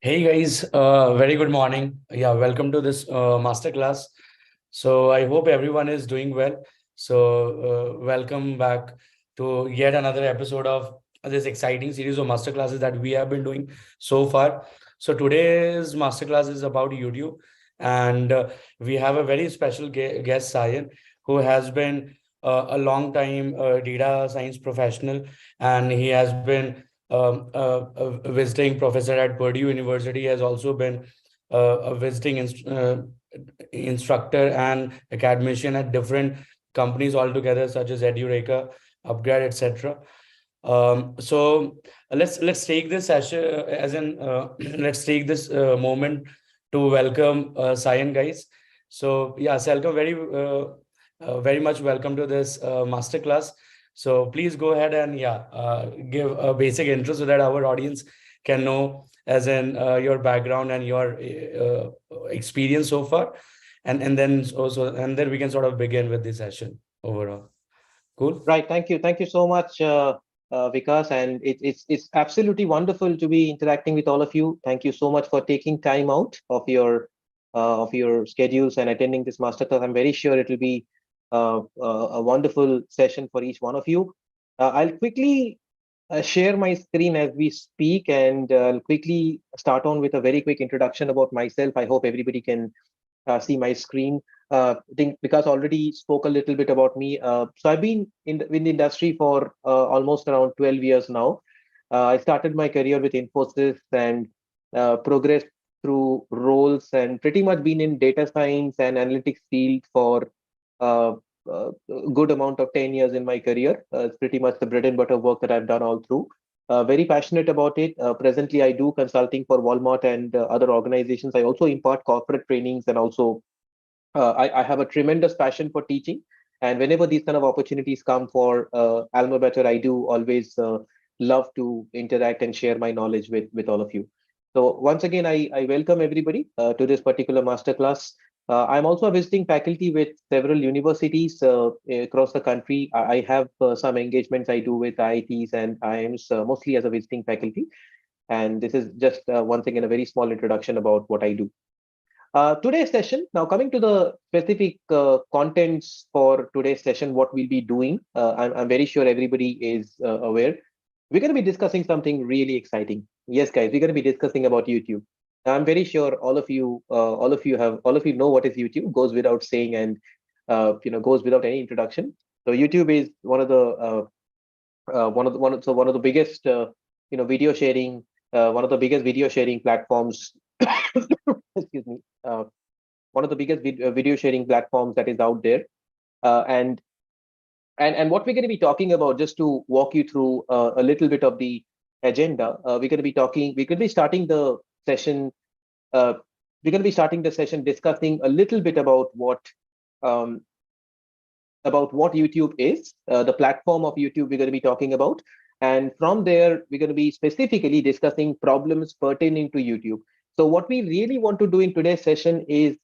Hey guys, very good morning. Yeah, welcome to this masterclass. So I hope everyone is doing well. So welcome back to yet another episode of this exciting series of masterclasses that we have been doing so far. So today's masterclass is about YouTube, and we have a very special guest, Sayan, who has been a long time data science professional, and he has been a visiting professor at Purdue University, has also been a visiting instructor and academician at different companies altogether, such as Edureka, Upgrade, etc. So let's take this session as in let's take this moment to welcome Sayan, guys. So yeah, Selcom, very much welcome to this masterclass. So please go ahead and give a basic intro so that our audience can know as in your background and your experience so far, and then we can sort of begin with this session overall. Cool. Right. Thank you so much, Vikas. And it's absolutely wonderful to be interacting with all of you. Thank you so much for taking time out of your schedules and attending this masterclass. I'm very sure it will be a wonderful session for each one of you. I'll quickly share my screen as we speak, and I'll quickly start on with a very quick introduction about myself. I hope everybody can see my screen. I think because already spoke a little bit about me. So I've been in the industry for almost around 12 years now. I started my career with Infosys and progressed through roles and pretty much been in data science and analytics field for uh, a good amount of 10 years in my career. It's pretty much the bread and butter work that I've done all through. Very passionate about it. Presently, I do consulting for Walmart and other organizations. I also impart corporate trainings, and also I have a tremendous passion for teaching. And whenever these kind of opportunities come for AlmaBetter, I do always love to interact and share my knowledge with all of you. So once again, I welcome everybody to this particular masterclass. I'm also a visiting faculty with several universities across the country. I have some engagements I do with IITs and IIMs, mostly as a visiting faculty. And this is just once again a very small introduction about what I do. Today's session, now coming to the specific contents for today's session, what we'll be doing, I'm very sure everybody is aware. We're going to be discussing something really exciting. Yes, guys, we're going to be discussing about YouTube. I'm very sure all of you know what is YouTube. Goes without saying, and goes without any introduction. So YouTube is one of the biggest video sharing one of the biggest video sharing platforms. Excuse me. One of the biggest video sharing platforms that is out there. And what we're going to be talking about, just to walk you through a little bit of the agenda, we're going to be starting the session. We're going to be starting the session discussing a little bit um, about what YouTube is, the platform of YouTube we're going to be talking about. And from there, we're going to be specifically discussing problems pertaining to YouTube. So what we really want to do in today's session is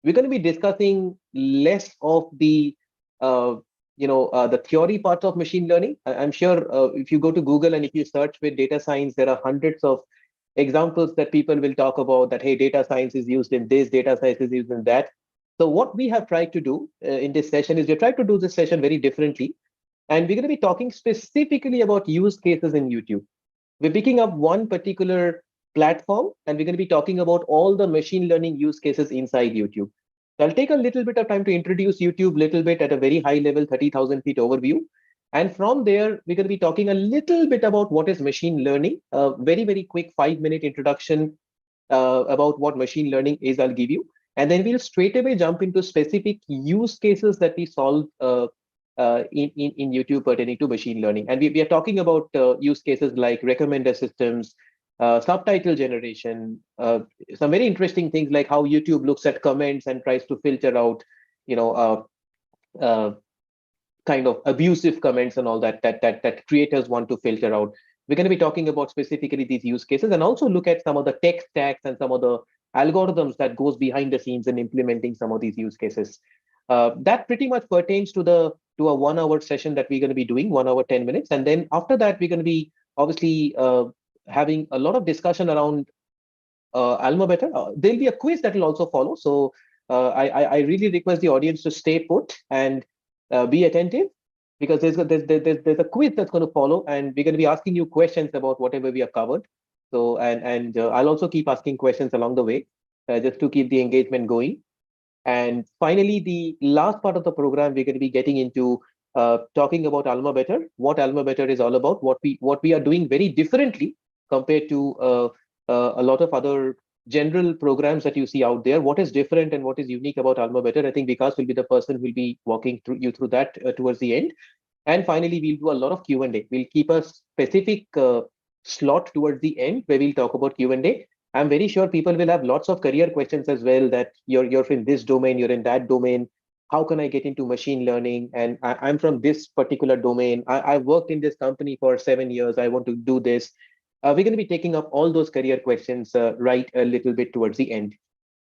we're going to be discussing less of the theory parts of machine learning. I'm sure if you go to Google and if you search with data science, there are hundreds of examples that people will talk about that, hey, data science is used in this, data science is used in that. So what we have tried to do in this session is we've tried to do this session very differently. And we're going to be talking specifically about use cases in YouTube. We're picking up one particular platform, and we're going to be talking about all the machine learning use cases inside YouTube. So I'll take a little bit of time to introduce YouTube a little bit at a very high level, 30,000 feet overview. And from there, we're going to be talking a little bit about what is machine learning. A very, very quick 5-minute introduction about what machine learning is, I'll give you. And then we'll straight away jump into specific use cases that we solve in YouTube pertaining to machine learning. And we are talking about use cases like recommender systems, subtitle generation, some very interesting things like how YouTube looks at comments and tries to filter out, you know, uh, kind of abusive comments and all that creators want to filter out. We're going to be talking about specifically these use cases, and also look at some of the tech stacks and some of the algorithms that goes behind the scenes in implementing some of these use cases. That pretty much pertains to a 1 hour session that we're going to be doing, 1 hour 10 minutes, and then after that we're going to be obviously having a lot of discussion around AlmaBetter. There'll be a quiz that will also follow. So I really request the audience to stay put and be attentive, because there's a quiz that's going to follow, and we're going to be asking you questions about whatever we have covered. So and I'll also keep asking questions along the way, just to keep the engagement going. And finally, the last part of the program, we're going to be getting into talking about AlmaBetter, what AlmaBetter is all about, what we are doing very differently compared to a lot of other general programs that you see out there. What is different and what is unique about AlmaBetter? I think Vikas will be the person who will be walking through that towards the end. And finally, we'll do a lot of Q&A. We'll keep a specific slot towards the end where we'll talk about Q&A. I'm very sure people will have lots of career questions as well, that you're in this domain, you're in that domain. How can I get into machine learning? And I'm from this particular domain. I've worked in this company for 7 years. I want to do this. We're going to be taking up all those career questions right a little bit towards the end.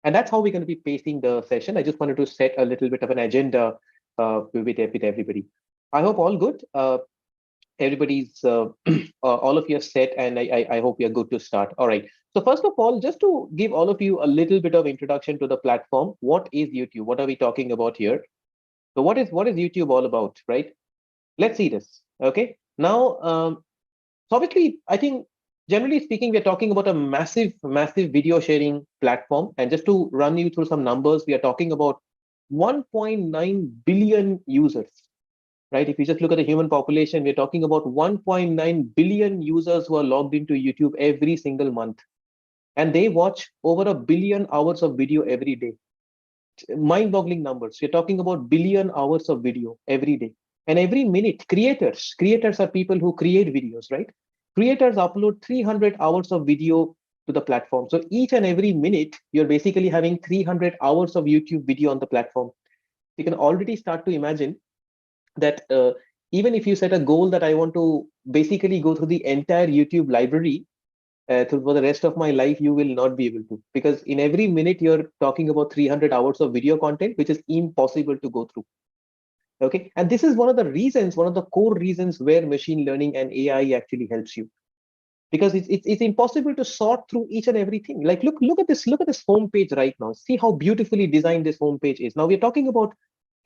And that's how we're going to be pacing the session. I just wanted to set a little bit of an agenda with everybody. I hope all good. Everybody's all of you are set, and I hope you're good to start. All right. So first of all, just to give all of you a little bit of introduction to the platform, what is YouTube? What are we talking about here? So what is YouTube all about, right? Let's see this. Okay. Now, so obviously, I think generally speaking, we're talking about a massive video sharing platform. And just to run you through some numbers, we are talking about 1.9 billion users. Right? If you just look at the human population, we're talking about 1.9 billion users who are logged into YouTube every single month. And they watch over 1 billion hours of video every day. Mind-boggling numbers. We're talking about billion hours of video every day. And every minute, creators are people who create videos, right? Creators upload 300 hours of video to the platform. So each and every minute, you're basically having 300 hours of YouTube video on the platform. You can already start to imagine that even if you set a goal that I want to basically go through the entire YouTube library for the rest of my life, you will not be able to, because in every minute you're talking about 300 hours of video content, which is impossible to go through. Okay, and this is one of the reasons, one of the core reasons where machine learning and AI actually helps you, because it's impossible to sort through each and everything. Like look at this homepage right now. See how beautifully designed this homepage is. Now we're talking about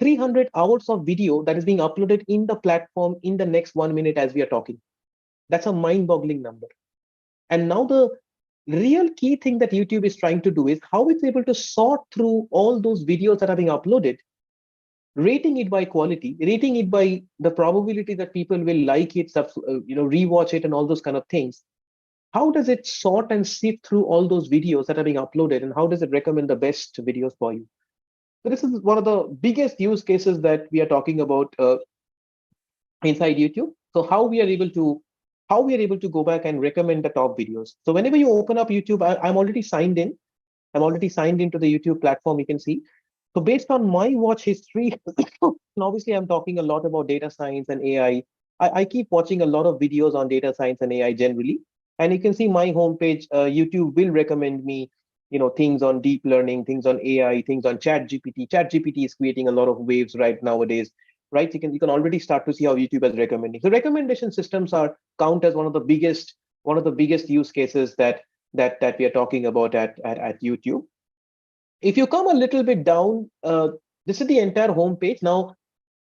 300 hours of video that is being uploaded in the platform in the next 1 minute as we are talking. That's a mind-boggling number. And now the real key thing that YouTube is trying to do is how it's able to sort through all those videos that are being uploaded, rating it by quality, rating it by the probability that people will like it, rewatch it, and all those kind of things. How does it sort and sift through all those videos that are being uploaded, and how does it recommend the best videos for you? So this is one of the biggest use cases that we are talking about inside YouTube. So how we are able to go back and recommend the top videos. So whenever you open up YouTube, I'm already signed in. I'm already signed into the YouTube platform. You can see. So based on my watch history, and obviously I'm talking a lot about data science and AI. I keep watching a lot of videos on data science and AI generally, and you can see my homepage. YouTube will recommend me things on deep learning, things on AI, things on ChatGPT is creating a lot of waves right nowadays, right? You can already start to see how YouTube is recommending. So recommendation systems count as one of the biggest use cases that we are talking about at YouTube. If you come a little bit down, this is the entire homepage. Now,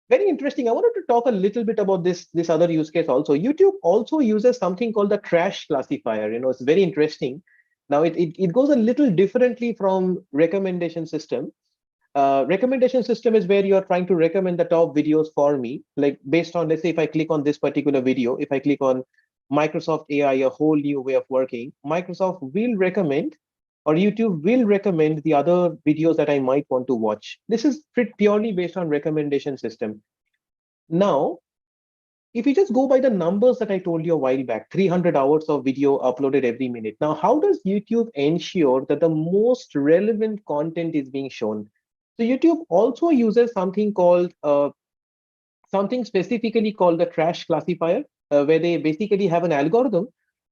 very interesting. I wanted to talk a little bit about this other use case also. YouTube also uses something called the trash classifier. It's very interesting. Now, it goes a little differently from recommendation system. Recommendation system is where you are trying to recommend the top videos for me, like based on, let's say, if I click on this particular video, if I click on Microsoft AI, a whole new way of working, Microsoft will recommend, or YouTube will recommend the other videos that I might want to watch. This is purely based on recommendation system. Now, if you just go by the numbers that I told you a while back, 300 hours of video uploaded every minute. Now, how does YouTube ensure that the most relevant content is being shown? So YouTube also uses something called, something specifically called the trash classifier, where they basically have an algorithm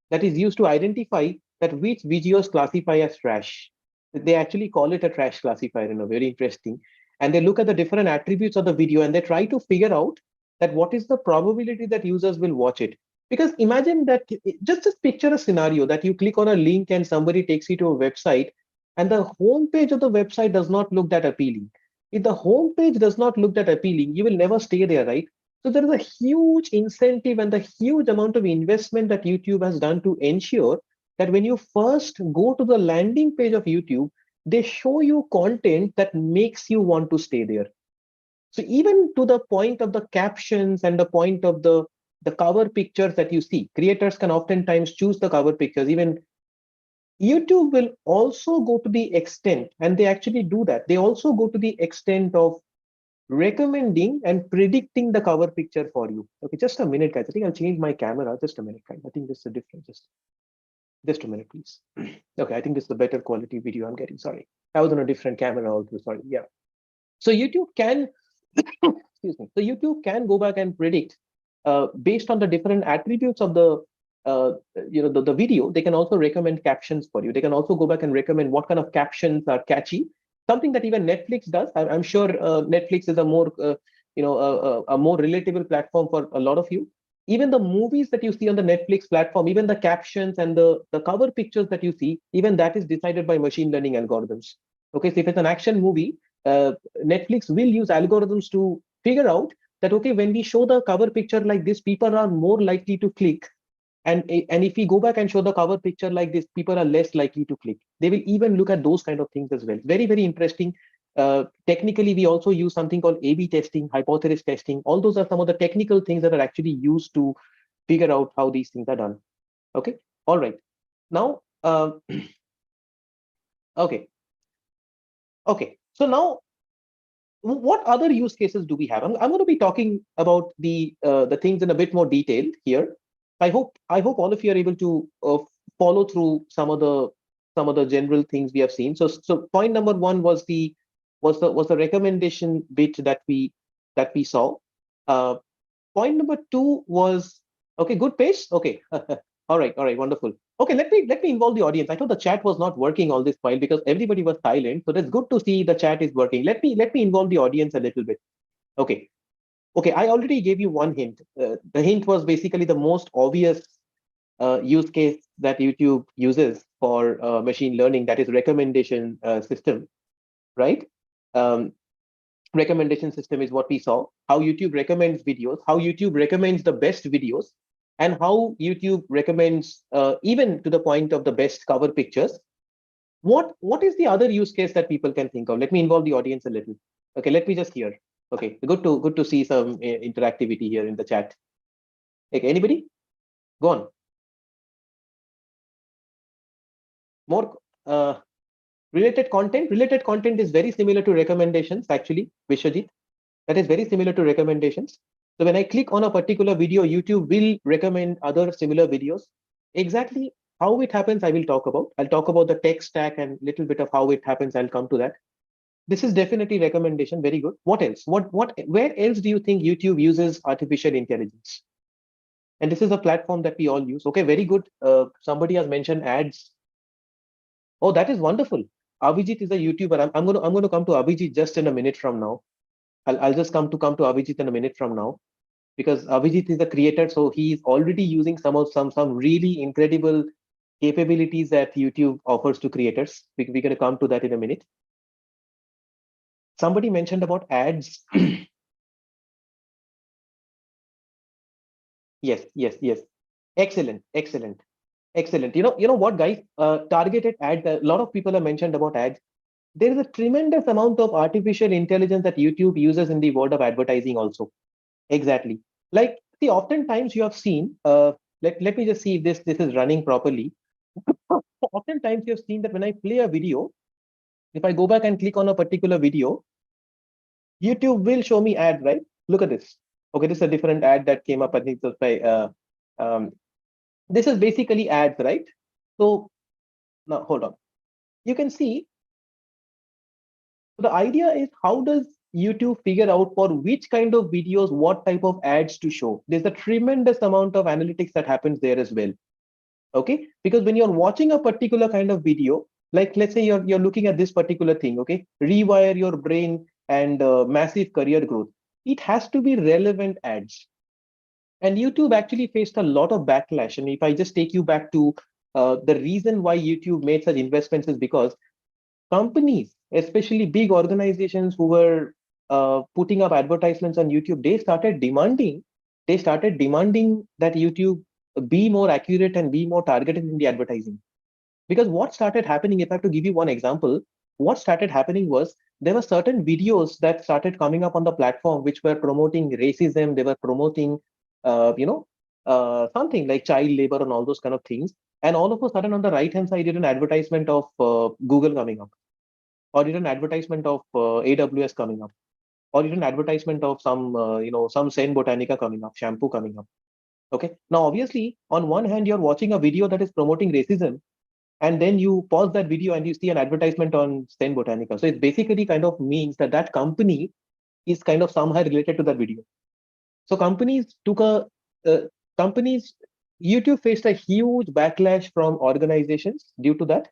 that is used to identify that which videos classify as trash. They actually call it a trash classifier, very interesting. And they look at the different attributes of the video and they try to figure out that what is the probability that users will watch it. Because imagine that, just picture a scenario that you click on a link and somebody takes you to a website, and the homepage of the website does not look that appealing. If the homepage does not look that appealing, you will never stay there, right? So there is a huge incentive and a huge amount of investment that YouTube has done to ensure that when you first go to the landing page of YouTube, they show you content that makes you want to stay there. So even to the point of the captions and the point of the cover pictures that you see, creators can oftentimes choose the cover pictures. Even YouTube will also go to the extent, and they actually do that. They also go to the extent of recommending and predicting the cover picture for you. Okay, just a minute, guys. I think I'll change my camera. Just a minute, guys. I think this is a different. Just a minute, please. Okay, I think this is a better quality video I'm getting. Sorry, I was on a different camera also. Sorry. Yeah. So YouTube can, excuse me. So YouTube can go back and predict based on the different attributes of the video. They can also recommend captions for you. They can also go back and recommend what kind of captions are catchy. Something that even Netflix does. I'm sure Netflix is a more a more relatable platform for a lot of you. Even the movies that you see on the Netflix platform, even the captions and the cover pictures that you see, even that is decided by machine learning algorithms. Okay, so if it's an action movie, Netflix will use algorithms to figure out that, okay, when we show the cover picture like this, people are more likely to click. And if we go back and show the cover picture like this, people are less likely to click. They will even look at those kind of things as well. Very, very interesting. Technically, we also use something called A/B testing, hypothesis testing. All those are some of the technical things that are actually used to figure out how these things are done. Okay. All right. Now, okay. Okay. So now, what other use cases do we have? I'm going to be talking about the things in a bit more detail here. I hope all of you are able to follow through some of the general things we have seen. So point number one was the recommendation bit that we saw. Point number two was, okay, good pace. Okay, all right, wonderful. Okay, let me involve the audience. I thought the chat was not working all this while because everybody was silent. So that's good to see the chat is working. Let me involve the audience a little bit. Okay, I already gave you one hint. The hint was basically the most obvious use case that YouTube uses for machine learning, that is recommendation system, right? Um, recommendation system is what we saw, how YouTube recommends videos, how YouTube recommends the best videos, and how YouTube recommends even to the point of the best cover pictures. What is the other use case that people can think of? Let me involve the audience a little. Okay, let me just hear. Okay, good to see some interactivity here in the chat. Okay, anybody? Go on. More related content. Related content is very similar to recommendations, actually, Vishwajit. That is very similar to recommendations. So when I click on a particular video, YouTube will recommend other similar videos. Exactly how it happens, I will talk about. I'll talk about the tech stack and little bit of how it happens. I'll come to that. This is definitely recommendation. Very good. What else? Where else do you think YouTube uses artificial intelligence? And this is a platform that we all use. Okay, very good. Somebody has mentioned ads. Oh, that is wonderful. Abhijit is a YouTuber. I'm going to come to Abhijit just in a minute from now. I'll just come to Abhijit in a minute from now, because Abhijit is a creator, so he is already using some really incredible capabilities that YouTube offers to creators. We're going to come to that in a minute. Somebody mentioned about ads. Yes. Excellent. You know what, guys? Targeted ads. A lot of people have mentioned about ads. There is a tremendous amount of artificial intelligence that YouTube uses in the world of advertising also. Exactly. Like, see, oftentimes you have seen, let me just see if this is running properly. Oftentimes you have seen that when I play a video, if I go back and click on a particular video, YouTube will show me ad, right? Look at this. Okay, this is a different ad that came up. I think it was by, um, this is basically ads, right? So now hold on. You can see the idea is, how does YouTube figure out for which kind of videos, what type of ads to show? There's a tremendous amount of analytics that happens there as well. Okay, because when you're watching a particular kind of video, like let's say you're looking at this particular thing, okay, rewire your brain and massive career growth, it has to be relevant ads. And YouTube actually faced a lot of backlash. And if I just take you back to the reason why YouTube made such investments is because companies, especially big organizations who were putting up advertisements on YouTube, they started demanding that YouTube be more accurate and be more targeted in the advertising. Because what started happening, if I have to give you one example, what started happening was there were certain videos that started coming up on the platform which were promoting racism, they were promoting, something like child labor and all those kind of things. And all of a sudden, on the right hand side, did an advertisement of Google coming up, or did an advertisement of AWS coming up, or did an advertisement of some, some Sen Botanica coming up, shampoo coming up. Okay. Now, obviously, on one hand, you're watching a video that is promoting racism, and then you pause that video and you see an advertisement on Sen Botanica. So it basically kind of means that that company is kind of somehow related to that video. So uh, companies, YouTube faced a huge backlash from organizations due to that.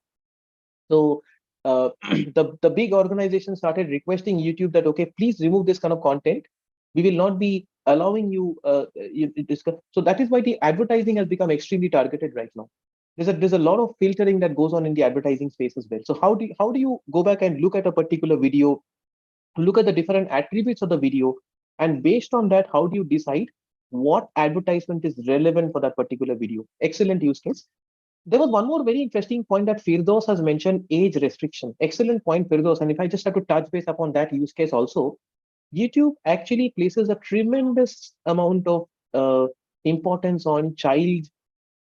So the big organizations started requesting YouTube that, okay, please remove this kind of content. We will not be allowing you. So that is why the advertising has become extremely targeted right now. There's a lot of filtering that goes on in the advertising space as well. So how do you go back and look at a particular video, look at the different attributes of the video, and based on that, how do you decide what advertisement is relevant for that particular video? Excellent use case. There was one more very interesting point that Firdos has mentioned, age restriction. Excellent point, Firdos. And if I just have to touch base upon that use case also, YouTube actually places a tremendous amount of importance on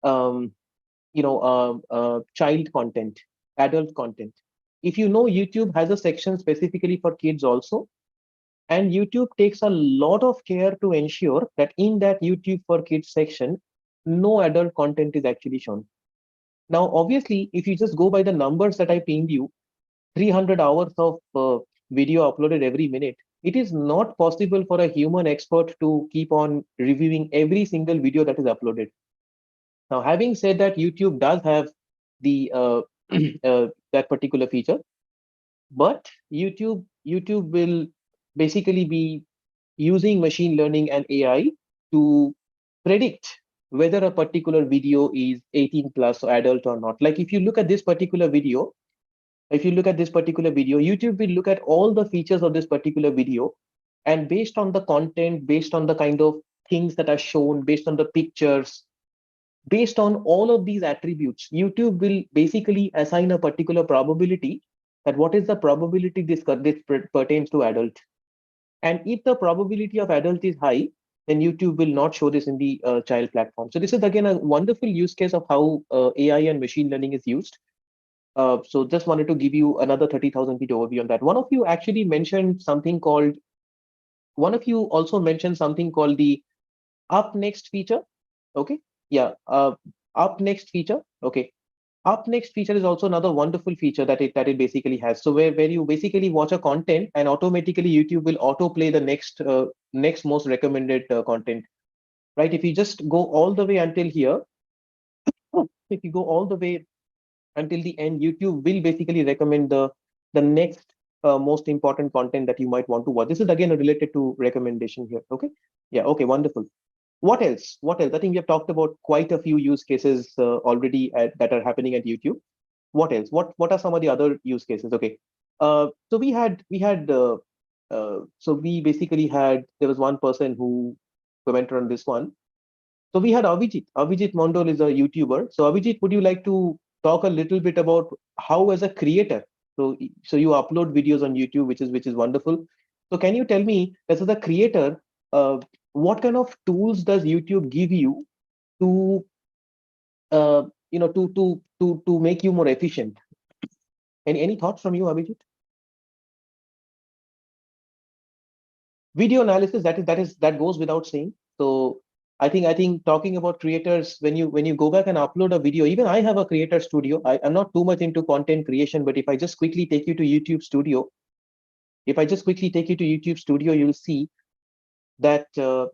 um, child content, adult content. If you know, YouTube has a section specifically for kids also, and YouTube takes a lot of care to ensure that in that YouTube for kids section, no adult content is actually shown. Now, obviously, if you just go by the numbers that I pinged you, 300 hours of video uploaded every minute, it is not possible for a human expert to keep on reviewing every single video that is uploaded. Now, having said that, YouTube does have the that particular feature, but YouTube will basically be using machine learning and AI to predict whether a particular video is 18 plus or adult or not. Like if you look at this particular video, YouTube will look at all the features of this particular video, and based on the content, based on the kind of things that are shown, based on the pictures, based on all of these attributes, YouTube will basically assign a particular probability, that what is the probability this pertains to adult. And if the probability of adult is high, then YouTube will not show this in the child platform. So this is again a wonderful use case of how AI and machine learning is used. So just wanted to give you another 30,000 feet overview on that. One of you also mentioned something called the up next feature. Okay. Yeah. Up next feature. Okay. Up next feature is also another wonderful feature that it basically has. So where you basically watch a content and automatically YouTube will autoplay the next most recommended content. Right. If you just go all the way until here, if you go all the way until the end, YouTube will basically recommend the next most important content that you might want to watch. This is again related to recommendation here. Okay. Yeah. Okay. Wonderful. What else? What else? I think we have talked about quite a few use cases already that are happening at YouTube. What else? What are some of the other use cases? Okay. So we basically had, there was one person who commented on this one. So we had Avijit. Avijit Mondol is a YouTuber. So Avijit, would you like to talk a little bit about how as a creator? So you upload videos on YouTube, which is wonderful. So can you tell me, as a creator, what kind of tools does YouTube give you to to make you more efficient? Any thoughts from you, Abhijit? Video analysis, that goes without saying. So I think talking about creators, when you go back and upload a video, even I have a creator studio. I'm not too much into content creation, but if I just quickly take you to YouTube Studio, you'll see that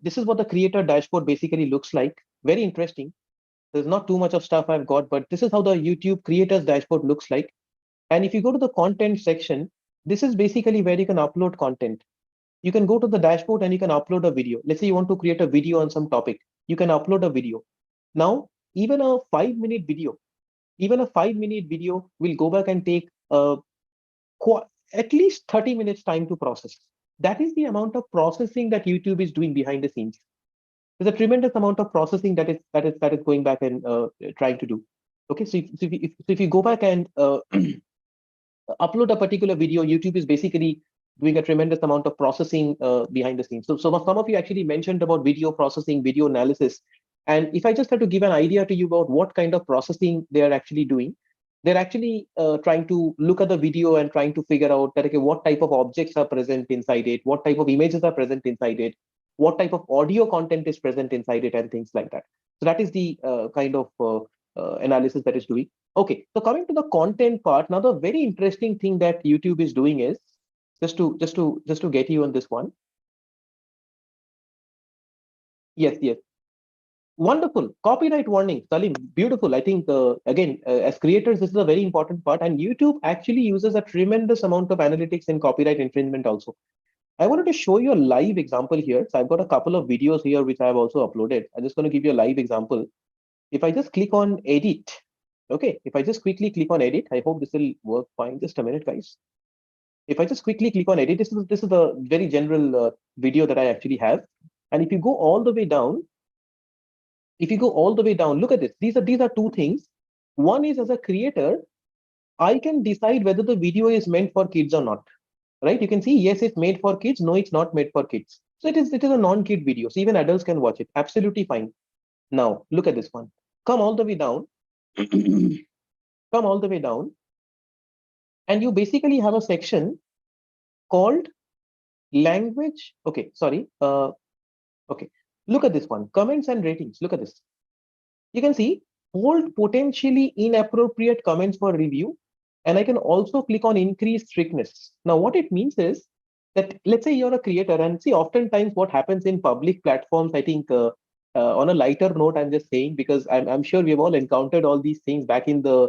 this is what the creator dashboard basically looks like. Very interesting. There's not too much of stuff I've got, but this is how the YouTube creators dashboard looks like. And if you go to the content section, this is basically where you can upload content. You can go to the dashboard and you can upload a video. Let's say you want to create a video on some topic. you can upload a video. Now, even a 5-minute video, will go back and take at least 30 minutes time to process. That is the amount of processing that YouTube is doing behind the scenes. There's a tremendous amount of processing that is going back and trying to do. Okay, so if you go back and upload a particular video, YouTube is basically doing a tremendous amount of processing behind the scenes. So some of you actually mentioned about video processing, video analysis. And if I just have to give an idea to you about what kind of processing they are actually doing, they're actually trying to look at the video and trying to figure out that, okay, what type of objects are present inside it, what type of images are present inside it, what type of audio content is present inside it, and things like that. So that is the kind of analysis that is doing. Okay, so coming to the content part, now the very interesting thing that YouTube is doing is just to get you on this one. Yes. Wonderful. Copyright warning, Salim. Beautiful. I think, again, as creators, this is a very important part. And YouTube actually uses a tremendous amount of analytics in copyright infringement also. I wanted to show you a live example here. So I've got a couple of videos here, which I've also uploaded. I'm just going to give you a live example. If I just click on edit, okay, if I just quickly click on edit, I hope this will work fine. Just a minute, guys. If I just quickly click on edit, this is a very general video that I actually have. And if you go all the way down, look at this. These are two things. One is, as a creator, I can decide whether the video is meant for kids or not. Right? You can see, yes, it's made for kids. No, it's not made for kids. So it is a non-kid video. So even adults can watch it. Absolutely fine. Now, look at this one. Come all the way down. Come all the way down. And you basically have a section called language. Okay, sorry. Okay. Look at this one. Comments and ratings. Look at this. You can see hold potentially inappropriate comments for review. And I can also click on increase strictness. Now, what it means is that, let's say you're a creator, and see, oftentimes what happens in public platforms, I think on a lighter note, I'm just saying, because I'm sure we've all encountered all these things back in the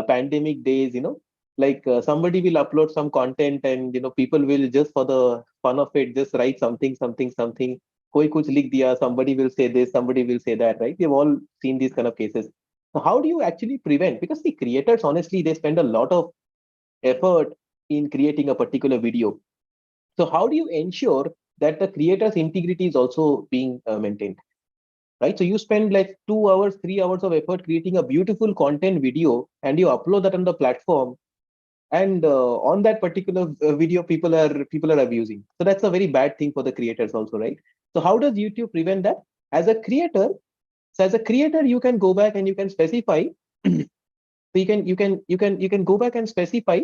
pandemic days, like somebody will upload some content and, people will, just for the fun of it, just write something. Koi kuch likh diya, somebody will say this, somebody will say that, right? We've all seen these kind of cases. So how do you actually prevent? Because the creators, honestly, they spend a lot of effort in creating a particular video. So how do you ensure that the creator's integrity is also being maintained? Right? So you spend like 2 hours, 3 hours of effort creating a beautiful content video, and you upload that on the platform. And on that particular video, people are abusing. So that's a very bad thing for the creators also, right? So how does YouTube prevent that? As a creator, you can go back and you can specify. So you can go back and specify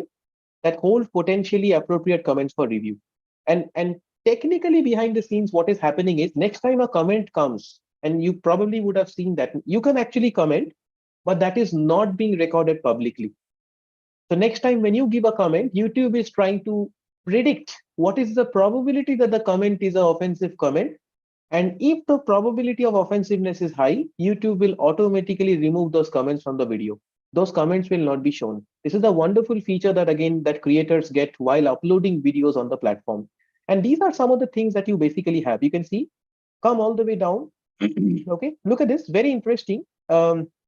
that hold potentially appropriate comments for review. And technically behind the scenes, what is happening is, next time a comment comes, and you probably would have seen that you can actually comment, but that is not being recorded publicly. So next time when you give a comment, YouTube is trying to predict what is the probability that the comment is an offensive comment. And if the probability of offensiveness is high, YouTube will automatically remove those comments from the video. Those comments will not be shown. This is a wonderful feature that creators get while uploading videos on the platform. And these are some of the things that you basically have. You can see, come all the way down. Okay, look at this, very interesting. Another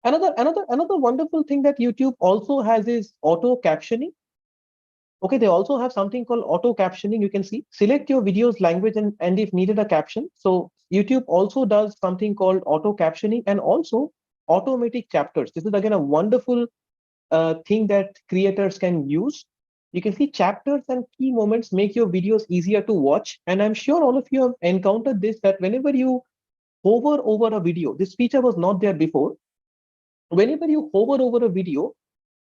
wonderful thing that YouTube also has is auto captioning. Okay, they also have something called auto captioning. You can see, select your video's language and if needed a caption. So YouTube also does something called auto captioning, and also automatic chapters. This is again a wonderful thing that creators can use. You can see chapters and key moments make your videos easier to watch. And I'm sure all of you have encountered this, that whenever you hover over a video, this feature was not there before. Whenever you hover over a video,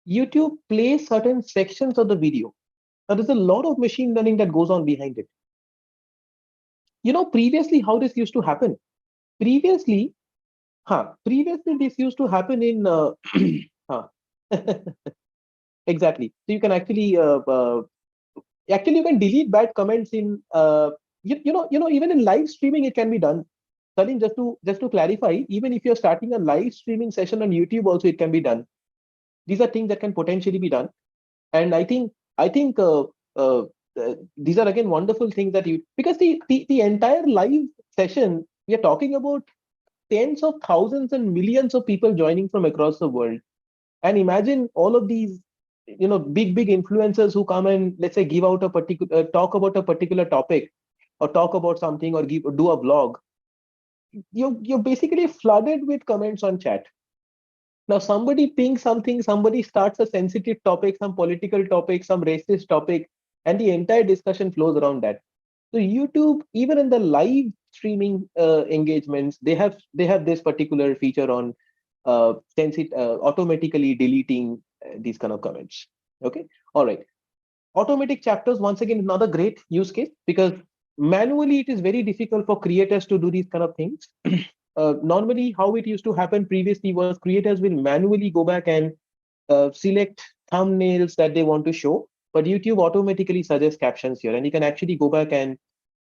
YouTube plays certain sections of the video. Now, there's a lot of machine learning that goes on behind it. Previously, how this used to happen? Previously this used to happen in exactly. So you can actually you can delete bad comments in even in live streaming it can be done. Salim, just to clarify, even if you're starting a live streaming session on YouTube, also it can be done. These are things that can potentially be done. And I think these are again wonderful things that because the entire live session We are talking about tens of thousands and millions of people joining from across the world. And imagine all of these, big influencers who come and, let's say, give out a particular talk about a particular topic, or talk about something, or do a vlog. You're basically flooded with comments on chat. Now somebody pings something, somebody starts a sensitive topic, some political topic, some racist topic, and the entire discussion flows around that. So YouTube, even in the live streaming engagements, they have this particular feature on automatically deleting these kind of comments. Okay, all right. Automatic chapters, once again, another great use case, because manually it is very difficult for creators to do these kind of things. Normally, how it used to happen previously was creators will manually go back and select thumbnails that they want to show, but YouTube automatically suggests captions here, and you can actually go back and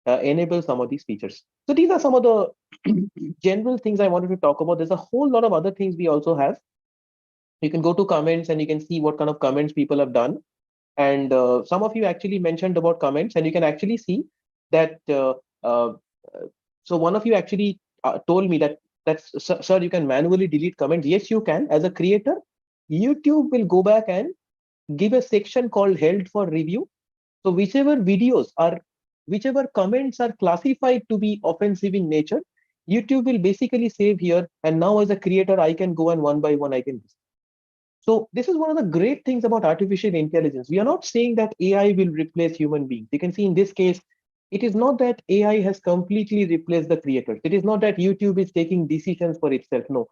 enable some of these features. So these are some of the general things I wanted to talk about. There's a whole lot of other things we also have. You can go to comments and you can see what kind of comments people have done. And some of you actually mentioned about comments, and you can actually see that. Uh, so one of you actually told me that's sir, you can manually delete comments. Yes, you can. As a creator, YouTube will go back and give a section called held for review. So whichever comments are classified to be offensive in nature, YouTube will basically save here. And now as a creator, I can go and one by one, I can. So this is one of the great things about artificial intelligence. We are not saying that AI will replace human beings. You can see in this case, it is not that AI has completely replaced the creators. It is not that YouTube is taking decisions for itself. No,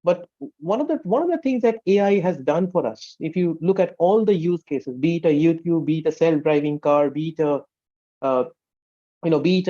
but one of the things that AI has done for us, if you look at all the use cases, be it a YouTube, be it a self-driving car, be it a uh, be it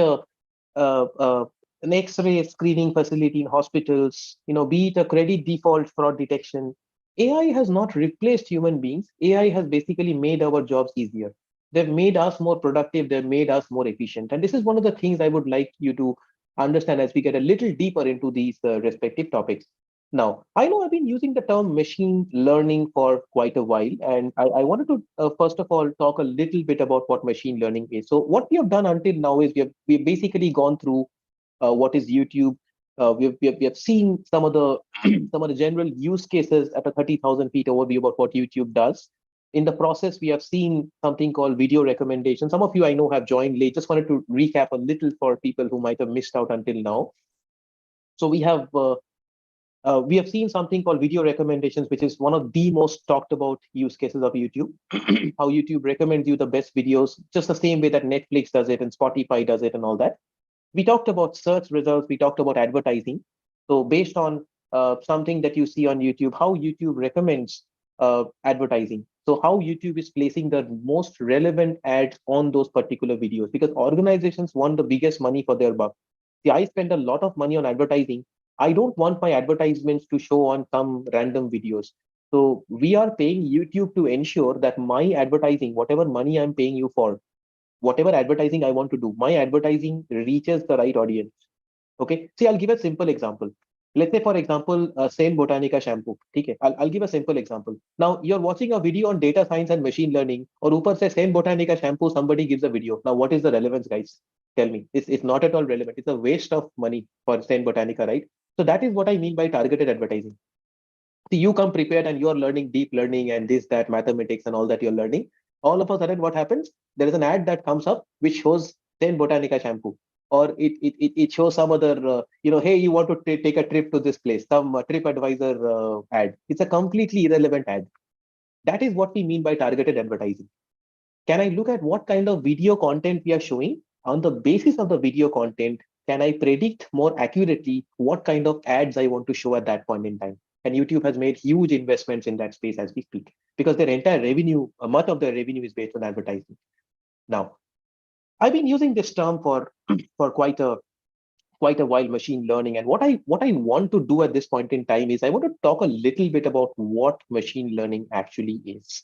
an X-ray screening facility in hospitals, be it a credit default fraud detection. AI has not replaced human beings. AI has basically made our jobs easier. They've made us more productive. They've made us more efficient. And this is one of the things I would like you to understand as we get a little deeper into these respective topics. Now, I know I've been using the term machine learning for quite a while, and I wanted to first of all talk a little bit about what machine learning is. So, what we have done until now is we've basically gone through what is YouTube. We have seen some of the some of the general use cases at a 30,000 feet overview about what YouTube does. In the process, we have seen something called video recommendation. Some of you I know have joined late. Just wanted to recap a little for people who might have missed out until now. So we have seen something called video recommendations, which is one of the most talked about use cases of YouTube. How YouTube recommends you the best videos, just the same way that Netflix does it and Spotify does it and all that. We talked about search results. We talked about advertising. So based on something that you see on YouTube, how YouTube recommends advertising. So how YouTube is placing the most relevant ads on those particular videos, because organizations want the biggest money for their buck. See, I spend a lot of money on advertising. I don't want my advertisements to show on some random videos. So we are paying YouTube to ensure that my advertising, whatever money I'm paying you for, whatever advertising I want to do, my advertising reaches the right audience. Okay. See, I'll give a simple example. Let's say, for example, Sen Botanica shampoo. Okay. I'll give a simple example. Now, you're watching a video on data science and machine learning, or upar se Sen Botanica shampoo, somebody gives a video. Now, what is the relevance, guys? Tell me. It's not at all relevant. It's a waste of money for Sen Botanica, right? So that is what I mean by targeted advertising. See, you come prepared and you're learning deep learning and this, that, mathematics and all that you're learning. All of a sudden, what happens? There is an ad that comes up which shows Sen Botanica shampoo. Or it shows some other, hey, you want to take a trip to this place, some TripAdvisor ad. It's a completely irrelevant ad. That is what we mean by targeted advertising. Can I look at what kind of video content we are showing? On the basis of the video content, can I predict more accurately what kind of ads I want to show at that point in time? And YouTube has made huge investments in that space as we speak, because their entire revenue, much of their revenue is based on advertising. Now, I've been using this term for for quite a while, machine learning. And what I want to do at this point in time is I want to talk a little bit about what machine learning actually is,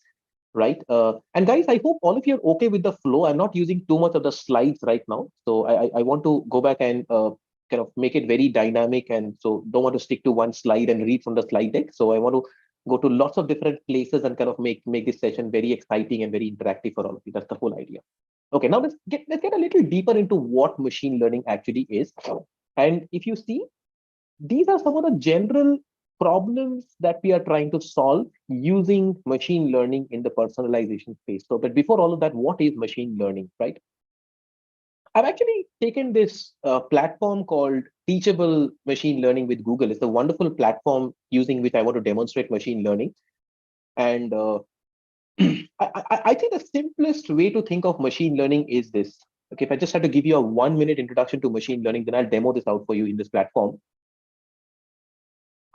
right? And guys, I hope all of you are okay with the flow. I'm not using too much of the slides right now, so I want to go back and kind of make it very dynamic, and so don't want to stick to one slide and read from the slide deck. So I want to go to lots of different places and kind of make this session very exciting and very interactive for all of you. That's the whole idea. Okay, now let's get a little deeper into what machine learning actually is. And if you see, these are some of the general problems that we are trying to solve using machine learning in the personalization space. So, but before all of that, what is machine learning, right? I've actually taken this platform called Teachable Machine Learning with Google. It's a wonderful platform using which I want to demonstrate machine learning. And I think the simplest way to think of machine learning is this. Okay, if I just had to give you a 1 minute introduction to machine learning, then I'll demo this out for you in this platform.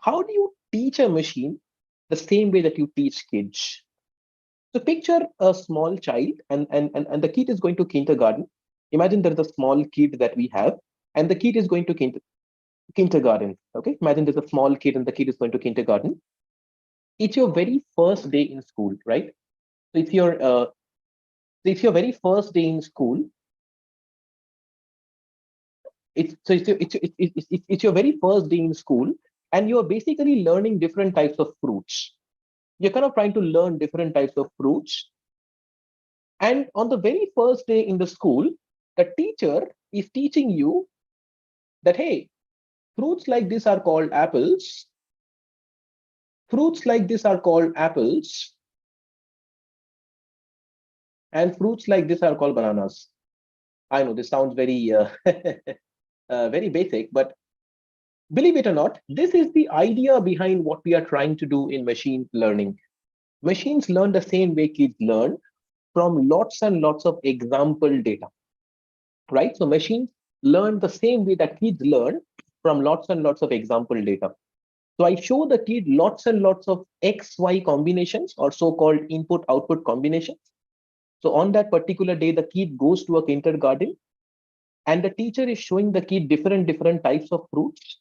How do you teach a machine the same way that you teach kids? So picture a small child, and the kid is going to kindergarten. Imagine there's a small kid that we have, and the kid is going to kindergarten. Okay, imagine there's a small kid, and the kid is going to kindergarten. It's your very first day in school, right? So it's your very first day in school. It's your very first day in school, and you're basically learning different types of fruits. You're kind of trying to learn different types of fruits. And on the very first day in the school, the teacher is teaching you that, hey, fruits like this are called apples. Fruits like this are called apples. And fruits like this are called bananas. I know this sounds very, very basic, but believe it or not, this is the idea behind what we are trying to do in machine learning. Machines learn the same way kids learn from lots and lots of example data, right? So machines learn the same way that kids learn from lots and lots of example data. So I show the kid lots and lots of XY combinations or so-called input-output combinations. So on that particular day, the kid goes to a kindergarten and the teacher is showing the kid different types of fruits.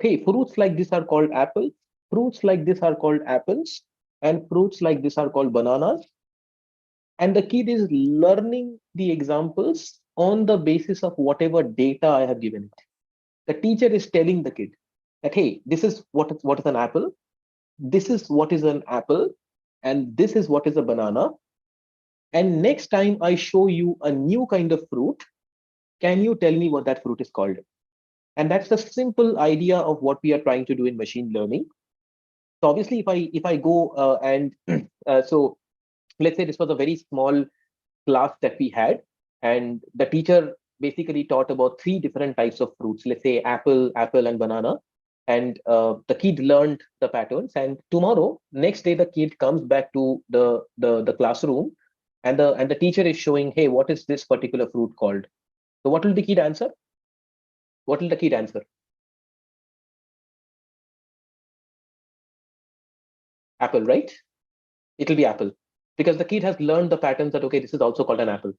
Hey, fruits like this are called apples. Fruits like this are called apples. And fruits like this are called bananas. And the kid is learning the examples on the basis of whatever data I have given it. The teacher is telling the kid that, hey, this is what is an apple. This is what is an apple. And this is what is a banana. And next time I show you a new kind of fruit, can you tell me what that fruit is called? And that's the simple idea of what we are trying to do in machine learning. So obviously, if I go and so let's say this was a very small class that we had, and the teacher basically taught about three different types of fruits. Let's say apple, and banana, and the kid learned the patterns. And tomorrow, next day, the kid comes back to the classroom, and the teacher is showing, hey, what is this particular fruit called? So what will the kid answer? What will the kid answer? Apple, right? It will be apple because the kid has learned the patterns that okay, this is also called an apple,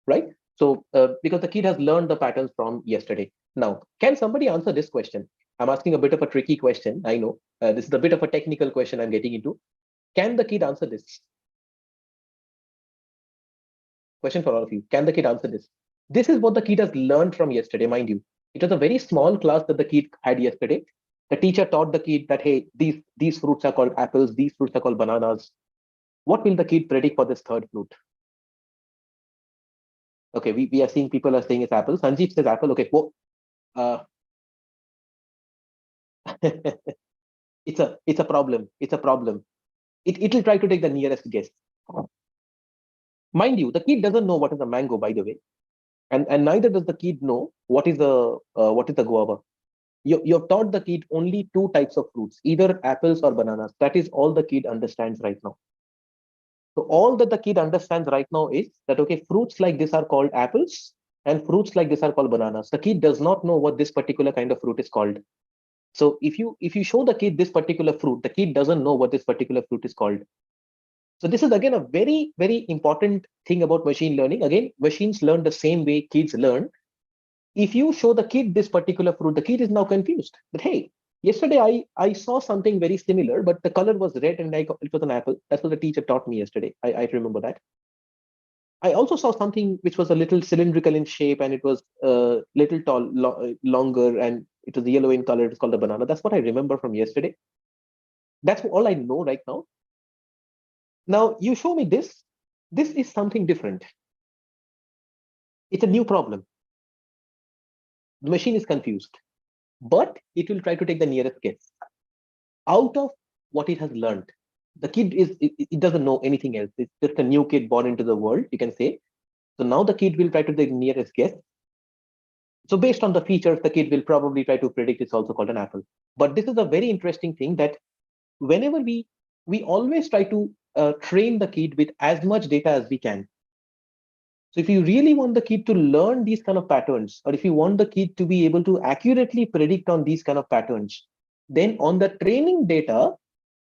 right? So because the kid has learned the patterns from yesterday. Now, can somebody answer this question? I'm asking a bit of a tricky question. I know this is a bit of a technical question I'm getting into. Can the kid answer this? Question for all of you. Can the kid answer this? This is what the kid has learned from yesterday, mind you. It was a very small class that the kid had yesterday. The teacher taught the kid that, hey, these fruits are called apples, these fruits are called bananas. What will the kid predict for this third fruit? Okay, we are seeing people are saying it's apple. Sanjeev says apple. Okay, well, uh, it's a problem. It's a problem. It'll try to take the nearest guess. Mind you, the kid doesn't know what is a mango, by the way, and neither does the kid know what is the guava. You've taught the kid only two types of fruits, either apples or bananas. That is all the kid understands right now. So all that the kid understands right now is that okay, fruits like this are called apples, and fruits like this are called bananas. The kid does not know what this particular kind of fruit is called. So if you show the kid this particular fruit, the kid doesn't know what this particular fruit is called. So this is again a very important thing about machine learning. Again, machines learn the same way kids learn. If you show the kid this particular fruit, the kid is now confused that, hey, yesterday I saw something very similar, but the color was red and it was an apple. That's what the teacher taught me yesterday. I remember that. I also saw something which was a little cylindrical in shape and it was a little tall, longer, and it was yellow in color. It's called a banana. That's what I remember from yesterday. That's all I know right now. Now you show me this. This is something different. It's a new problem. The machine is confused, but it will try to take the nearest guess out of what it has learned. The kid it doesn't know anything else. It's just a new kid born into the world, you can say. So now the kid will try to take the nearest guess. So based on the features, the kid will probably try to predict it's also called an apple. But this is a very interesting thing that whenever we always try to train the kid with as much data as we can. So if you really want the kid to learn these kind of patterns, or if you want the kid to be able to accurately predict on these kind of patterns, then on the training data,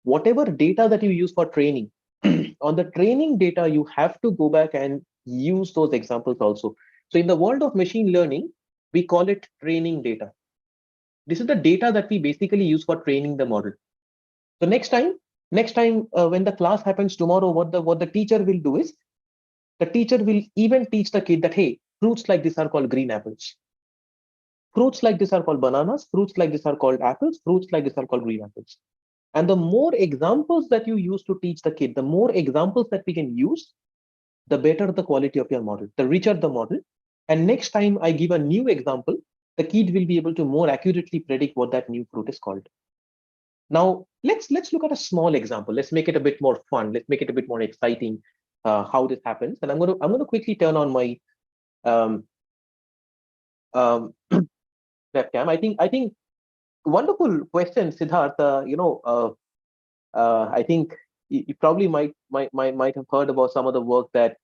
whatever data that you use for training, on the training data, you have to go back and use those examples also. So in the world of machine learning, we call it training data. This is the data that we basically use for training the model. So next time when the class happens tomorrow, what the teacher will do is the teacher will even teach the kid that, hey, fruits like this are called green apples. Fruits like this are called bananas. Fruits like this are called apples. Fruits like this are called green apples. And the more examples that you use to teach the kid, the more examples that we can use, the better the quality of your model, the richer the model. And next time I give a new example, the kid will be able to more accurately predict what that new fruit is called. Now, let's look at a small example. Let's make it a bit more fun. Let's make it a bit more exciting how this happens. And I'm gonna quickly turn on my um, um, webcam. I think wonderful question, Siddharth. I think you probably might have heard about some of the work that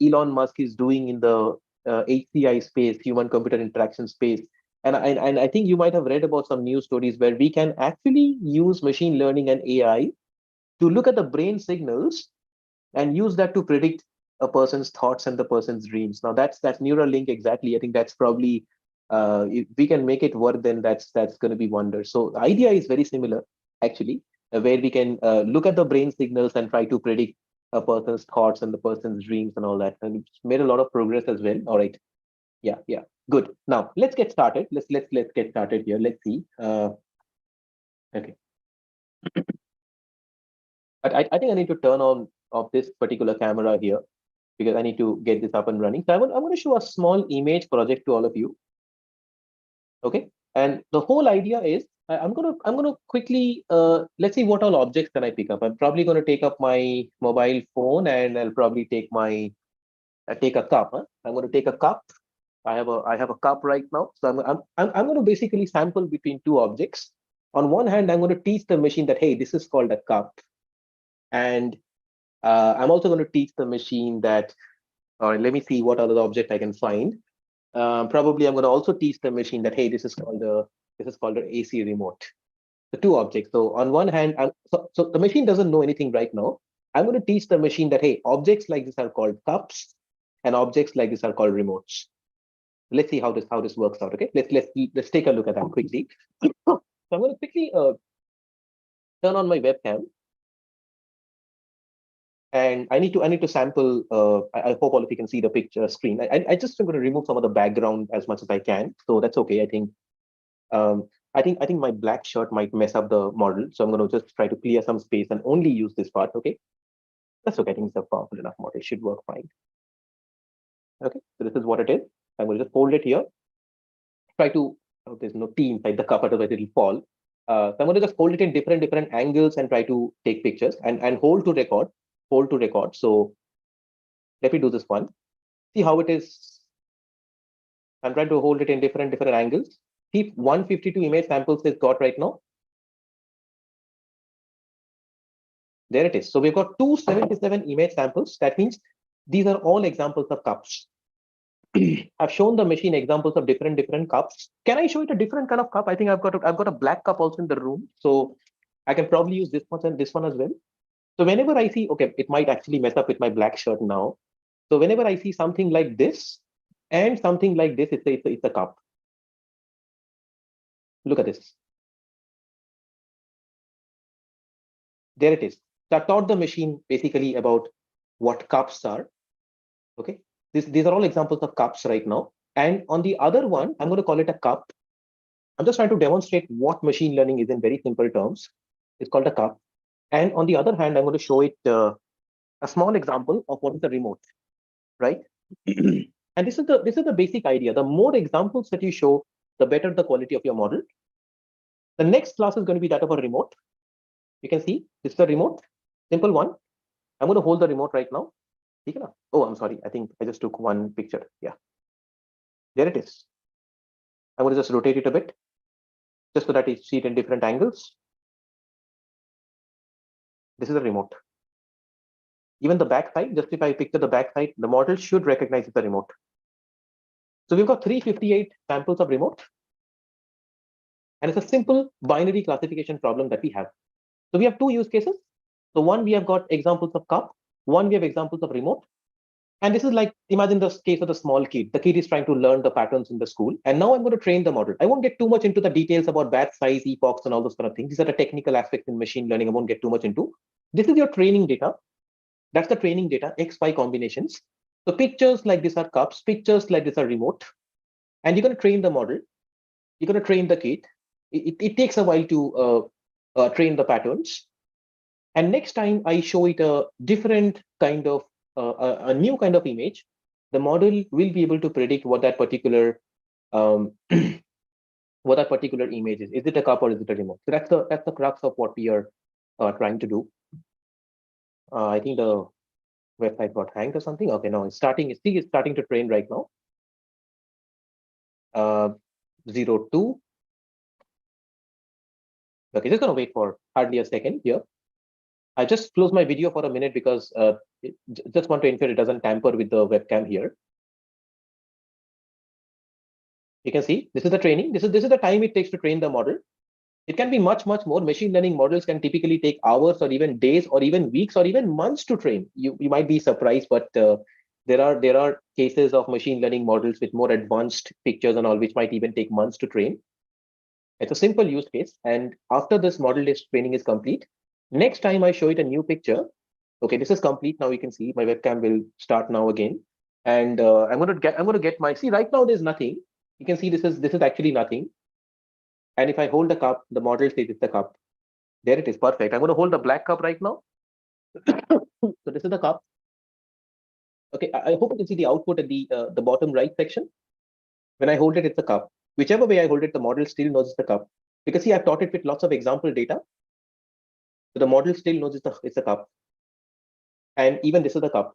Elon Musk is doing in the HCI space, human computer interaction space. And I think you might have read about some news stories where we can actually use machine learning and AI to look at the brain signals and use that to predict a person's thoughts and the person's dreams. Now that's Neuralink exactly. I think that's probably if we can make it work, then that's going to be wonder. So the idea is very similar actually, where we can look at the brain signals and try to predict a person's thoughts and the person's dreams and all that. And it's made a lot of progress as well. All right. Yeah, yeah. Good. Now let's get started. Let's get started here. Let's see. Okay. But I think I need to turn on off this particular camera here because I need to get this up and running. So I'm going to show a small image project to all of you. Okay. And the whole idea is I'm gonna quickly let's see what all objects can I pick up. I'm probably going to take up my mobile phone and I'll probably take my take a cup. Huh? I'm going to take a cup. I have a cup right now. So I'm going to basically sample between two objects. On one hand, I'm going to teach the machine that, hey, this is called a cup. And I'm also going to teach the machine that, or let me see what other object I can find. Probably I'm going to also teach the machine that, hey, this is called the AC remote. The two objects. So on one hand, so the machine doesn't know anything right now. I'm going to teach the machine that, hey, objects like this are called cups, and objects like this are called remotes. Let's see how this works out. Okay, let's take a look at that quickly. So I'm going to quickly turn on my webcam, and I need to sample. I hope all of you can see the picture screen. I just am going to remove some of the background as much as I can, so that's okay. Um, I think my black shirt might mess up the model, so I'm going to just try to clear some space and only use this part. Okay, that's okay. I think it's a powerful enough model. It should work fine. Okay, so this is what it is. I'm going to just hold it here. Try to there's no T inside the cup, otherwise it'll fall. So I'm going to just hold it in different angles and try to take pictures and hold to record. Hold to record. So let me do this one. See how it is. I'm trying to hold it in different angles. See 152 image samples is got right now. There it is. So we've got 277 image samples. That means these are all examples of cups. I've shown the machine examples of different cups. Can I show it a different kind of cup? I think I've got a black cup also in the room, so I can probably use this one and this one as well. So whenever I see, okay, it might actually mess up with my black shirt now. So whenever I see something like this and something like this, it's a cup. Look at this. There it is. So I taught the machine basically about what cups are. Okay, these are all examples of cups right now. And on the other one, I'm going to call it a cup. I'm just trying to demonstrate what machine learning is in very simple terms. It's called a cup. And on the other hand, I'm going to show it a small example of what is the remote, right? And this is the basic idea. The more examples that you show, the better the quality of your model. The next class is going to be that of a remote. You can see this is the remote, simple one. I'm going to hold the remote right now. Oh, I'm sorry. I think I just took one picture. Yeah, there it is. I'm going to just rotate it a bit, just so that you see it in different angles. This is the remote. Even the back side, just if I picture the back side, the model should recognize the remote. So we've got 358 samples of remote. And it's a simple binary classification problem that we have. So we have two use cases. So one, we have got examples of cup. One, we have examples of remote. And this is like, imagine the case of the small kid. The kid is trying to learn the patterns in the school. And now I'm going to train the model. I won't get too much into the details about batch size, epochs, and all those kind of things. These are the technical aspects in machine learning. I won't get too much into. This is your training data. That's the training data, X, Y combinations. So pictures like this are cups. Pictures like this are remote. And you're going to train the model. You're going to train the kid. It takes a while to train the patterns. And next time I show it a different kind of, a new kind of image, the model will be able to predict what that particular what that particular image is. Is it a cup or is it a remote? So that's the crux of what we are trying to do. I think the website got hanged or something. Okay, no, it's starting. It's starting to train right now. 02. Okay, just gonna wait for hardly a second here. I just close my video for a minute because just want to ensure it doesn't tamper with the webcam here. You can see this is the training. This is the time it takes to train the model. It can be much more. Machine learning models can typically take hours or even days or even weeks or even months to train. You might be surprised, but there are cases of machine learning models with more advanced pictures and all, which might even take months to train. It's a simple use case. And after this model-based training is complete, next time I show it a new picture, okay, this is complete. Now you can see my webcam will start now again. And I'm going to get my, see right now there's nothing. You can see this is actually nothing. And if I hold the cup, the model says it's the cup. There it is, perfect. I'm going to hold the black cup right now. So this is the cup. Okay, I hope you can see the output at the bottom right section. When I hold it, it's a cup. Whichever way I hold it, the model still knows it's the cup. Because see, I've taught it with lots of example data. So the model still knows it's a cup. And even this is the cup.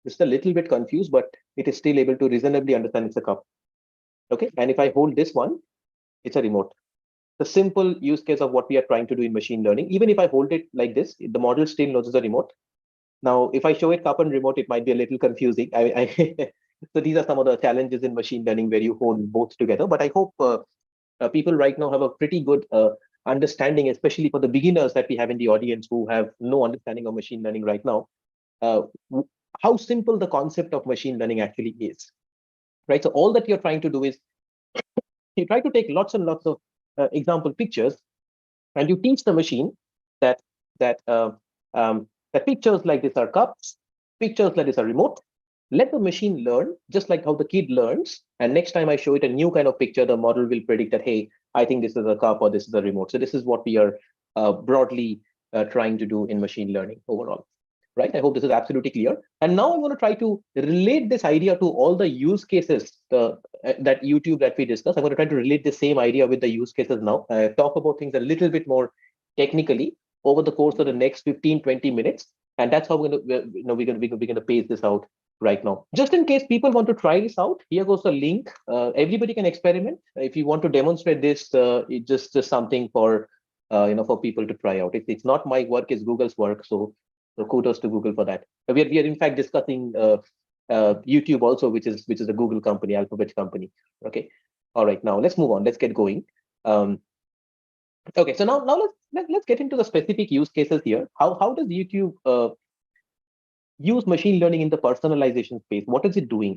It's a little bit confused, but it is still able to reasonably understand it's a cup. Okay, and if I hold this one, it's a remote. The simple use case of what we are trying to do in machine learning. Even if I hold it like this, the model still knows it's a remote. Now, if I show it cup and remote, it might be a little confusing. So these are some of the challenges in machine learning where you hold both together. But I hope people right now have a pretty good understanding, especially for the beginners that we have in the audience who have no understanding of machine learning right now, how simple the concept of machine learning actually is. Right. So all that you're trying to do is you try to take lots and lots of example pictures, and you teach the machine that that that pictures like this are cups, pictures like this are remote. Let the machine learn just like how the kid learns. And next time I show it a new kind of picture, the model will predict that, hey, I think this is a cup or this is a remote. So this is what we are broadly trying to do in machine learning overall. Right? I hope this is absolutely clear. And now I'm going to try to relate this idea to all the use cases that YouTube that we discussed. I'm going to try to relate the same idea with the use cases now. Talk about things a little bit more technically over the course of the next 15, 20 minutes. And that's how we're going to pace this out right now. Just in case people want to try this out, here goes the link. Everybody can experiment. If you want to demonstrate this, it's just something for for people to try out. It's not my work; it's Google's work. So kudos to Google for that. We are in fact discussing YouTube also, which is a Google company, Alphabet company. Okay, all right. Now let's move on. Let's get going. Okay, so now let's get into the specific use cases here. How does YouTube use machine learning in the personalization space? What is it doing?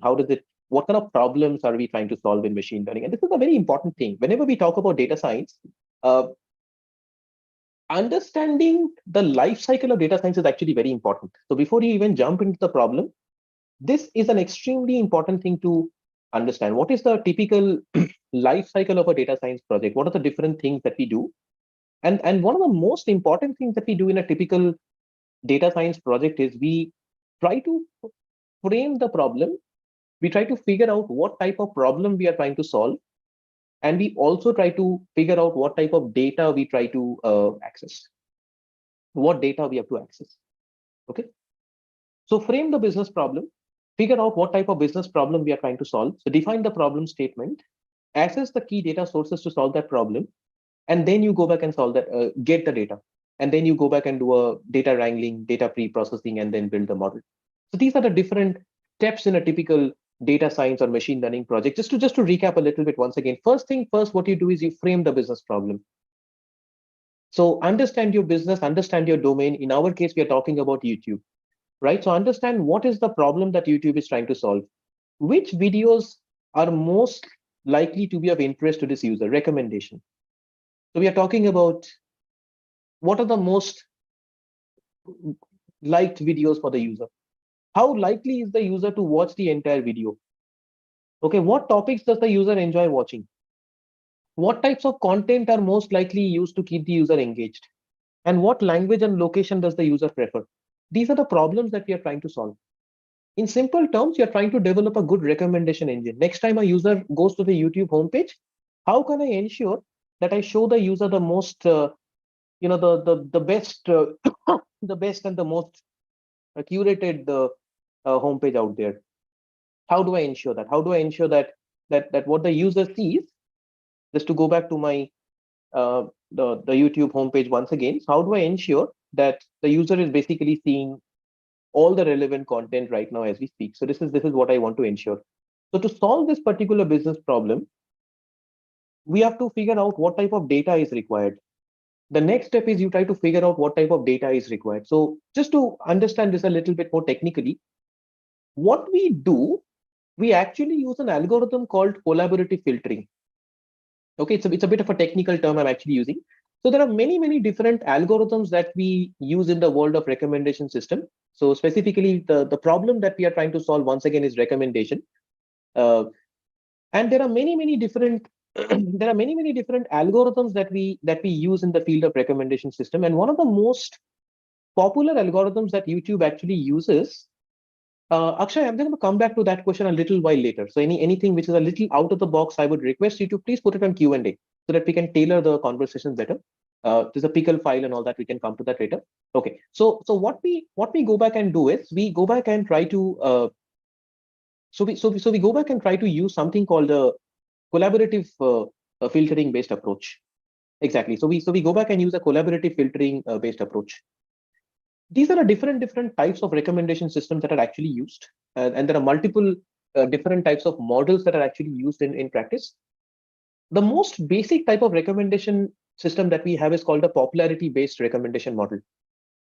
What kind of problems are we trying to solve in machine learning? And this is a very important thing. Whenever we talk about data science, understanding the life cycle of data science is actually very important. So before you even jump into the problem, this is an extremely important thing to understand. What is the typical life cycle of a data science project? What are the different things that we do? And one of the most important things that we do in a typical data science project is we try to frame the problem We try to figure out what type of problem we are trying to solve, and we also try to figure out what type of data we try to access, what data we have to access. Okay. So frame the business problem, figure out what type of business problem we are trying to solve. So define the problem statement, access the key data sources to solve that problem, and then you go back and solve that, get the data, and then you go back and do a data wrangling, data pre-processing, and then build the model. So these are the different steps in a typical data science or machine learning project. Just to recap a little bit once again. First thing first, what you do is you frame the business problem. So understand your business, understand your domain. In our case, we are talking about YouTube, right? So understand what is the problem that YouTube is trying to solve. Which videos are most likely to be of interest to this user? Recommendation. So we are talking about what are the most liked videos for the user. How likely is the user to watch the entire video? Okay, what topics does the user enjoy watching? What types of content are most likely used to keep the user engaged? And what language and location does the user prefer? These are the problems that we are trying to solve. In simple terms, you're trying to develop a good recommendation engine. Next time a user goes to the YouTube homepage, how can I ensure that I show the user the most, the best, the best and the most curated homepage out there? How do I ensure that? How do I ensure that what the user sees? Just to go back to my the YouTube homepage once again. So how do I ensure that the user is basically seeing all the relevant content right now as we speak? So this is what I want to ensure. So to solve this particular business problem, we have to figure out what type of data is required. The next step is you try to figure out what type of data is required. So just to understand this a little bit more technically, what we do, we actually use an algorithm called collaborative filtering. Okay, it's a bit of a technical term I'm actually using. So there are many different algorithms that we use in the world of recommendation system. So specifically, the problem that we are trying to solve once again is recommendation. And there are many different there are many different algorithms that we use in the field of recommendation system. And one of the most popular algorithms that YouTube actually uses, Akshay, I'm going to come back to that question a little while later. So anything which is a little out of the box, I would request you to please put it on Q&A so that we can tailor the conversation better. There's a pickle file and all that. We can come to that later. Okay. So what we go back and do is we go back and try to we go back and try to use something called a collaborative filtering based approach. Exactly. So we go back and use a collaborative filtering based approach. These are different types of recommendation systems that are actually used, and there are multiple different types of models that are actually used in practice. The most basic type of recommendation system that we have is called a popularity based recommendation model.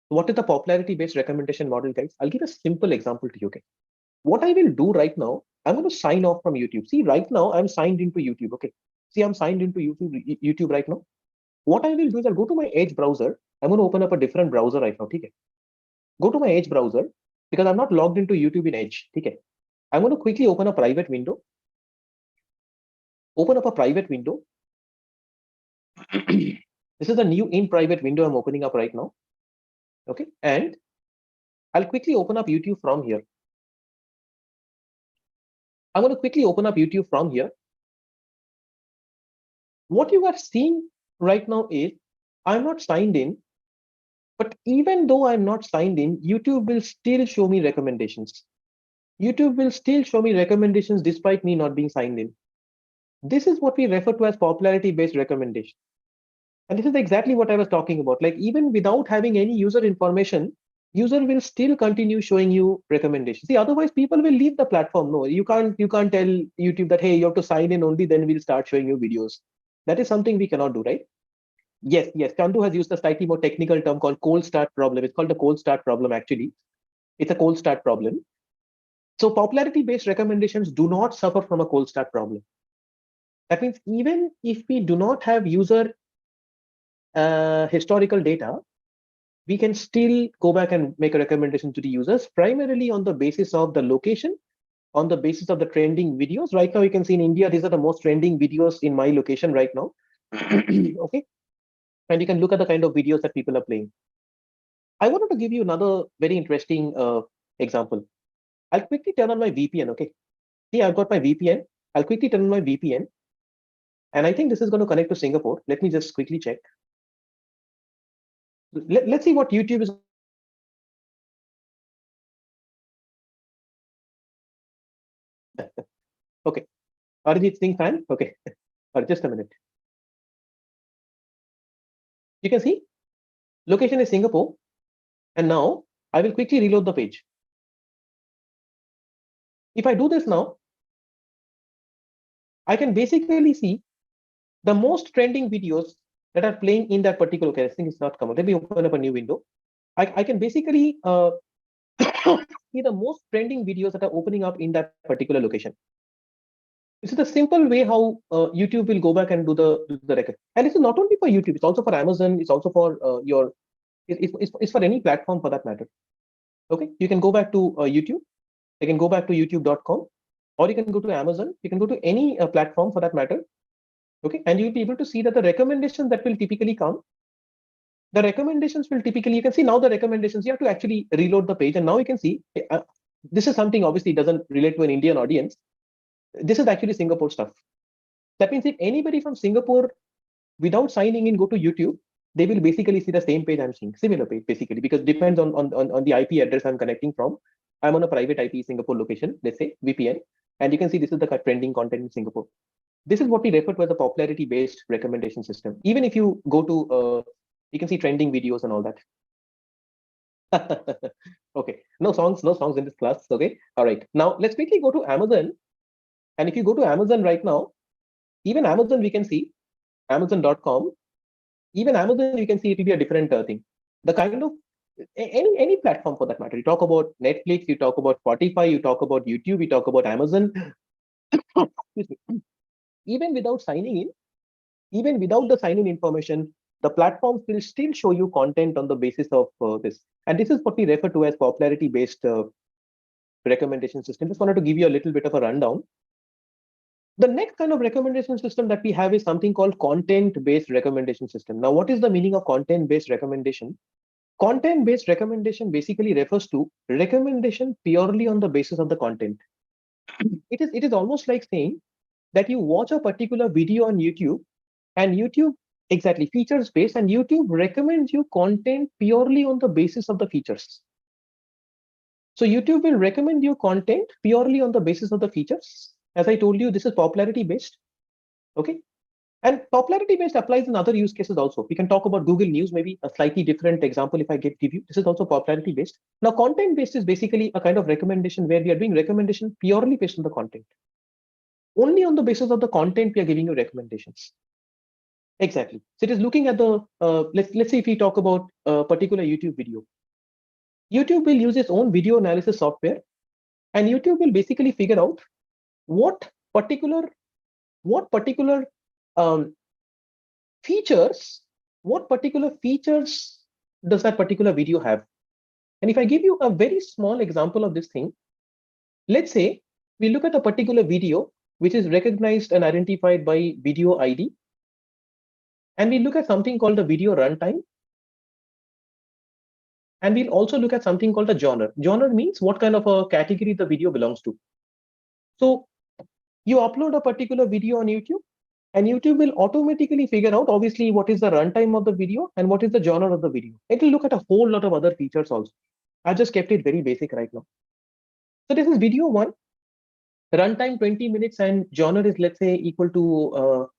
What is the popularity based recommendation model, guys? I'll give a simple example to you. Okay, what I will do right now, I'm going to sign off from YouTube. See, right now I'm signed into YouTube. Okay, see, I'm signed into YouTube right now. What I will do is I'll go to my Edge browser. I'm going to open up a different browser right now. Okay, go to my Edge browser because I'm not logged into YouTube in Edge. Okay, I'm going to quickly open a private window. Open up a private window. This is a new in private window I'm opening up right now. Okay, and I'll quickly open up YouTube from here. I'm going to quickly open up YouTube from here. What you are seeing right now is I'm not signed in, but even though I'm not signed in, YouTube will still show me recommendations. YouTube will still show me recommendations despite me not being signed in. This is what we refer to as popularity based recommendation. And this is exactly what I was talking about. Like even without having any user information, user will still continue showing you recommendations. See, otherwise people will leave the platform. No, you can't tell YouTube that, hey, you have to sign in only, then we'll start showing you videos. That is something we cannot do, right? Yes. Chandu has used a slightly more technical term called cold start problem. It's called the cold start problem, actually. It's a cold start problem. So popularity based recommendations do not suffer from a cold start problem. That means even if we do not have user historical data, we can still go back and make a recommendation to the users, primarily on the basis of the location, on the basis of the trending videos. Right now, you can see in India, these are the most trending videos in my location right now. Okay. And you can look at the kind of videos that people are playing. I wanted to give you another very interesting example. I'll quickly turn on my VPN, okay? See, I've got my VPN. I'll quickly turn on my VPN. And I think this is going to connect to Singapore. Let me just quickly check. Let's see what YouTube is. Okay. Arijit Singh fan. Okay. Just a minute. You can see location is Singapore. And now I will quickly reload the page. If I do this now, I can basically see the most trending videos that are playing in that particular case. I think it's not come. Let me open up a new window. I can basically see the most trending videos that are opening up in that particular location. This is the simple way how YouTube will go back and do the record. And this is not only for YouTube, it's also for Amazon, it's also for it's for any platform for that matter. Okay, you can go back to YouTube, you can go back to youtube.com, or you can go to Amazon, you can go to any platform for that matter. Okay, and you'll be able to see that the recommendations that will typically come, the recommendations will typically, you can see now the recommendations, you have to actually reload the page, and now you can see, this is something obviously doesn't relate to an Indian audience. This is actually Singapore stuff. That means if anybody from Singapore, without signing in, go to YouTube, they will basically see the same page I'm seeing, similar page basically, because it depends on the IP address I'm connecting from. I'm on a private IP Singapore location, let's say VPN, and you can see this is the trending content in Singapore. This is what we refer to as a popularity-based recommendation system. Even if you go to, you can see trending videos and all that. Okay, no songs in this class. Okay, all right. Now let's quickly go to Amazon. And if you go to Amazon right now, even Amazon, we can see Amazon.com. Even Amazon, you can see it will be a different thing. The kind of any platform for that matter. You talk about Netflix, you talk about Spotify, you talk about YouTube, you talk about Amazon. Even without signing in, even without the sign-in information, the platforms will still show you content on the basis of this. And this is what we refer to as popularity-based recommendation system. Just wanted to give you a little bit of a rundown. The next kind of recommendation system that we have is something called content-based recommendation system. Now, what is the meaning of content-based recommendation? Content-based recommendation basically refers to recommendation purely on the basis of the content. It is almost like saying that you watch a particular video on YouTube, and YouTube, exactly, features based, and YouTube recommends you content purely on the basis of the features. So YouTube will recommend you content purely on the basis of the features. As I told you, this is popularity based. Okay. And popularity based applies in other use cases also. We can talk about Google News, maybe a slightly different example if I give you. This is also popularity based. Now, content based is basically a kind of recommendation where we are doing recommendation purely based on the content. Only on the basis of the content we are giving you recommendations. Exactly. So it is looking at the, let's say if we talk about a particular YouTube video. YouTube will use its own video analysis software, and YouTube will basically figure out what particular features does that particular video have. And if I give you a very small example of this thing, let's say we look at a particular video which is recognized and identified by video ID, and we look at something called the video runtime, and we'll also look at something called a genre. Genre means what kind of a category the video belongs to. So you upload a particular video on YouTube, and YouTube will automatically figure out, obviously, what is the runtime of the video and what is the genre of the video. It will look at a whole lot of other features also. I've just kept it very basic right now. So this is video one. Runtime 20 minutes and genre is, let's say, equal to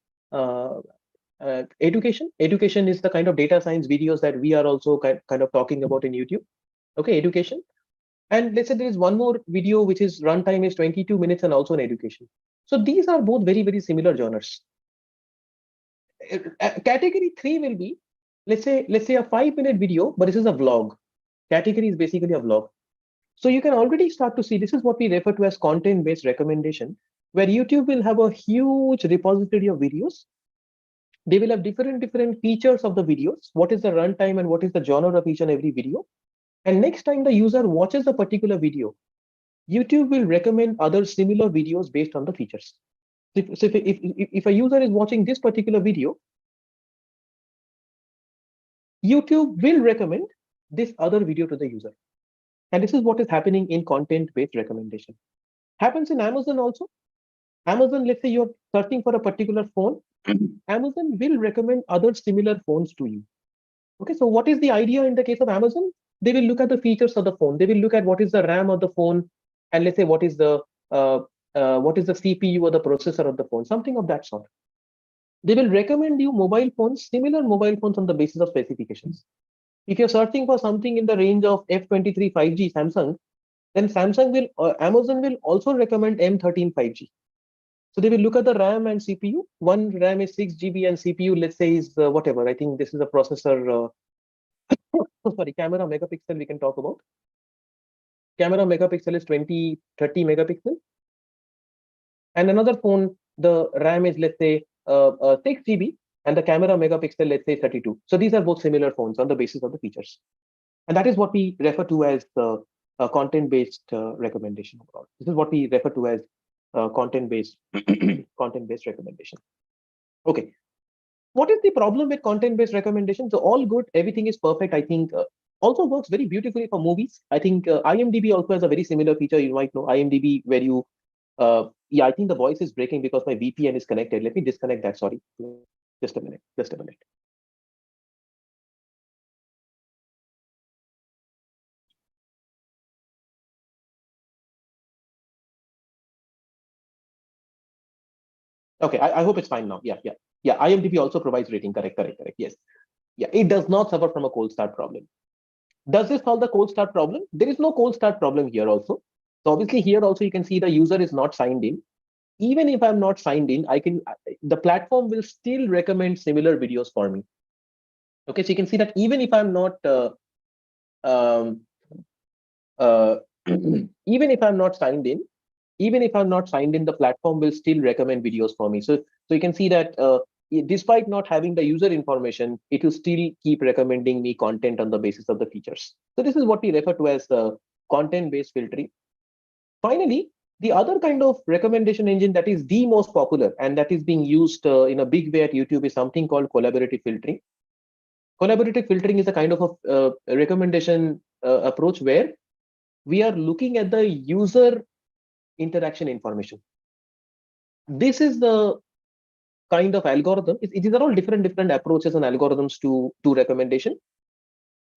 education. Education is the kind of data science videos that we are also kind of talking about in YouTube. Okay, education. And let's say there is one more video which is runtime is 22 minutes and also an education. So these are both very, very similar genres. Category 3 will be, let's say a 5-minute video, but this is a vlog. Category is basically a vlog. So you can already start to see, this is what we refer to as content-based recommendation, where YouTube will have a huge repository of videos. They will have different features of the videos. What is the runtime and what is the genre of each and every video? And next time the user watches a particular video, YouTube will recommend other similar videos based on the features. So if a user is watching this particular video, YouTube will recommend this other video to the user. And this is what is happening in content-based recommendation. Happens in Amazon also. Amazon, let's say you're searching for a particular phone, Amazon will recommend other similar phones to you. Okay, so what is the idea in the case of Amazon? They will look at the features of the phone. They will look at what is the RAM of the phone, and let's say uh, what is the CPU or the processor of the phone, something of that sort. They will recommend you mobile phones, similar mobile phones on the basis of specifications. If you're searching for something in the range of F23 5G Samsung, then Amazon will also recommend M13 5G. So they will look at the RAM and CPU. One RAM is 6 GB and CPU, let's say, is whatever. I think this is a processor. Sorry, camera megapixel we can talk about. Camera megapixel is 20, 30 megapixel. And another phone, the RAM is, let's say, 6 GB, and the camera megapixel, let's say, 32. So these are both similar phones on the basis of the features. And that is what we refer to as content-based recommendation overall. This is what we refer to as content-based content-based recommendation. Okay. What is the problem with content-based recommendation? So all good, everything is perfect. I think also works very beautifully for movies. I think IMDb also has a very similar feature. You might know IMDb, where you yeah, I think the voice is breaking because my VPN is connected. Let me disconnect that. Sorry, just a minute. Just a minute. Okay, I hope it's fine now. Yeah. IMDb also provides rating. Correct. Yes. Yeah, it does not suffer from a cold start problem. Does this solve the cold start problem? There is no cold start problem here also. So obviously here also you can see the user is not signed in. Even if I'm not signed in, the platform will still recommend similar videos for me. Okay, so you can see that even if I'm not um, even if I'm not signed in, the platform will still recommend videos for me. So you can see that despite not having the user information, it will still keep recommending me content on the basis of the features. So this is what we refer to as content-based filtering. Finally, the other kind of recommendation engine that is the most popular and that is being used in a big way at YouTube is something called collaborative filtering. Collaborative filtering is a kind of a recommendation approach where we are looking at the user interaction information. This is the kind of algorithm. These are all different approaches and algorithms to recommendation.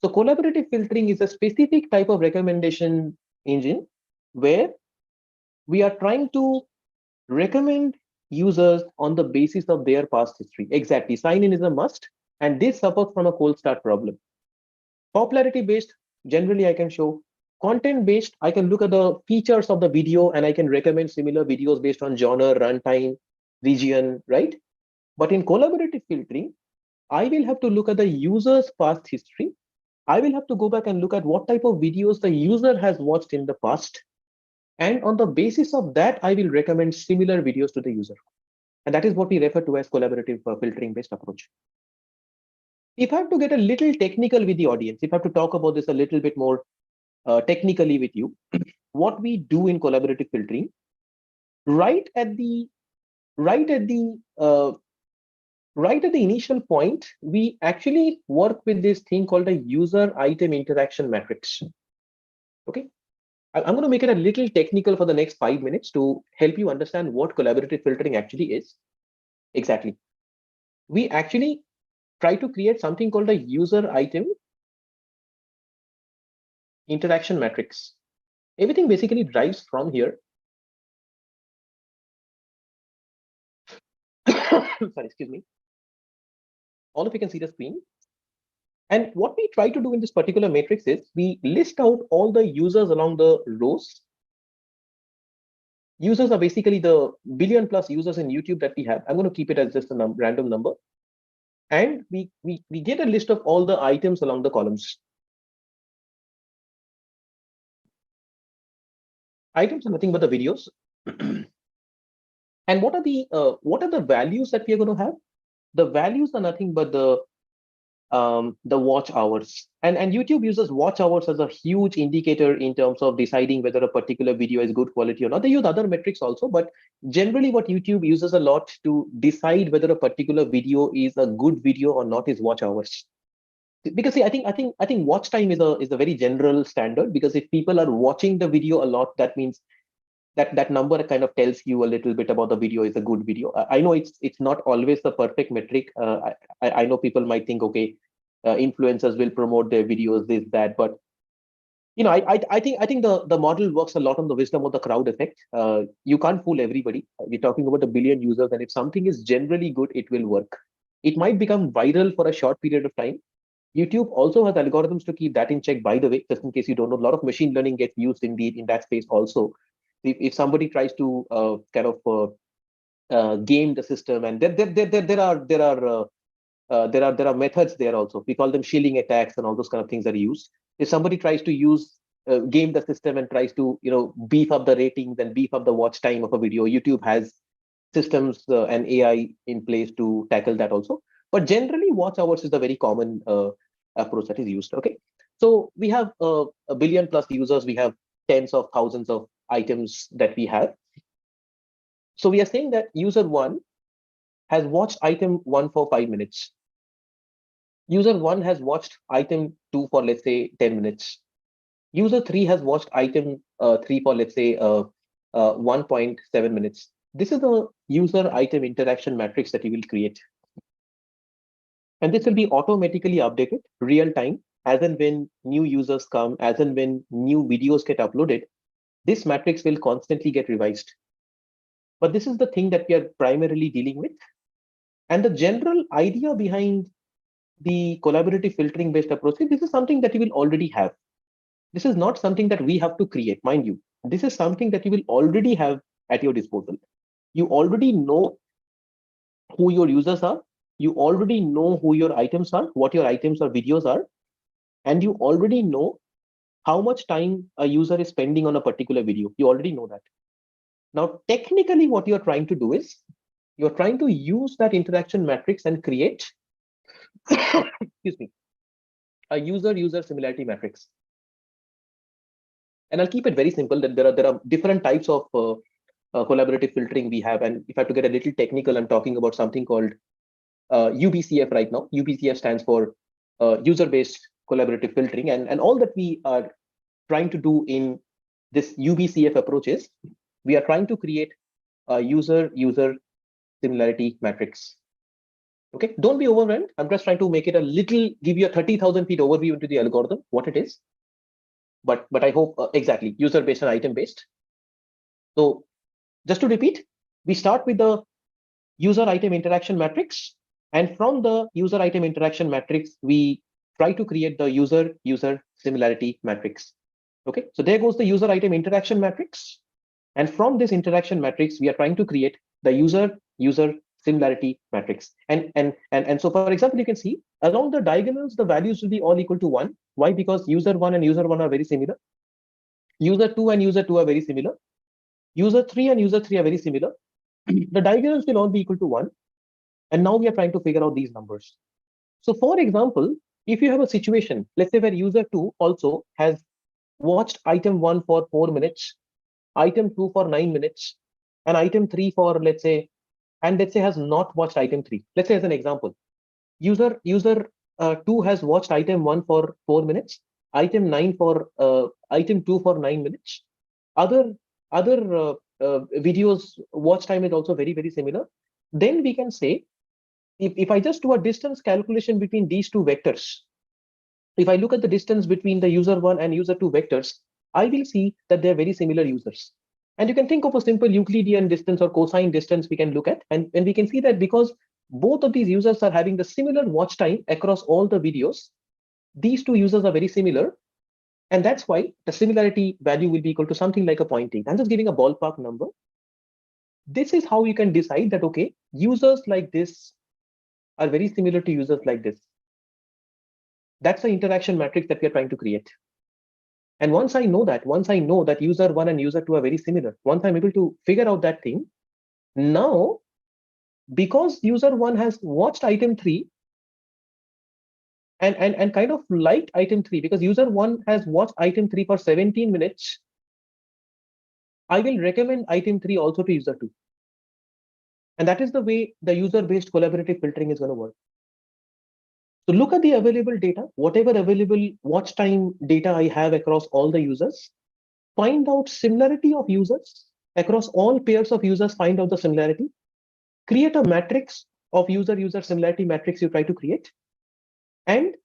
So collaborative filtering is a specific type of recommendation engine where we are trying to recommend users on the basis of their past history. Exactly. Sign in is a must, and this suffers from a cold start problem. Popularity based, generally I can show. Content based, I can look at the features of the video and I can recommend similar videos based on genre, runtime, region, right? But in collaborative filtering, I will have to look at the user's past history. I will have to go back and look at what type of videos the user has watched in the past. And on the basis of that, I will recommend similar videos to the user. And that is what we refer to as collaborative filtering based approach. If I have to get a little technical with the audience, if I have to talk about this a little bit more technically with you, what we do in collaborative filtering, right at the initial point, we actually work with this thing called a user item interaction matrix. Okay, I'm going to make it a little technical for the next 5 minutes to help you understand what collaborative filtering actually is. Exactly. We actually try to create something called a user item interaction matrix. Everything basically drives from here. Sorry, excuse me. All of you can see the screen. And what we try to do in this particular matrix is we list out all the users along the rows. Users are basically the billion plus users in YouTube that we have. I'm going to keep it as just a random number. And we get a list of all the items along the columns. Items are nothing but the videos. And what are the values that we are going to have? The values are nothing but the watch hours. And YouTube uses watch hours as a huge indicator in terms of deciding whether a particular video is good quality or not. They use other metrics also, but generally what YouTube uses a lot to decide whether a particular video is a good video or not is watch hours. Because see, I think watch time is a very general standard, because if people are watching the video a lot, that means that number kind of tells you a little bit about the video is a good video. I know it's not always the perfect metric. I know people might think, okay, influencers will promote their videos, this, that, but I think the model works a lot on the wisdom of the crowd effect. You can't fool everybody. We're talking about a billion users, and if something is generally good, it will work. It might become viral for a short period of time. YouTube also has algorithms to keep that in check. By the way, just in case you don't know, a lot of machine learning gets used in that space also. If somebody tries to kind of game the system, and there are methods there also. We call them shilling attacks and all those kind of things are used. If somebody tries to use game the system and tries to beef up the ratings and beef up the watch time of a video, YouTube has systems and AI in place to tackle that also. But generally, watch hours is the very common approach that is used. Okay, so we have a billion plus users. We have tens of thousands of items that we have. So we are saying that user one has watched item one for 5 minutes. User one has watched item two for, let's say, 10 minutes. User three has watched item three for, let's say, 1.7 minutes. This is the user item interaction matrix that you will create. And this will be automatically updated real time as and when new users come, as and when new videos get uploaded. This matrix will constantly get revised. But this is the thing that we are primarily dealing with. And the general idea behind the collaborative filtering based approach, this is something that you will already have. This is not something that we have to create, mind you. This is something that you will already have at your disposal. You already know who your users are. You already know who your items are, what your items or videos are, and you already know how much time a user is spending on a particular video. You already know that. Now, technically, what you're trying to do is you're trying to use that interaction matrix and create, excuse me, a user-user similarity matrix. And I'll keep it very simple. That there are different types of collaborative filtering we have. And if I have to get a little technical, I'm talking about something called UBCF right now. UBCF stands for user-based collaborative filtering. And all that we are trying to do in this UBCF approach is we are trying to create a user-user similarity matrix. Okay, don't be overwhelmed. I'm just trying to make it a little, give you a 30,000 feet overview into the algorithm, what it is. But I hope exactly user-based and item-based. So just to repeat, we start with the user item interaction matrix. And from the user item interaction matrix, we try to create the user-user similarity matrix. Okay, so there goes the user item interaction matrix. And from this interaction matrix, we are trying to create the user-user similarity matrix. And so, for example, you can see along the diagonals, the values will be all equal to 1. Why? Because user 1 and user 1 are very similar. User 2 and user 2 are very similar. User 3 and user 3 are very similar. The diagonals will all be equal to 1. And now we are trying to figure out these numbers. So for example, if you have a situation, let's say where user 2 also has watched item 1 for 4 minutes, item 2 for 9 minutes, and item 3 for, let's say, has not watched item 3. Let's say as an example, user 2 has watched item 1 for 4 minutes, item 9 for item 2 for 9 minutes. Other videos watch time is also very, very similar. Then we can say, if I just do a distance calculation between these two vectors, if I look at the distance between the user 1 and user 2 vectors, I will see that they're very similar users. And you can think of a simple Euclidean distance or cosine distance we can look at. And we can see that because both of these users are having the similar watch time across all the videos, these two users are very similar. And that's why the similarity value will be equal to something like a 0.8. I'm just giving a ballpark number. This is how you can decide that, okay, users like this are very similar to users like this. That's the interaction matrix that we are trying to create. And once I know that user 1 and user 2 are very similar, once I'm able to figure out that thing, now, because user 1 has watched item 3 and kind of liked item 3, because user 1 has watched item 3 for 17 minutes, I will recommend item 3 also to user 2. And that is the way the user-based collaborative filtering is going to work. So look at the available data, whatever available watch time data I have across all the users, find out similarity of users, across all pairs of users, find out the similarity, create a matrix of user similarity matrix you try to create. And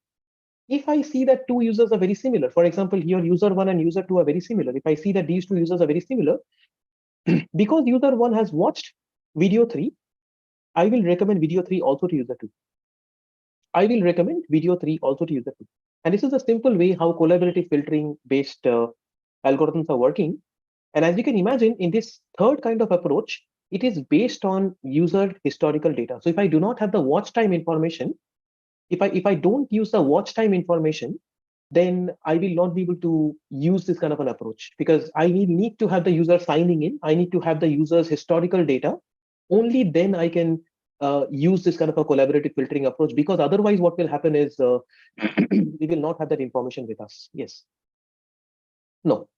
if I see that two users are very similar, for example, here user one and user two are very similar. If I see that these two users are very similar, because user one has watched video three, I will recommend video three also to user two. I will recommend video three also to user two. And this is a simple way how collaborative filtering based algorithms are working. And as you can imagine, in this third kind of approach, it is based on user historical data. So if I do not have the watch time information, if I don't use the watch time information, then I will not be able to use this kind of an approach, because I need to have the user signing in. I need to have the user's historical data. Only then I can use this kind of a collaborative filtering approach, because otherwise what will happen is we will not have that information with us. Yes. No.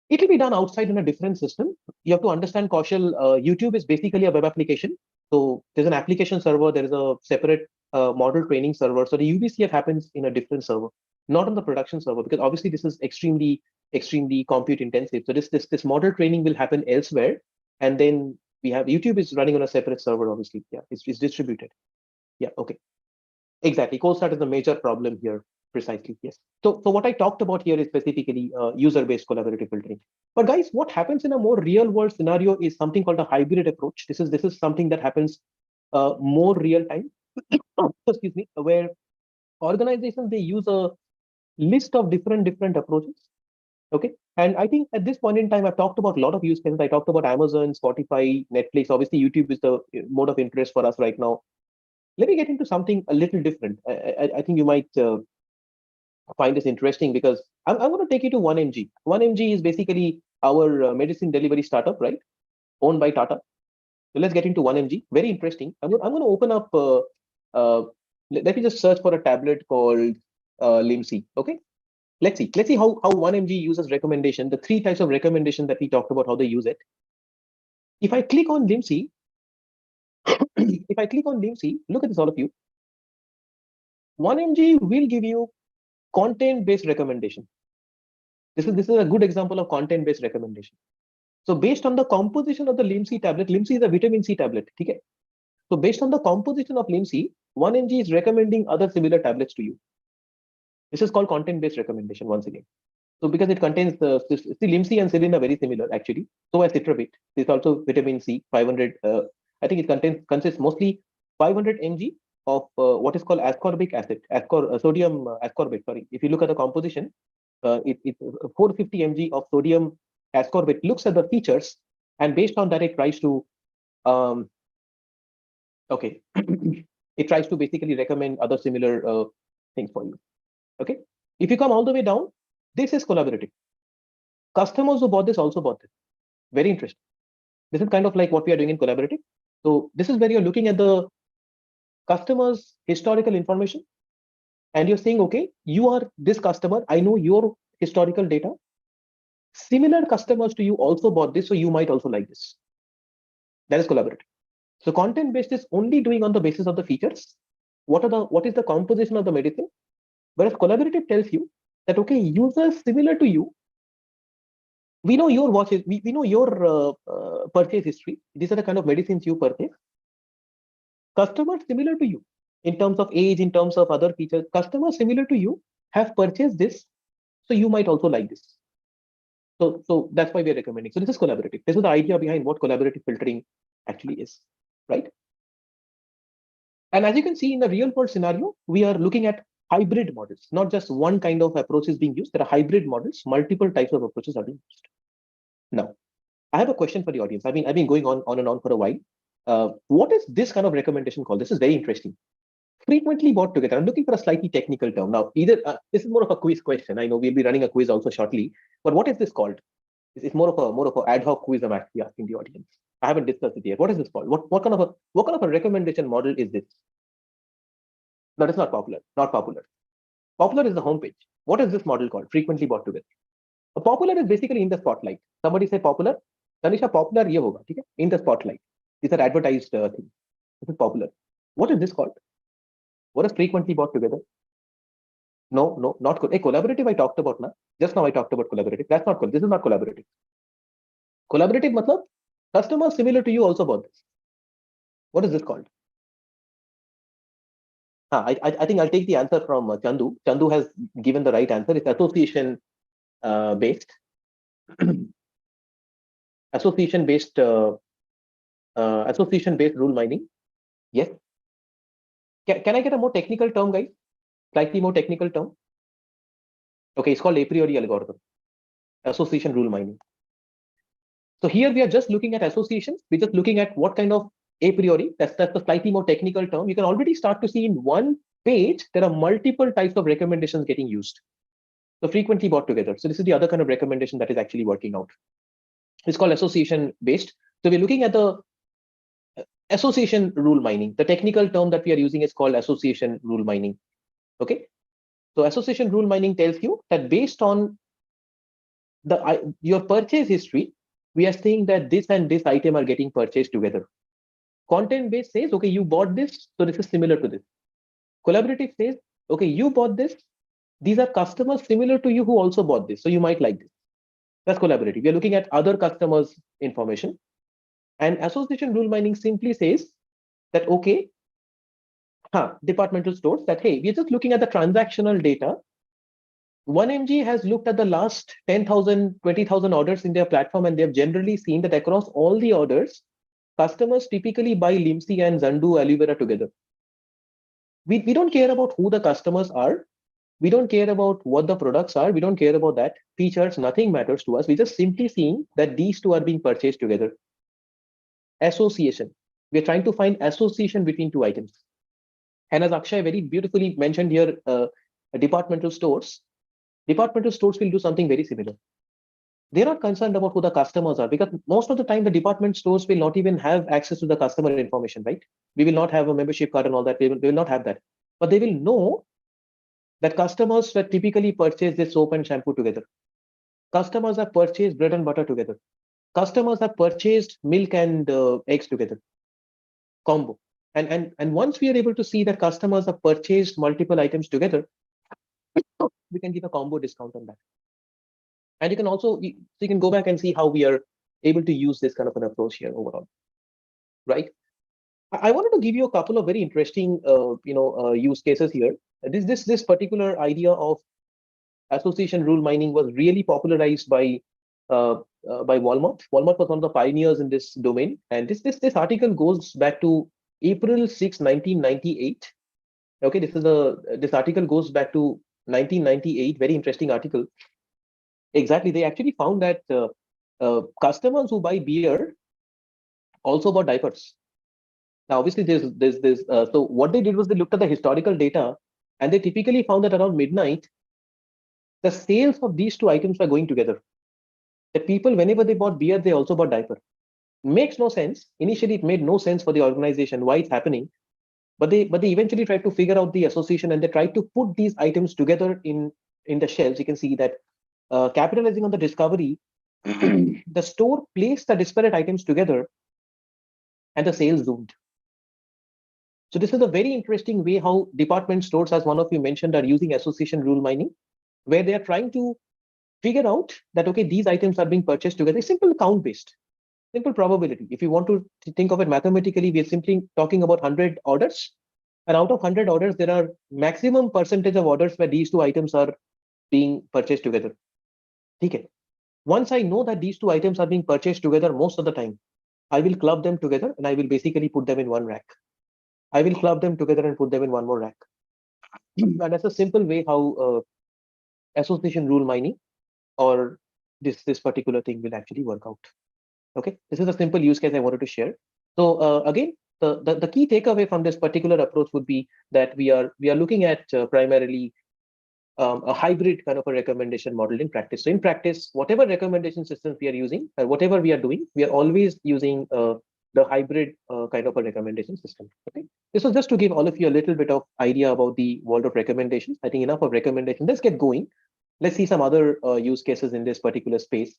It will be done outside in a different system. You have to understand, Kaushal, YouTube is basically a web application. So there's an application server, there is a separate model training server. So the UBCF happens in a different server, not on the production server, because obviously this is extremely compute intensive. So this model training will happen elsewhere. And then we have YouTube is running on a separate server, obviously. Yeah, it's distributed. Yeah, okay. Exactly. Cold start is the major problem here. Precisely. Yes. So what I talked about here is specifically user-based collaborative filtering. But guys, what happens in a more real-world scenario is something called a hybrid approach. This is something that happens more real time. Excuse me, where organizations, they use a list of different approaches. Okay. And I think at this point in time, I've talked about a lot of use cases. I talked about Amazon, Spotify, Netflix. Obviously, YouTube is the mode of interest for us right now. Let me get into something a little different. I think you might find this interesting, because I'm going to take you to 1mg. 1mg is basically our medicine delivery startup, right? Owned by Tata. So let's get into 1mg. Very interesting. I'm going to open up, let me just search for a tablet called LIMSI. Okay. Let's see how 1mg uses recommendation, the three types of recommendation that we talked about, how they use it. If I click on LIMSI, if I click on LIMSI, look at this, all of you. 1mg will give you content-based recommendation. This is a good example of content-based recommendation. So based on the composition of the LIMSI tablet, LIMSI is a vitamin C tablet. Okay. So based on the composition of LIMSI, 1mg is recommending other similar tablets to you. This is called content-based recommendation once again. So because it contains the LIMSI and Serine are very similar actually. So as Citravit, it's also vitamin C, 500. I think it consists mostly 500 mg of what is called ascorbic acid, sodium ascorbate. Sorry, if you look at the composition, it's 450 mg of sodium ascorbate. Looks at the features, and based on that, it tries to okay, it tries to basically recommend other similar things for you. Okay, if you come all the way down, this is collaborative. Customers who bought this also bought this. Very interesting. This is kind of like what we are doing in collaborative. So this is where you're looking at the customer's historical information, and you're saying, okay, you are this customer. I know your historical data. Similar customers to you also bought this, so you might also like this. That is collaborative. So content-based is only doing on the basis of the features. What is the composition of the medicine? Whereas collaborative tells you that, okay, users similar to you, we know your watches, we know your purchase history. These are the kind of medicines you purchase. Customers similar to you in terms of age, in terms of other features, customers similar to you have purchased this, so you might also like this. So that's why we're recommending. So this is collaborative. This is the idea behind what collaborative filtering actually is, right? And as you can see in the real world scenario, we are looking at hybrid models, not just one kind of approach is being used. There are hybrid models, multiple types of approaches are being used. Now, I have a question for the audience. I've been going on and on for a while. What is this kind of recommendation called? This is very interesting. Frequently bought together. I'm looking for a slightly technical term. Now, either this is more of a quiz question. I know we'll be running a quiz also shortly. But what is this called? It's more of a ad hoc quiz I'm actually asking the audience. I haven't discussed it yet. What is this called? What kind of a recommendation model is this? No, it's not popular. Not popular. Popular is the homepage. What is this model called? Frequently bought together. A popular is basically in the spotlight. Somebody say popular. Tanisha, popular ye hoga, okay? In the spotlight. These are advertised things. This is popular. What is this called? What is frequently bought together? No, not collaborative. I talked about now. Just now I talked about collaborative. That's not cool. This is not collaborative. Collaborative matlab, customers similar to you also bought this. What is this called? I think I'll take the answer from Chandu. Chandu has given the right answer. It's association based. Association based rule mining. Yes. Can I get a more technical term, guys? Slightly more technical term. Okay, it's called a priori algorithm. Association rule mining. So here we are just looking at associations. We're just looking at what kind of a priori. That's a slightly more technical term. You can already start to see in one page there are multiple types of recommendations getting used. So frequently brought together. So this is the other kind of recommendation that is actually working out. It's called association based. So we're looking at the association rule mining. The technical term that we are using is called association rule mining. Okay. So association rule mining tells you that based on your purchase history, we are seeing that this and this item are getting purchased together. Content based says, okay, you bought this, so this is similar to this. Collaborative says, okay, you bought this. These are customers similar to you who also bought this, so you might like this. That's collaborative. We are looking at other customers' information. And association rule mining simply says that, okay, departmental stores, that, hey, we're just looking at the transactional data. 1MG has looked at the last 10,000, 20,000 orders in their platform, and they've generally seen that across all the orders, customers typically buy Limsi and Zandu aloe vera together. We don't care about who the customers are. We don't care about what the products are. We don't care about that. Features, nothing matters to us. We're just simply seeing that these two are being purchased together. Association. We're trying to find association between two items. And as Akshay very beautifully mentioned here, departmental stores will do something very similar. They're not concerned about who the customers are, because most of the time the department stores will not even have access to the customer information, right? We will not have a membership card and all that. They will not have that. But they will know that customers that typically purchase this soap and shampoo together. Customers have purchased bread and butter together. Customers have purchased milk and eggs together. Combo. And once we are able to see that customers have purchased multiple items together, we can give a combo discount on that. And you can also, you can go back and see how we are able to use this kind of an approach here overall, right? I wanted to give you a couple of very interesting, use cases here. This particular idea of association rule mining was really popularized by Walmart. Walmart was one of the pioneers in this domain, and this article goes back to April 6, 1998. Okay, this article goes back to 1998. Very interesting article. Exactly, they actually found that customers who buy beer also bought diapers. Now, obviously, so what they did was they looked at the historical data, and they typically found that around midnight, the sales of these two items were going together. The people, whenever they bought beer, they also bought diaper. Makes no sense. Initially, it made no sense for the organization why it's happening, but they eventually tried to figure out the association, and they tried to put these items together in the shelves. You can see that capitalizing on the discovery, the store placed the disparate items together, and the sales zoomed. So this is a very interesting way how department stores, as one of you mentioned, are using association rule mining, where they are trying to figure out that, okay, these items are being purchased together. It's simple count based, simple probability. If you want to think of it mathematically, we are simply talking about 100 orders. And out of 100 orders, there are maximum percentage of orders where these two items are being purchased together. Okay. Once I know that these two items are being purchased together most of the time, I will club them together and I will basically put them in one rack. I will club them together and put them in one more rack. And that's a simple way how association rule mining or this particular thing will actually work out. Okay, this is a simple use case I wanted to share. So again, the key takeaway from this particular approach would be that we are looking at primarily a hybrid kind of a recommendation model in practice. So in practice, whatever recommendation systems we are using, whatever we are doing, we are always using the hybrid kind of a recommendation system. Okay, this was just to give all of you a little bit of idea about the world of recommendations. I think enough of recommendation. Let's get going. Let's see some other use cases in this particular space.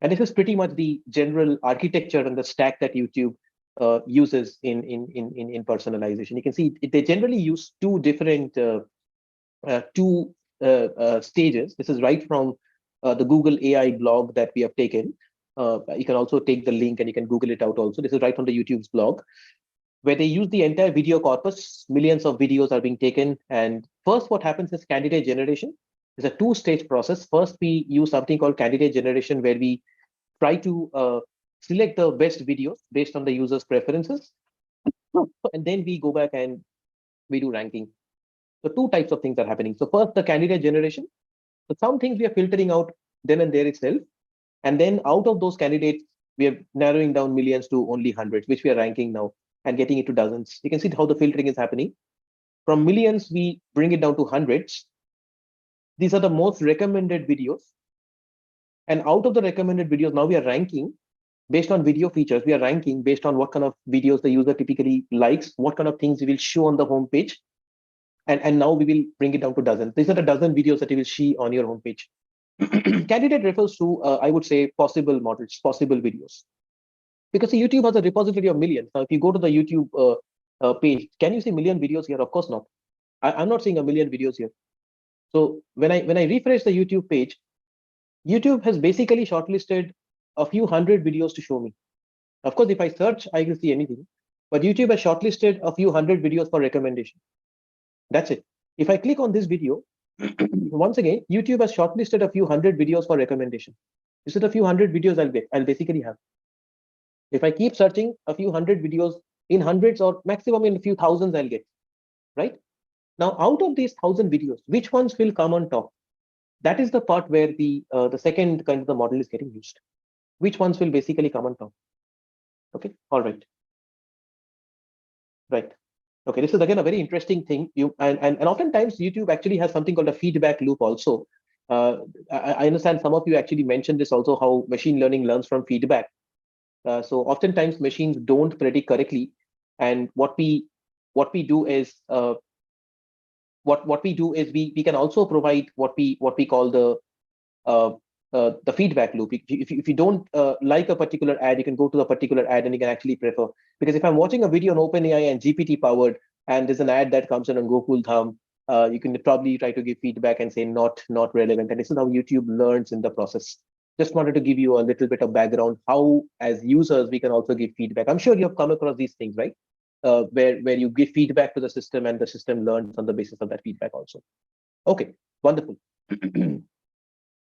And this is pretty much the general architecture and the stack that YouTube uses in personalization. You can see they generally use two different stages. This is right from the Google AI blog that we have taken. You can also take the link and you can Google it out also. This is right from the YouTube's blog, where they use the entire video corpus. Millions of videos are being taken. And first, what happens is candidate generation. It's a two-stage process. First, we use something called candidate generation, where we try to select the best videos based on the user's preferences. And then we go back and we do ranking. So two types of things are happening. So first, the candidate generation. So some things we are filtering out then and there itself. And then out of those candidates, we are narrowing down millions to only hundreds, which we are ranking now and getting it to dozens. You can see how the filtering is happening. From millions, we bring it down to hundreds. These are the most recommended videos. And out of the recommended videos, now we are ranking based on video features. We are ranking based on what kind of videos the user typically likes, what kind of things we will show on the homepage. And now we will bring it down to dozens. These are the dozen videos that you will see on your homepage. Candidate refers to, I would say, possible models, possible videos. Because YouTube has a repository of millions. Now, if you go to the YouTube page, can you see million videos here? Of course not. I'm not seeing a million videos here. So when I refresh the YouTube page, YouTube has basically shortlisted a few hundred videos to show me. Of course, if I search, I will see anything. But YouTube has shortlisted a few hundred videos for recommendation. That's it. If I click on this video, once again, YouTube has shortlisted a few hundred videos for recommendation. This is a few hundred videos I'll basically have. If I keep searching, a few hundred videos in hundreds or maximum in a few thousands I'll get, right? Now, out of these 1,000 videos, which ones will come on top? That is the part where the second kind of the model is getting used. Which ones will basically come on top? Okay, all right. Right. Okay, this is again a very interesting thing. And oftentimes YouTube actually has something called a feedback loop also. I understand some of you actually mentioned this also, how machine learning learns from feedback. So oftentimes machines don't predict correctly, and what we do is we can also provide what we call the feedback loop. If you don't like a particular ad, you can go to the particular ad and you can actually prefer. Because if I'm watching a video on OpenAI and GPT powered, and there's an ad that comes in on Gokul Dham, you can probably try to give feedback and say not relevant. And this is how YouTube learns in the process. Just wanted to give you a little bit of background how, as users, we can also give feedback. I'm sure you have come across these things, right? Where you give feedback to the system and the system learns on the basis of that feedback also. Okay, wonderful.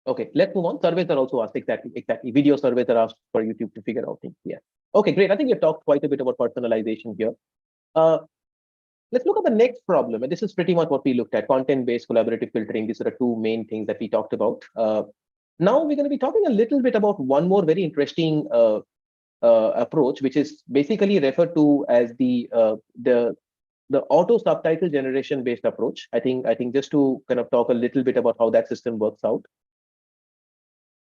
Okay, let's move on. Surveys are also asked, exactly. Video surveys are asked for YouTube to figure out things. Yeah. Okay, great. I think we've talked quite a bit about personalization here. Let's look at the next problem. And this is pretty much what we looked at, content-based collaborative filtering. These are the two main things that we talked about. Now we're going to be talking a little bit about one more very interesting approach, which is basically referred to as the auto subtitle generation based approach. I think just to kind of talk a little bit about how that system works out.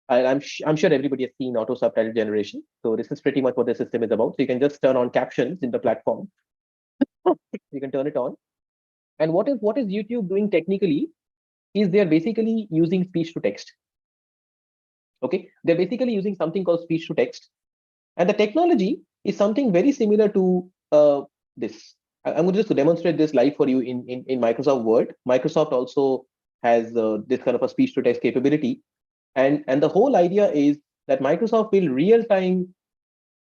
I'm sure everybody has seen auto subtitle generation. So this is pretty much what the system is about. So you can just turn on captions in the platform. You can turn it on. And what is YouTube doing technically is they're basically using speech to text. Okay, they're basically using something called speech to text. And the technology is something very similar to this. I'm going to just demonstrate this live for you in Microsoft Word. Microsoft also has this kind of a speech to text capability. And the whole idea is that Microsoft will real-time,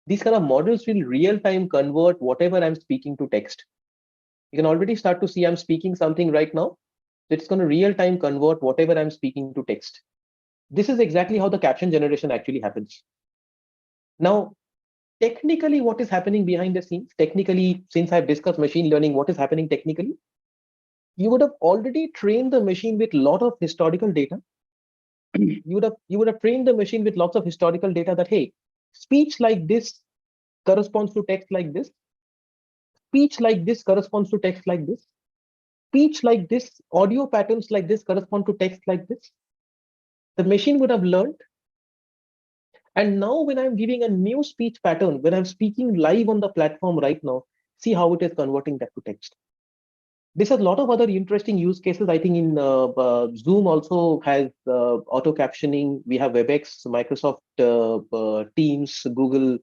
these kind of models will real-time convert whatever I'm speaking to text. You can already start to see I'm speaking something right now. It's going to real-time convert whatever I'm speaking to text. This is exactly how the caption generation actually happens. Now, technically, what is happening behind the scenes? Technically, since I've discussed machine learning, what is happening technically? You would have already trained the machine with a lot of historical data. You would have trained the machine with lots of historical data that, hey, speech like this corresponds to text like this. Speech like this corresponds to text like this. Speech like this, audio patterns like this correspond to text like this. The machine would have learned. And now when I'm giving a new speech pattern, when I'm speaking live on the platform right now, see how it is converting that to text. This has a lot of other interesting use cases. I think in Zoom also has auto captioning. We have WebEx, Microsoft Teams, Google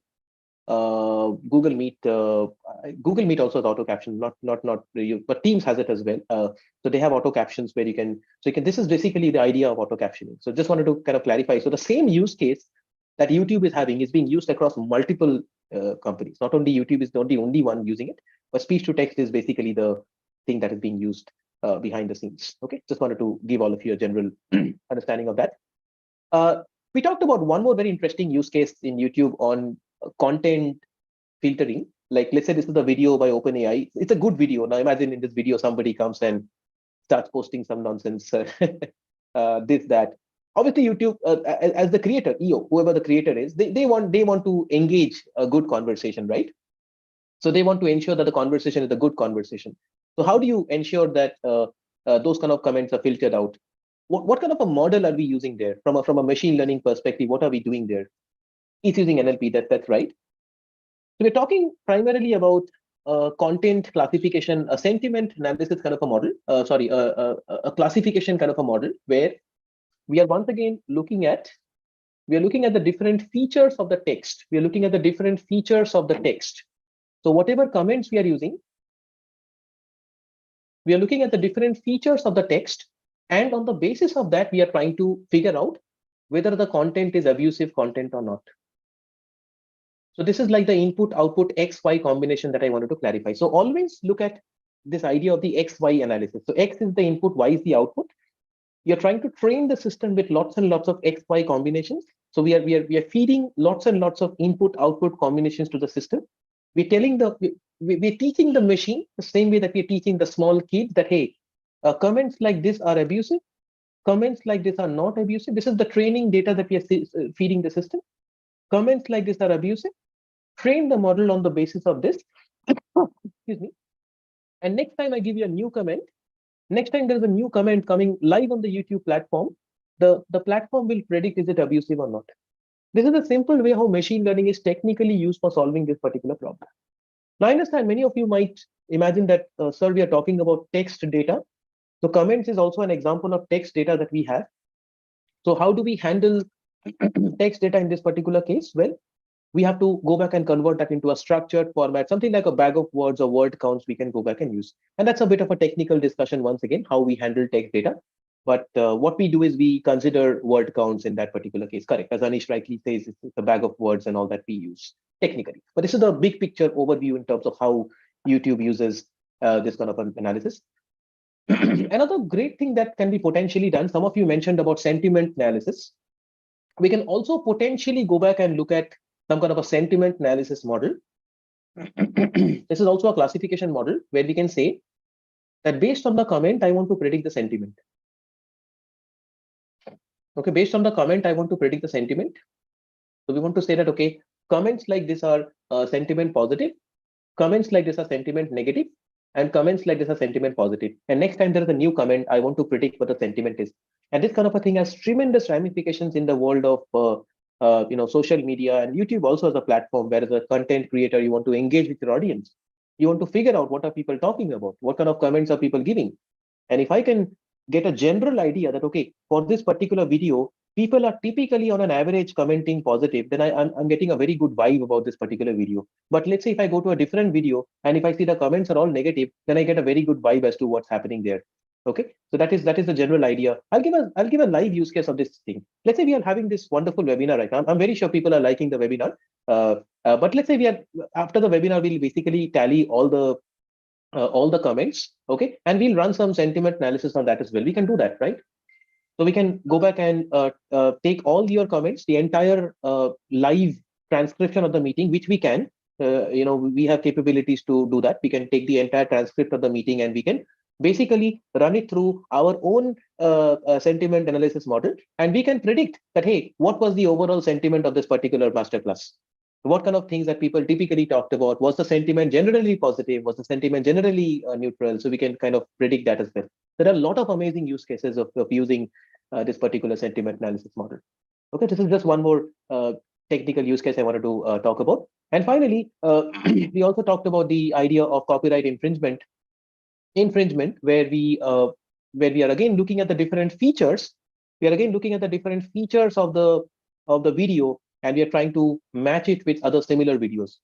Meet. Google Meet also has auto caption, not you, but Teams has it as well. So they have auto captions where you can. This is basically the idea of auto captioning. So just wanted to kind of clarify. So the same use case that YouTube is having is being used across multiple companies. Not only YouTube is not the only one using it, but speech to text is basically the thing that is being used behind the scenes. Okay, just wanted to give all of you a general understanding of that. We talked about one more very interesting use case in YouTube on content filtering. Like, let's say this is a video by OpenAI. It's a good video. Now imagine in this video somebody comes and starts posting some nonsense, this, that. Obviously, YouTube, as the creator, EO, whoever the creator is, they want to engage a good conversation, right? So they want to ensure that the conversation is a good conversation. So how do you ensure that those kind of comments are filtered out? What kind of a model are we using there from a machine learning perspective? What are we doing there? It's using NLP. That's right. So we're talking primarily about content classification, a sentiment analysis kind of a model. A classification kind of a model where we are once again looking at the different features of the text. We are looking at the different features of the text. So whatever comments we are using, we are looking at the different features of the text, and on the basis of that, we are trying to figure out whether the content is abusive content or not. So this is like the input-output X-Y combination that I wanted to clarify. So always look at this idea of the X-Y analysis. So X is the input, Y is the output. You're trying to train the system with lots and lots of X-Y combinations. So we are feeding lots and lots of input-output combinations to the system. We're telling we're teaching the machine the same way that we're teaching the small kids that, hey, comments like this are abusive. Comments like this are not abusive. This is the training data that we are feeding the system. Comments like this are abusive. Train the model on the basis of this. Excuse me. And next time I give you a new comment, next time there's a new comment coming live on the YouTube platform, the platform will predict is it abusive or not. This is a simple way how machine learning is technically used for solving this particular problem. Now, I understand many of you might imagine that, sir, we are talking about text data. So comments is also an example of text data that we have. So how do we handle text data in this particular case? Well, we have to go back and convert that into a structured format, something like a bag of words or word counts we can go back and use. And that's a bit of a technical discussion once again, how we handle text data. But what we do is we consider word counts in that particular case. Correct. As Anish rightly says, it's a bag of words and all that we use technically. But this is the big picture overview in terms of how YouTube uses this kind of an analysis. Another great thing that can be potentially done, some of you mentioned about sentiment analysis. We can also potentially go back and look at some kind of a sentiment analysis model. This is also a classification model where we can say that based on the comment, I want to predict the sentiment. Okay, based on the comment, I want to predict the sentiment. So we want to say that, okay, comments like this are sentiment positive, comments like this are sentiment negative, and comments like this are sentiment positive. And next time there is a new comment, I want to predict what the sentiment is. And this kind of a thing has tremendous ramifications in the world of social media, and YouTube also as a platform where as a content creator, you want to engage with your audience. You want to figure out what are people talking about, what kind of comments are people giving. And if I can get a general idea that, okay, for this particular video, people are typically on an average commenting positive, then I'm getting a very good vibe about this particular video. But let's say if I go to a different video and if I see the comments are all negative, then I get a very good vibe as to what's happening there. Okay, so that is the general idea. I'll give a live use case of this thing. Let's say we are having this wonderful webinar right now. I'm very sure people are liking the webinar. But let's say we are after the webinar, we'll basically tally all the comments, okay, and we'll run some sentiment analysis on that as well. We can do that, right? So we can go back and take all your comments, the entire live transcription of the meeting, which we can. We have capabilities to do that. We can take the entire transcript of the meeting and we can basically run it through our own sentiment analysis model, and we can predict that, hey, what was the overall sentiment of this particular masterclass? What kind of things that people typically talked about? Was the sentiment generally positive? Was the sentiment generally neutral? So we can kind of predict that as well. There are a lot of amazing use cases of using this particular sentiment analysis model. Okay, this is just one more technical use case I wanted to talk about. And finally, we also talked about the idea of copyright infringement, where we are again looking at the different features. We are again looking at the different features of the video, and we are trying to match it with other similar videos.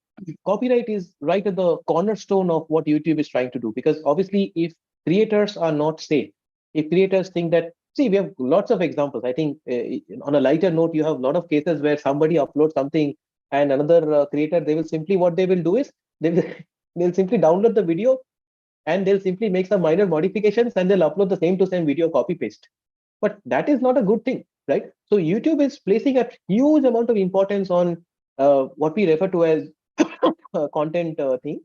Copyright is right at the cornerstone of what YouTube is trying to do, because obviously if creators are not safe, if creators think that See, we have lots of examples. I think on a lighter note, you have a lot of cases where somebody uploads something and another creator, they will simply, what they will do is they will, they'll simply download the video and they'll simply make some minor modifications and they'll upload the same to same video, copy paste. But that is not a good thing, right? So YouTube is placing a huge amount of importance on what we refer to as content thing.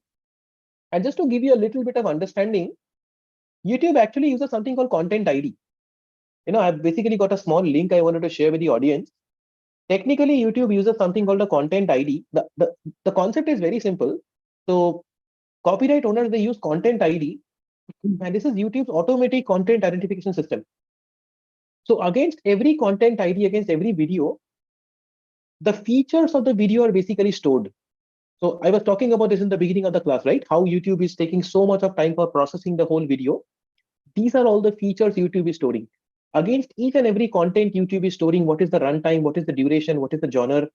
And just to give you a little bit of understanding, YouTube actually uses something called content ID. I've basically got a small link I wanted to share with the audience. Technically, YouTube uses something called a content ID. The concept is very simple. So copyright owners, they use content ID, and this is YouTube's automatic content identification system. So against every content ID, against every video, the features of the video are basically stored. So I was talking about this in the beginning of the class, right? How YouTube is taking so much of time for processing the whole video. These are all the features YouTube is storing. Against each and every content YouTube is storing, what is the runtime, what is the duration, what is the genre,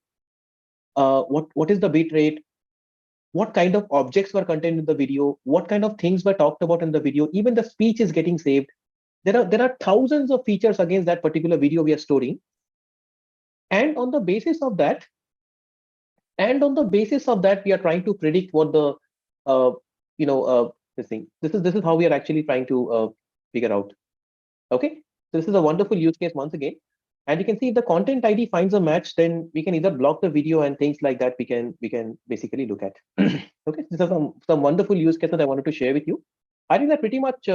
what is the bit rate, what kind of objects were contained in the video, what kind of things were talked about in the video, even the speech is getting saved. There are thousands of features against that particular video we are storing. And on the basis of that, we are trying to predict what the this thing. This is how we are actually trying to figure out. Okay, so this is a wonderful use case once again. And you can see if the content ID finds a match, then we can either block the video and things like that we can basically look at. Okay, these are some wonderful use cases I wanted to share with you. I think that pretty much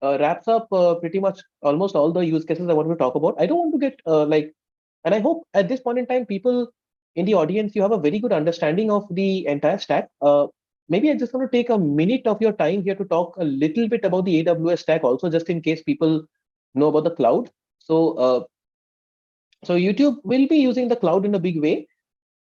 wraps up pretty much almost all the use cases I wanted to talk about. I don't want to get and I hope at this point in time, people in the audience, you have a very good understanding of the entire stack. Maybe I just want to take a minute of your time here to talk a little bit about the AWS stack also, just in case people know about the cloud. So YouTube will be using the cloud in a big way.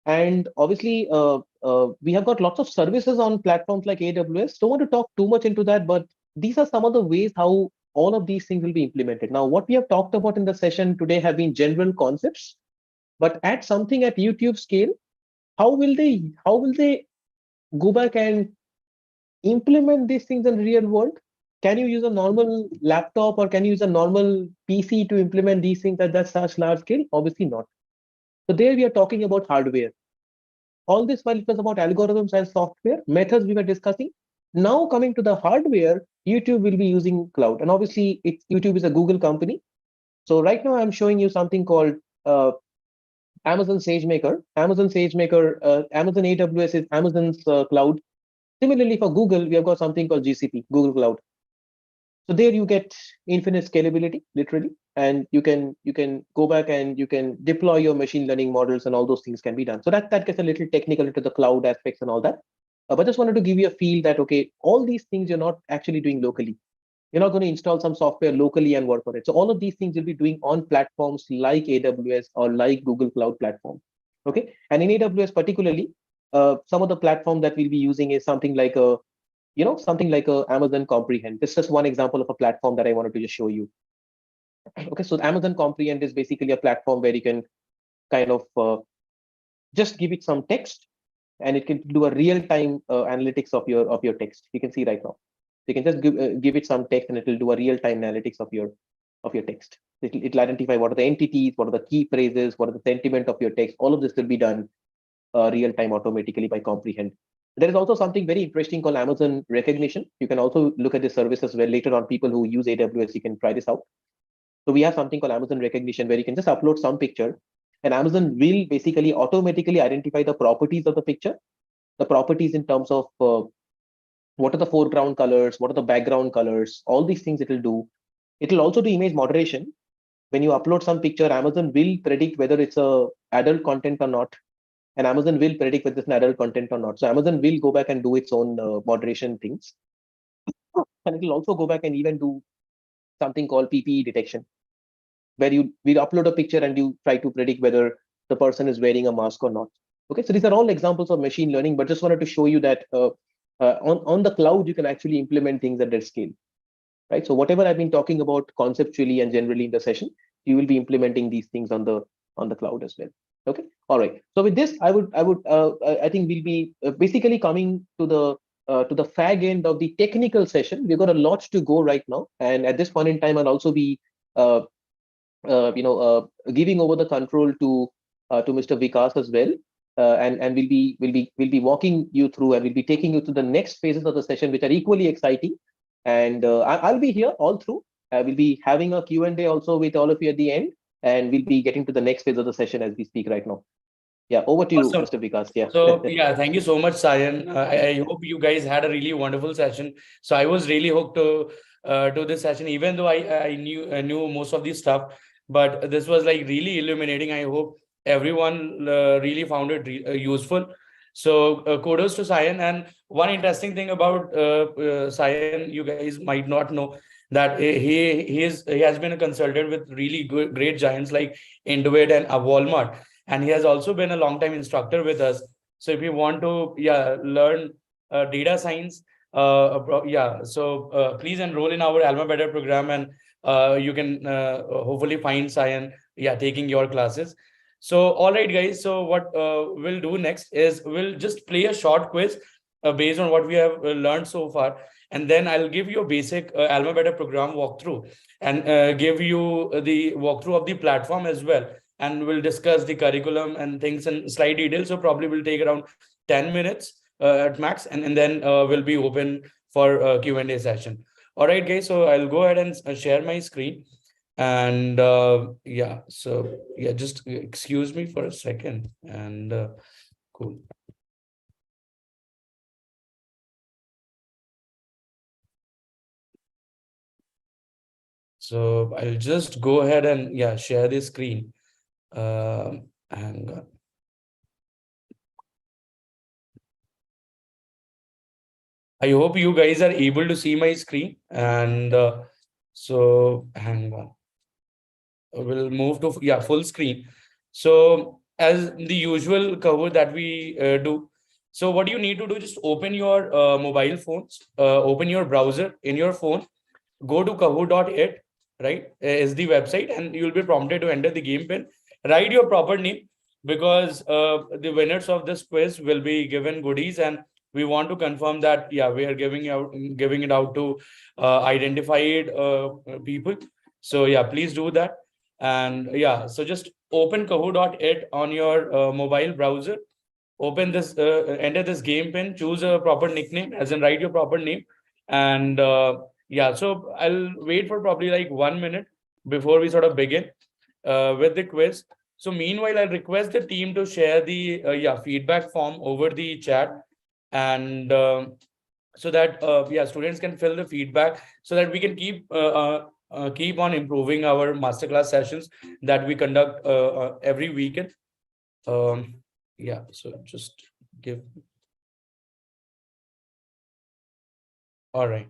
And obviously, we have got lots of services on platforms like AWS. Don't want to talk too much into that, but these are some of the ways how all of these things will be implemented. Now, what we have talked about in the session today have been general concepts, but at something at YouTube scale, how will they go back and implement these things in the real world? Can you use a normal laptop or can you use a normal PC to implement these things at that such large scale? Obviously not. So there we are talking about hardware. All this while it was about algorithms and software, methods we were discussing. Now coming to the hardware, YouTube will be using cloud. And obviously YouTube is a Google company. So right now I'm showing you something called Amazon SageMaker. Amazon AWS is Amazon's cloud. Similarly, for Google, we have got something called GCP, Google Cloud. So there you get infinite scalability, literally, and you can go back and you can deploy your machine learning models, and all those things can be done. So that gets a little technical into the cloud aspects and all that. But just wanted to give you a feel that okay, all these things you're not actually doing locally. You're not going to install some software locally and work on it. So all of these things you'll be doing on platforms like AWS or like Google Cloud Platform. Okay, and in AWS particularly, some of the platform that we'll be using is something like a Amazon Comprehend. This is just one example of a platform that I wanted to just show you. Okay, so Amazon Comprehend is basically a platform where you can kind of just give it some text, and it can do a real-time analytics of your text. You can see right now. You can just give it some text, and it will do a real-time analytics of your text. It'll identify what are the entities, what are the key phrases, what are the sentiment of your text. All of this will be done real-time automatically by Comprehend. There is also something very interesting called Amazon Recognition. You can also look at this service as well. Later on, people who use AWS, you can try this out. So we have something called Amazon Recognition where you can just upload some picture, and Amazon will basically automatically identify the properties of the picture, the properties in terms of what are the foreground colors, what are the background colors, all these things it will do. It will also do image moderation. When you upload some picture, Amazon will predict whether it's a adult content or not, and Amazon will predict whether it's an adult content or not. So Amazon will go back and do its own moderation things, and it will also go back and even do something called PPE detection, where you will upload a picture and you try to predict whether the person is wearing a mask or not. Okay, so these are all examples of machine learning, but just wanted to show you that on the cloud, you can actually implement things at that scale, right? So whatever I've been talking about conceptually and generally in the session, you will be implementing these things on the cloud as well. Okay, all right. So with this, I think we'll be basically coming to the fag end of the technical session. We've got a lot to go right now, and at this point in time, I'll also be giving over the control to Mr. Vikas as well. And we'll be walking you through, and we'll be taking you to the next phases of the session, which are equally exciting. And I'll be here all through. We'll be having a Q&A also with all of you at the end, and we'll be getting to the next phase of the session as we speak right now. Yeah, over to you, Awesome. Mr. Vikas. Yeah. So yeah, thank you so much, Sayan. I hope you guys had a really wonderful session. So I was really hooked to this session, even though I knew most of this stuff, but this was like really illuminating. I hope everyone really found it useful. So kudos to Sayan. And one interesting thing about Sayan, you guys might not know that he has been a consultant with really good great giants like Intuit and Walmart, and he has also been a long time instructor with us. So if you want to learn data science, so please enroll in our AlmaBetter program, and you can hopefully find Sayan taking your classes. So all right, guys, so what we'll do next is we'll just play a short quiz based on what we have learned so far, and then I'll give you a basic AlmaBetter program walkthrough, and give you the walkthrough of the platform as well, and we'll discuss the curriculum and things in slight detail. So probably will take around 10 minutes at max, and then we'll be open for a Q&A session. All right, guys, so I'll go ahead and share my screen. And just excuse me for a second. And cool. So I'll just go ahead and share the screen. Hang on. I hope you guys are able to see my screen. And so hang on. We'll move to full screen. So as the usual cover that we do. So what you need to do, just open your mobile phones, open your browser in your phone, go to kahoot.it, right? Is the website, and you'll be prompted to enter the game pin. Write your proper name, because the winners of this quiz will be given goodies, and we want to confirm that we are giving it out to identified people. So please do that. And so just open kahoot.it on your mobile browser, open this, enter this game pin, choose a proper nickname, as in write your proper name. And so I'll wait for probably like 1 minute before we sort of begin with the quiz. So meanwhile, I'll request the team to share the feedback form over the chat, and so that students can fill the feedback, so that we can keep on improving our masterclass sessions that we conduct every weekend. So just give. All right.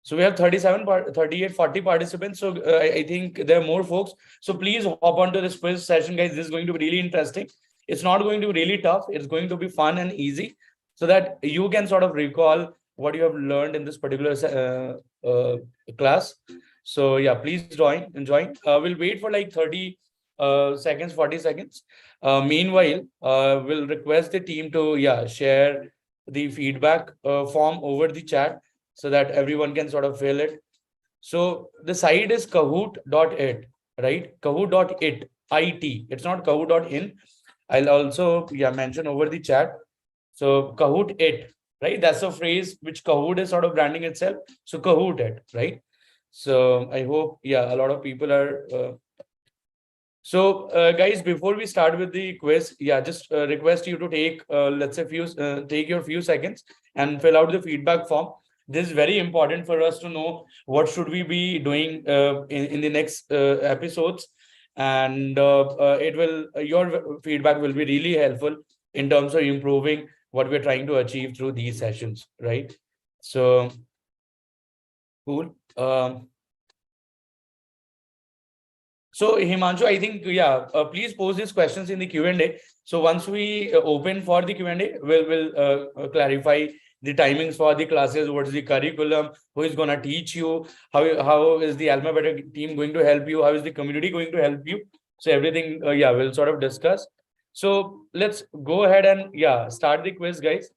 So we have 38, 40 participants. So I think there are more folks. So please hop onto this quiz session, guys. This is going to be really interesting. It's not going to be really tough. It's going to be fun and easy, so that you can sort of recall what you have learned in this particular class. So please join. We'll wait for like 30 seconds, 40 seconds. Meanwhile, we'll request the team to share the feedback form over the chat, so that everyone can sort of fill it. So the site is kahoot.it, right? Kahoot.it, IT. It's not kahoot.in. I'll also mention over the chat. So Kahoot it, right? That's a phrase which Kahoot is sort of branding itself. So Kahoot it, right? So I hope a lot of people are. So guys, before we start with the quiz, just request you to take let's say take your few seconds and fill out the feedback form. This is very important for us to know what should we be doing in the next episodes, and your feedback will be really helpful in terms of improving what we're trying to achieve through these sessions, right? So cool. So Himanshu, I think please pose these questions in the Q&A. So once we open for the Q&A, we'll clarify the timings for the classes, what is the curriculum, who is going to teach you, how is the AlmaBetter team going to help you, how is the community going to help you. So everything we'll sort of discuss. So let's go ahead and start the quiz, guys.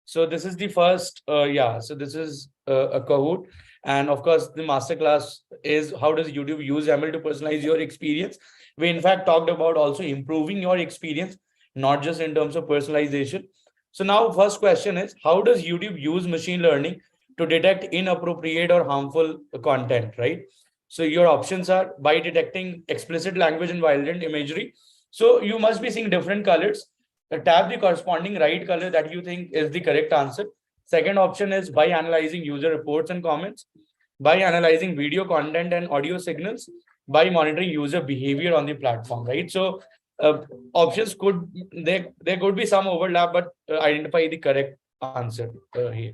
So this is the first so this is a Kahoot, And of course, the masterclass is how does YouTube use ML to personalize your experience. We in fact talked about also improving your experience, not just in terms of personalization. So now first question is, how does YouTube use machine learning to detect inappropriate or harmful content, right? So your options are by detecting explicit language and violent imagery. So you must be seeing different colors. Tap the corresponding right color that you think is the correct answer. Second option is by analyzing user reports and comments, by analyzing video content and audio signals, by monitoring user behavior on the platform, right? So options could, there could be some overlap, but identify the correct answer here,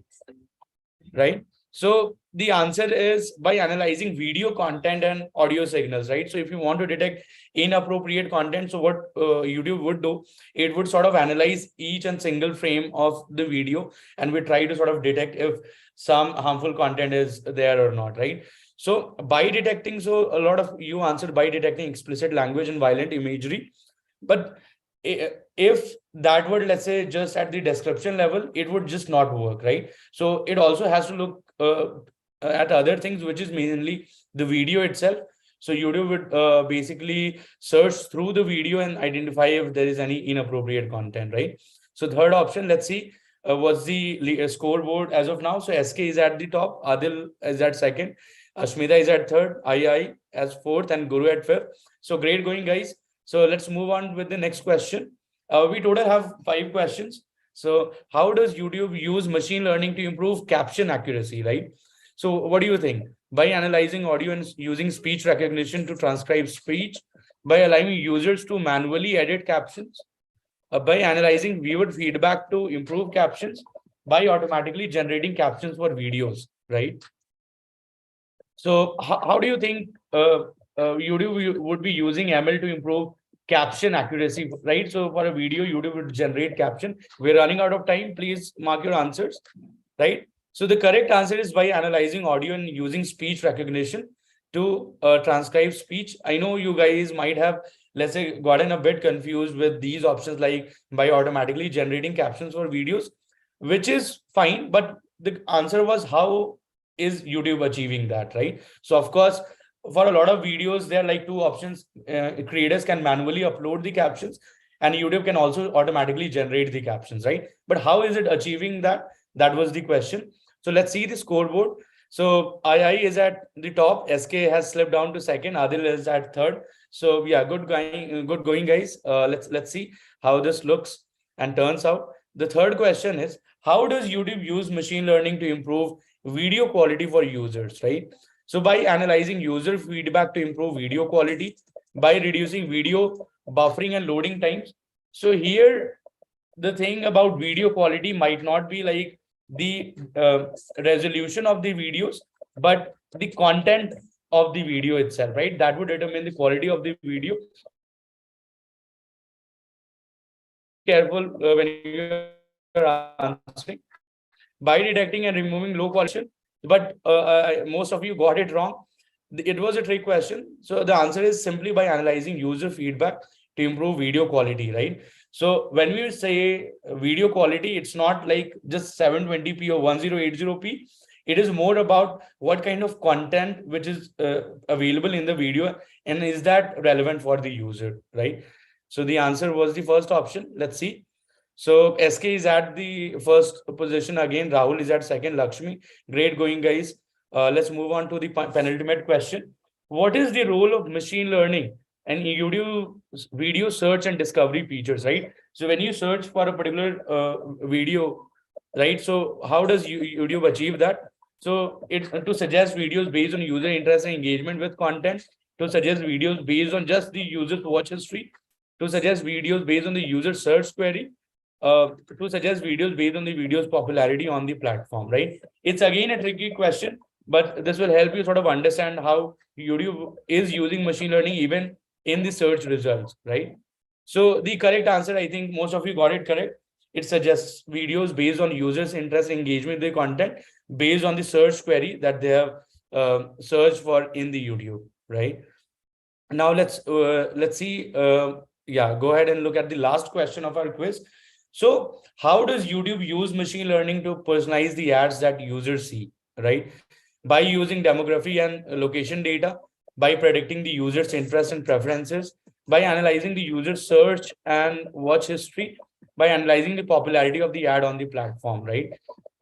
right? So the answer is by analyzing video content and audio signals, right? So if you want to detect inappropriate content, so what YouTube would do, it would sort of analyze each and single frame of the video, and we try to sort of detect if some harmful content is there or not, right? So by detecting, so a lot of you answered by detecting explicit language and violent imagery, but if that were, let's say, just at the description level, it would just not work, right? So it also has to look at other things, which is mainly the video itself. So YouTube would basically search through the video and identify if there is any inappropriate content, right? So third option, let's see, what's the scoreboard as of now. So SK is at the top, Adil is at second, Ashmita is at third, II as fourth, and Guru at fifth. So great going, guys. So let's move on with the next question. We total have 5 questions. So how does YouTube use machine learning to improve caption accuracy, right? So what do you think? By analyzing audio and using speech recognition to transcribe speech, by allowing users to manually edit captions, by analyzing viewer feedback to improve captions, by automatically generating captions for videos, right? So how do you think YouTube would be using ML to improve caption accuracy, right? So for a video, YouTube would generate caption. We're running out of time. Please mark your answers, right? So the correct answer is by analyzing audio and using speech recognition to transcribe speech. I know you guys might have, let's say, gotten a bit confused with these options, like by automatically generating captions for videos, which is fine. But the answer was, how is YouTube achieving that, right? So of course, for a lot of videos, there are like 2 options. Creators can manually upload the captions, and YouTube can also automatically generate the captions, right? But how is it achieving that? That was the question. So let's see the scoreboard. So II is at the top, SK has slipped down to second, Adil is at third. So yeah, good going, guys. Let's see how this looks and turns out. The third question is, how does YouTube use machine learning to improve video quality for users, right? So by analyzing user feedback to improve video quality, by reducing video buffering and loading times. So here, the thing about video quality might not be like the resolution of the videos, but the content of the video itself, right? That would determine the quality of the video. Careful when you're answering. By detecting and removing low quality, but most of you got it wrong. It was a trick question. So the answer is simply by analyzing user feedback to improve video quality, right? So when we say video quality, it's not like just 720p or 1080p. It is more about what kind of content which is available in the video, and is that relevant for the user, right? So the answer was the first option. Let's see. So SK is at the first position again. Rahul is at second. Lakshmi, great going, guys. Let's move on to the penultimate question. What is the role of machine learning and YouTube video search and discovery features, right? So when you search for a particular video, right? So how does YouTube achieve that? So it's to suggest videos based on user interest and engagement with content, to suggest videos based on just the user's watch history, to suggest videos based on the user search query, to suggest videos based on the video's popularity on the platform, right? It's again a tricky question, but this will help you sort of understand how YouTube is using machine learning even in the search results, right? So the correct answer, I think most of you got it correct. It suggests videos based on users' interest, engagement with the content, based on the search query that they have searched for in the YouTube, right? Now let's see. Yeah, go ahead and look at the last question of our quiz. So how does YouTube use machine learning to personalize the ads that users see, right? by using demography and location data, by predicting the user's interests and preferences, by analyzing the user search and watch history, by analyzing the popularity of the ad on the platform, right?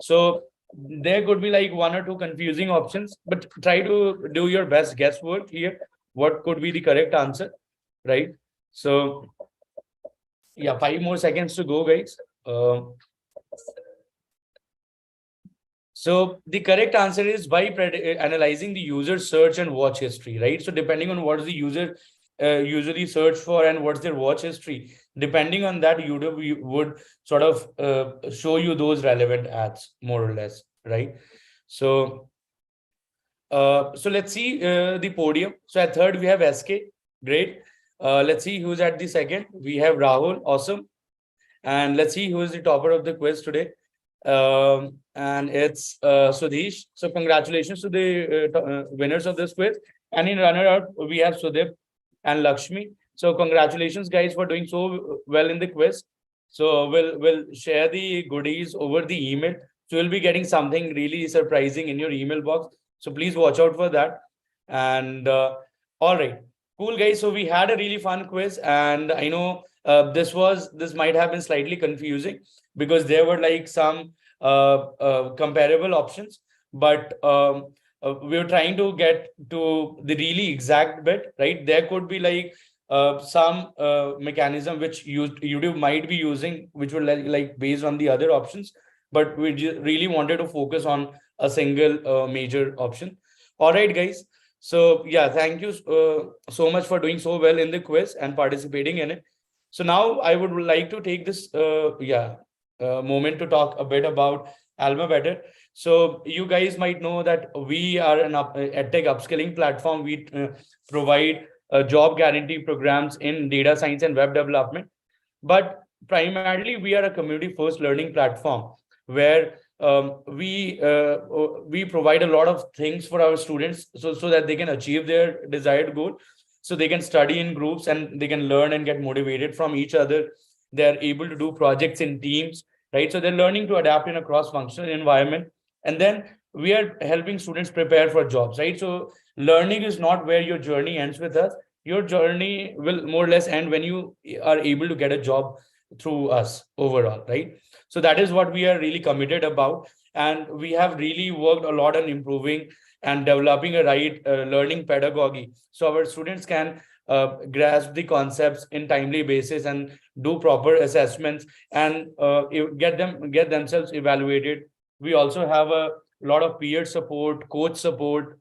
So there could be like one or two confusing options, but try to do your best guesswork here. What could be the correct answer, right? So yeah, 5 more seconds to go, guys. So the correct answer is by analyzing the user search and watch history, right? So depending on what is the user usually search for and what's their watch history, depending on that, YouTube would sort of show you those relevant ads, more or less, right? So so let's see the podium. So at third we have SK, great. Let's see who's at the second. We have Rahul, awesome. And let's see who is the topper of the quiz today. And it's Sudhish. So congratulations to the winners of this quiz. And in runner-up, we have Sudip and Lakshmi. So congratulations, guys, for doing so well in the quiz. So we'll share the goodies over the email. So you'll be getting something really surprising in your email box. So please watch out for that. And all right, cool, guys. So we had a really fun quiz, and I know this might have been slightly confusing because there were like some comparable options, but we were trying to get to the really exact bit, right? There could be like some mechanism which YouTube might be using, which were like based on the other options, but we really wanted to focus on a single major option. All right, guys. So yeah, thank you so much for doing so well in the quiz and participating in it. So now I would like to take this moment to talk a bit about AlmaBetter. So you guys might know that we are an edtech upskilling platform. We provide job guarantee programs in data science and web development. But primarily, we are a community-first learning platform where we provide a lot of things for our students so that they can achieve their desired goal. So they can study in groups and they can learn and get motivated from each other. They're able to do projects in teams, right? So they're learning to adapt in a cross-functional environment. And then we are helping students prepare for jobs, right? So learning is not where your journey ends with us. Your journey will more or less end when you are able to get a job through us overall, right? So that is what we are really committed about. And we have really worked a lot on improving and developing a right learning pedagogy so our students can grasp the concepts in timely basis and do proper assessments and get themselves evaluated. We also have a lot of peer support, coach support,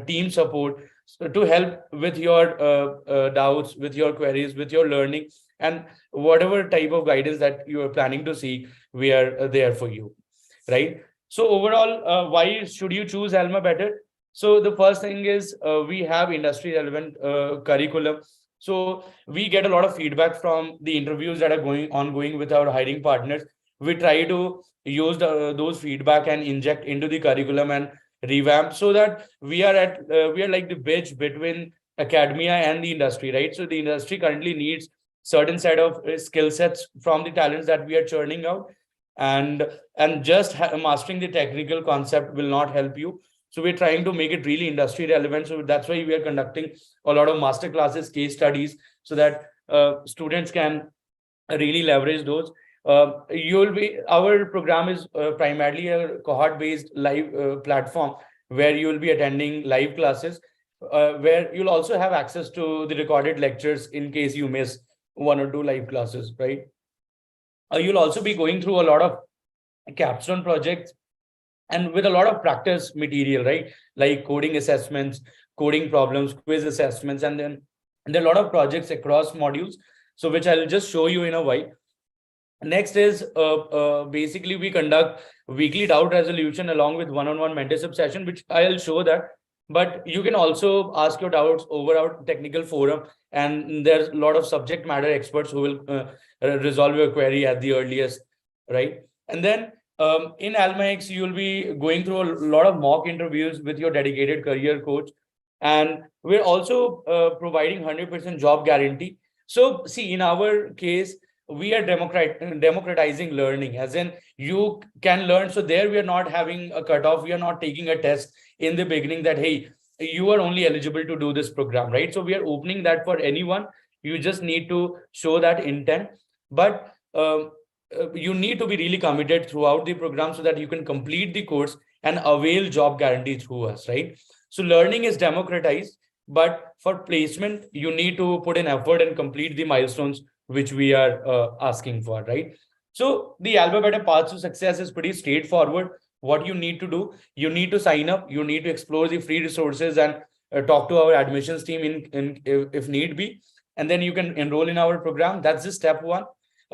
team support, so to help with your doubts, with your queries, with your learning, and whatever type of guidance that you are planning to seek, we are there for you, right? So overall, why should you choose AlmaBetter? So the first thing is we have industry relevant curriculum. So we get a lot of feedback from the interviews that are ongoing with our hiring partners. We try to use those feedback and inject into the curriculum and revamp so that we are like the bridge between academia and the industry, right? So the industry currently needs certain set of skill sets from the talents that we are churning out, and just mastering the technical concept will not help you. So we're trying to make it really industry relevant. So that's why we are conducting a lot of master classes, case studies, so that students can really leverage those. Our program is primarily a cohort based live platform where you will be attending live classes, where you'll also have access to the recorded lectures in case you miss one or two live classes, right? You'll also be going through a lot of capstone projects and with a lot of practice material, right? Like coding assessments, coding problems, quiz assessments, and then there are a lot of projects across modules. So which I'll just show you in a while. Next is basically we conduct weekly doubt resolution along with one-on-one mentorship session, which I'll show that. But you can also ask your doubts over our technical forum, and there's a lot of subject matter experts who will resolve your query at the earliest, right? And then in AlmaX, you'll be going through a lot of mock interviews with your dedicated career coach. And we're also providing 100% job guarantee. So see, in our case, we are democratizing learning, as in you can learn. So there we are not having a cutoff. We are not taking a test in the beginning that, hey, you are only eligible to do this program, right? So we are opening that for anyone. You just need to show that intent. But you need to be really committed throughout the program so that you can complete the course and avail job guarantee through us, right? So learning is democratized, but for placement, you need to put in effort and complete the milestones which we are asking for, right? So the AlmaBetter path to success is pretty straightforward. What you need to do, you need to sign up, you need to explore the free resources and talk to our admissions team in if need be, and then you can enroll in our program. That's the step one,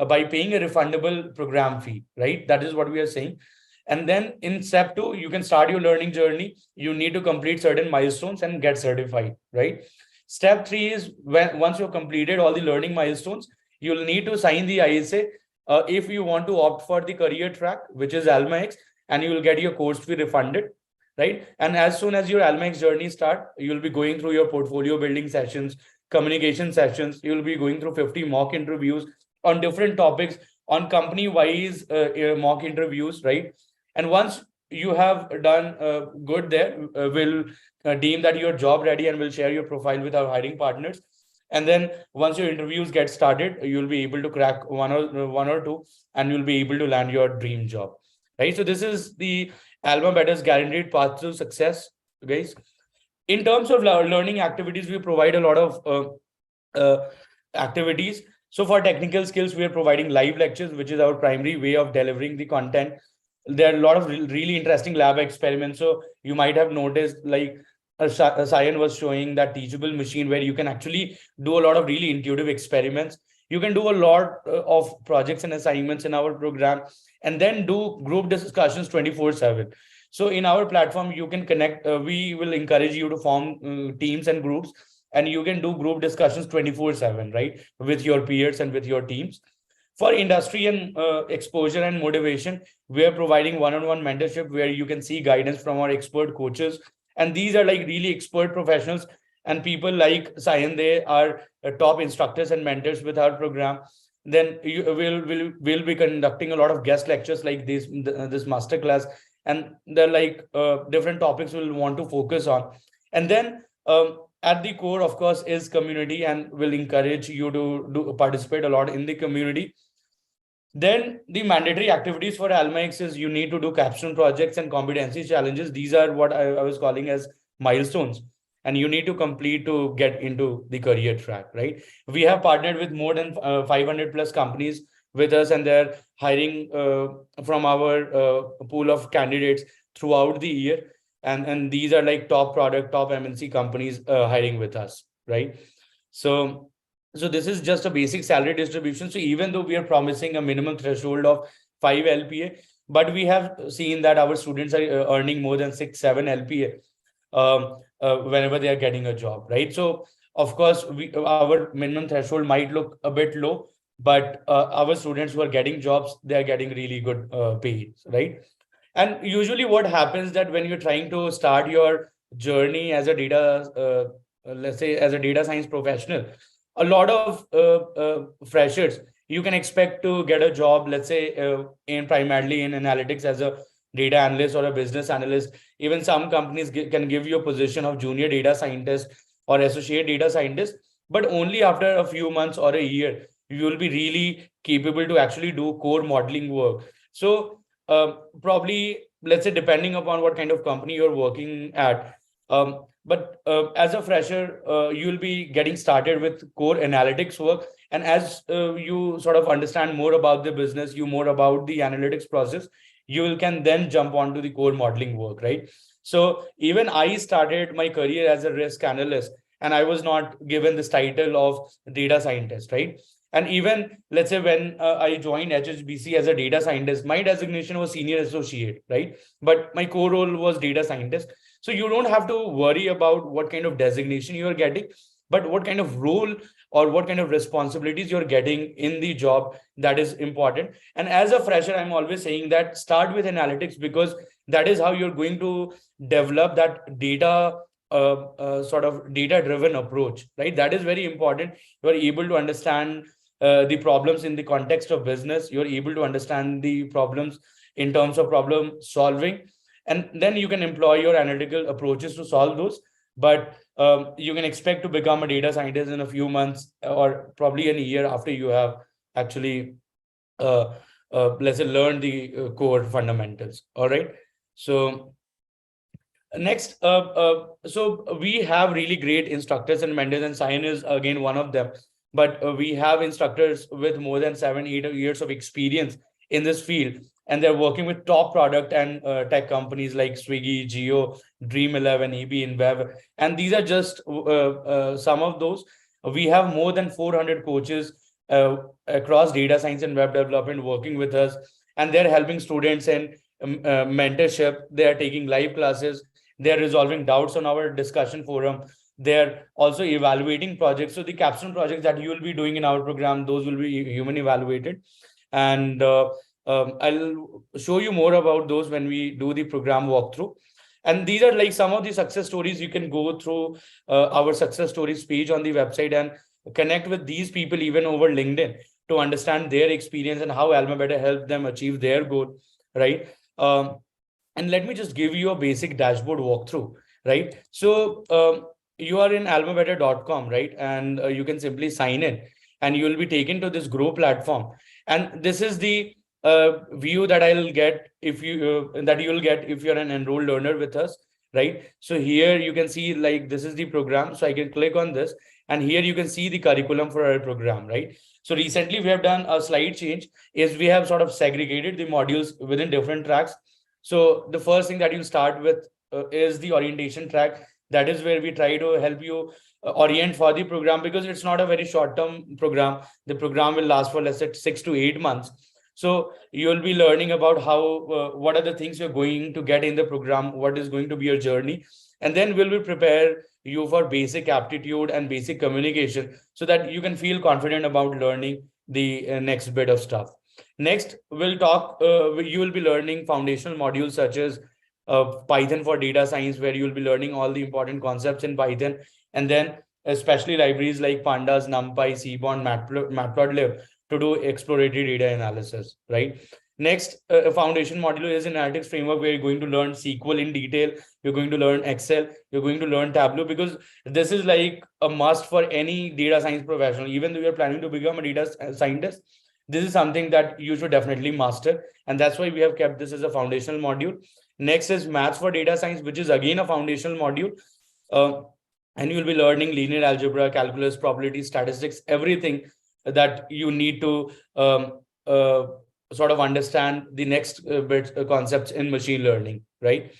by paying a refundable program fee, right? That is what we are saying. And then in step two, you can start your learning journey. You need to complete certain milestones and get certified, right? Step three is when once you've completed all the learning milestones, you'll need to sign the ISA if you want to opt for the career track, which is AlmaX, and you will get your course fee refunded, right? And as soon as your AlmaX journey start, you'll be going through your portfolio building sessions, communication sessions. You'll be going through 50 mock interviews on different topics, on company-wise mock interviews, right? And once you have done good there, we'll deem that you're job ready and we'll share your profile with our hiring partners. And then once your interviews get started, you'll be able to crack one or two, and you'll be able to land your dream job, right? So this is the AlmaBetter's guaranteed path to success, guys. In terms of learning activities, we provide a lot of activities. So for technical skills, we are providing live lectures, which is our primary way of delivering the content. There are a lot of really interesting lab experiments. So you might have noticed, like Sayan was showing that teachable machine where you can actually do a lot of really intuitive experiments. You can do a lot of projects and assignments in our program, and then do group discussions 24/7. So in our platform, you can connect. We will encourage you to form teams and groups, and you can do group discussions 24/7, right, with your peers and with your teams. For industry and exposure and motivation, we are providing one-on-one mentorship where you can see guidance from our expert coaches. And these are like really expert professionals and people like Sayan. They are top instructors and mentors with our program. Then you will be conducting a lot of guest lectures like this masterclass, and they're like different topics we'll want to focus on. And then at the core, of course, is community, and will encourage you to participate a lot in the community. Then the mandatory activities for AlmaX is you need to do capstone projects and competency challenges. These are what I was calling as milestones, and you need to complete to get into the career track, right? We have partnered with more than 500 plus companies with us, and they're hiring from our pool of candidates throughout the year. And these are like top MNC companies hiring with us, right? So this is just a basic salary distribution. So even though we are promising a minimum threshold of 5 LPA, but we have seen that our students are earning more than 6, 7 LPA whenever they are getting a job, right? So of course, our minimum threshold might look a bit low, but our students who are getting jobs, they are getting really good pay, right? And usually what happens that when you're trying to start your journey as a data, let's say as a data science professional, a lot of freshers, you can expect to get a job, let's say in primarily in analytics as a data analyst or a business analyst. Even some companies can give you a position of junior data scientist or associate data scientist, but only after a few months or a year, you will be really capable to actually do core modeling work. So probably, let's say, depending upon what kind of company you're working at, but as a fresher, you'll be getting started with core analytics work. And as you sort of understand more about the business, you more about the analytics process, you can then jump onto the core modeling work, right? So even I started my career as a risk analyst, and I was not given this title of data scientist, right? And even, let's say, when I joined HSBC as a data scientist, my designation was senior associate, right? But my core role was data scientist. So you don't have to worry about what kind of designation you are getting, but what kind of role or what kind of responsibilities you're getting in the job. That is important. And as a fresher, I'm always saying that start with analytics, because that is how you're going to develop that data sort of data driven approach, right? That is very important. You are able to understand the problems in the context of business. You're able to understand the problems in terms of problem solving, and then you can employ your analytical approaches to solve those. But you can expect to become a data scientist in a few months, or probably in a year, after you have actually uh, let's say learn the core fundamentals. All right. So next, so we have really great instructors and mentors, and Sayan is again one of them. But we have instructors with more than 7, 8 years of experience in this field, and they're working with top product and tech companies like Swiggy, Geo, Dream11, EB, InBev, and these are just some of those. We have more than 400 coaches across data science and web development working with us, and they're helping students in mentorship. They are taking live classes. They are resolving doubts on our discussion forum. They're also evaluating projects. So the capstone projects that you will be doing in our program, those will be human evaluated. And I'll show you more about those when we do the program walkthrough. And these are like some of the success stories. You can go through our success stories page on the website and connect with these people even over LinkedIn to understand their experience and how AlmaBetter helped them achieve their goal, right? And let me just give you a basic dashboard walkthrough, right? So you are in almabetter.com, right? And you can simply sign in, and you will be taken to this Grow platform. And this is the view that I'll get if you that you'll get if you're an enrolled learner with us, right? So here you can see like this is the program. So I can click on this, and here you can see the curriculum for our program, right? So recently we have done a slight change, is we have sort of segregated the modules within different tracks. So the first thing that you start with is the orientation track. That is where we try to help you orient for the program, because it's not a very short term program. The program will last for, let's say, 6 to 8 months. So you'll be learning about how what are the things you're going to get in the program, what is going to be your journey, and then we'll be prepare you for basic aptitude and basic communication, so that you can feel confident about learning the next bit of stuff. Next, we'll talk, you will be learning foundational modules such as Python for data science, where you'll be learning all the important concepts in Python. And then especially libraries like Pandas, NumPy, Seaborn, Matplotlib to do exploratory data analysis, right? Next, a foundation module is an analytics framework, where you're going to learn SQL in detail. You're going to learn Excel. You're going to learn Tableau, because this is like a must for any data science professional. Even though you're planning to become a data scientist, this is something that you should definitely master. And that's why we have kept this as a foundational module. Next is maths for data science, which is again a foundational module. Uh, and you'll be learning linear algebra, calculus, probability, statistics, everything that you need to sort of understand the next bit concepts in machine learning, right?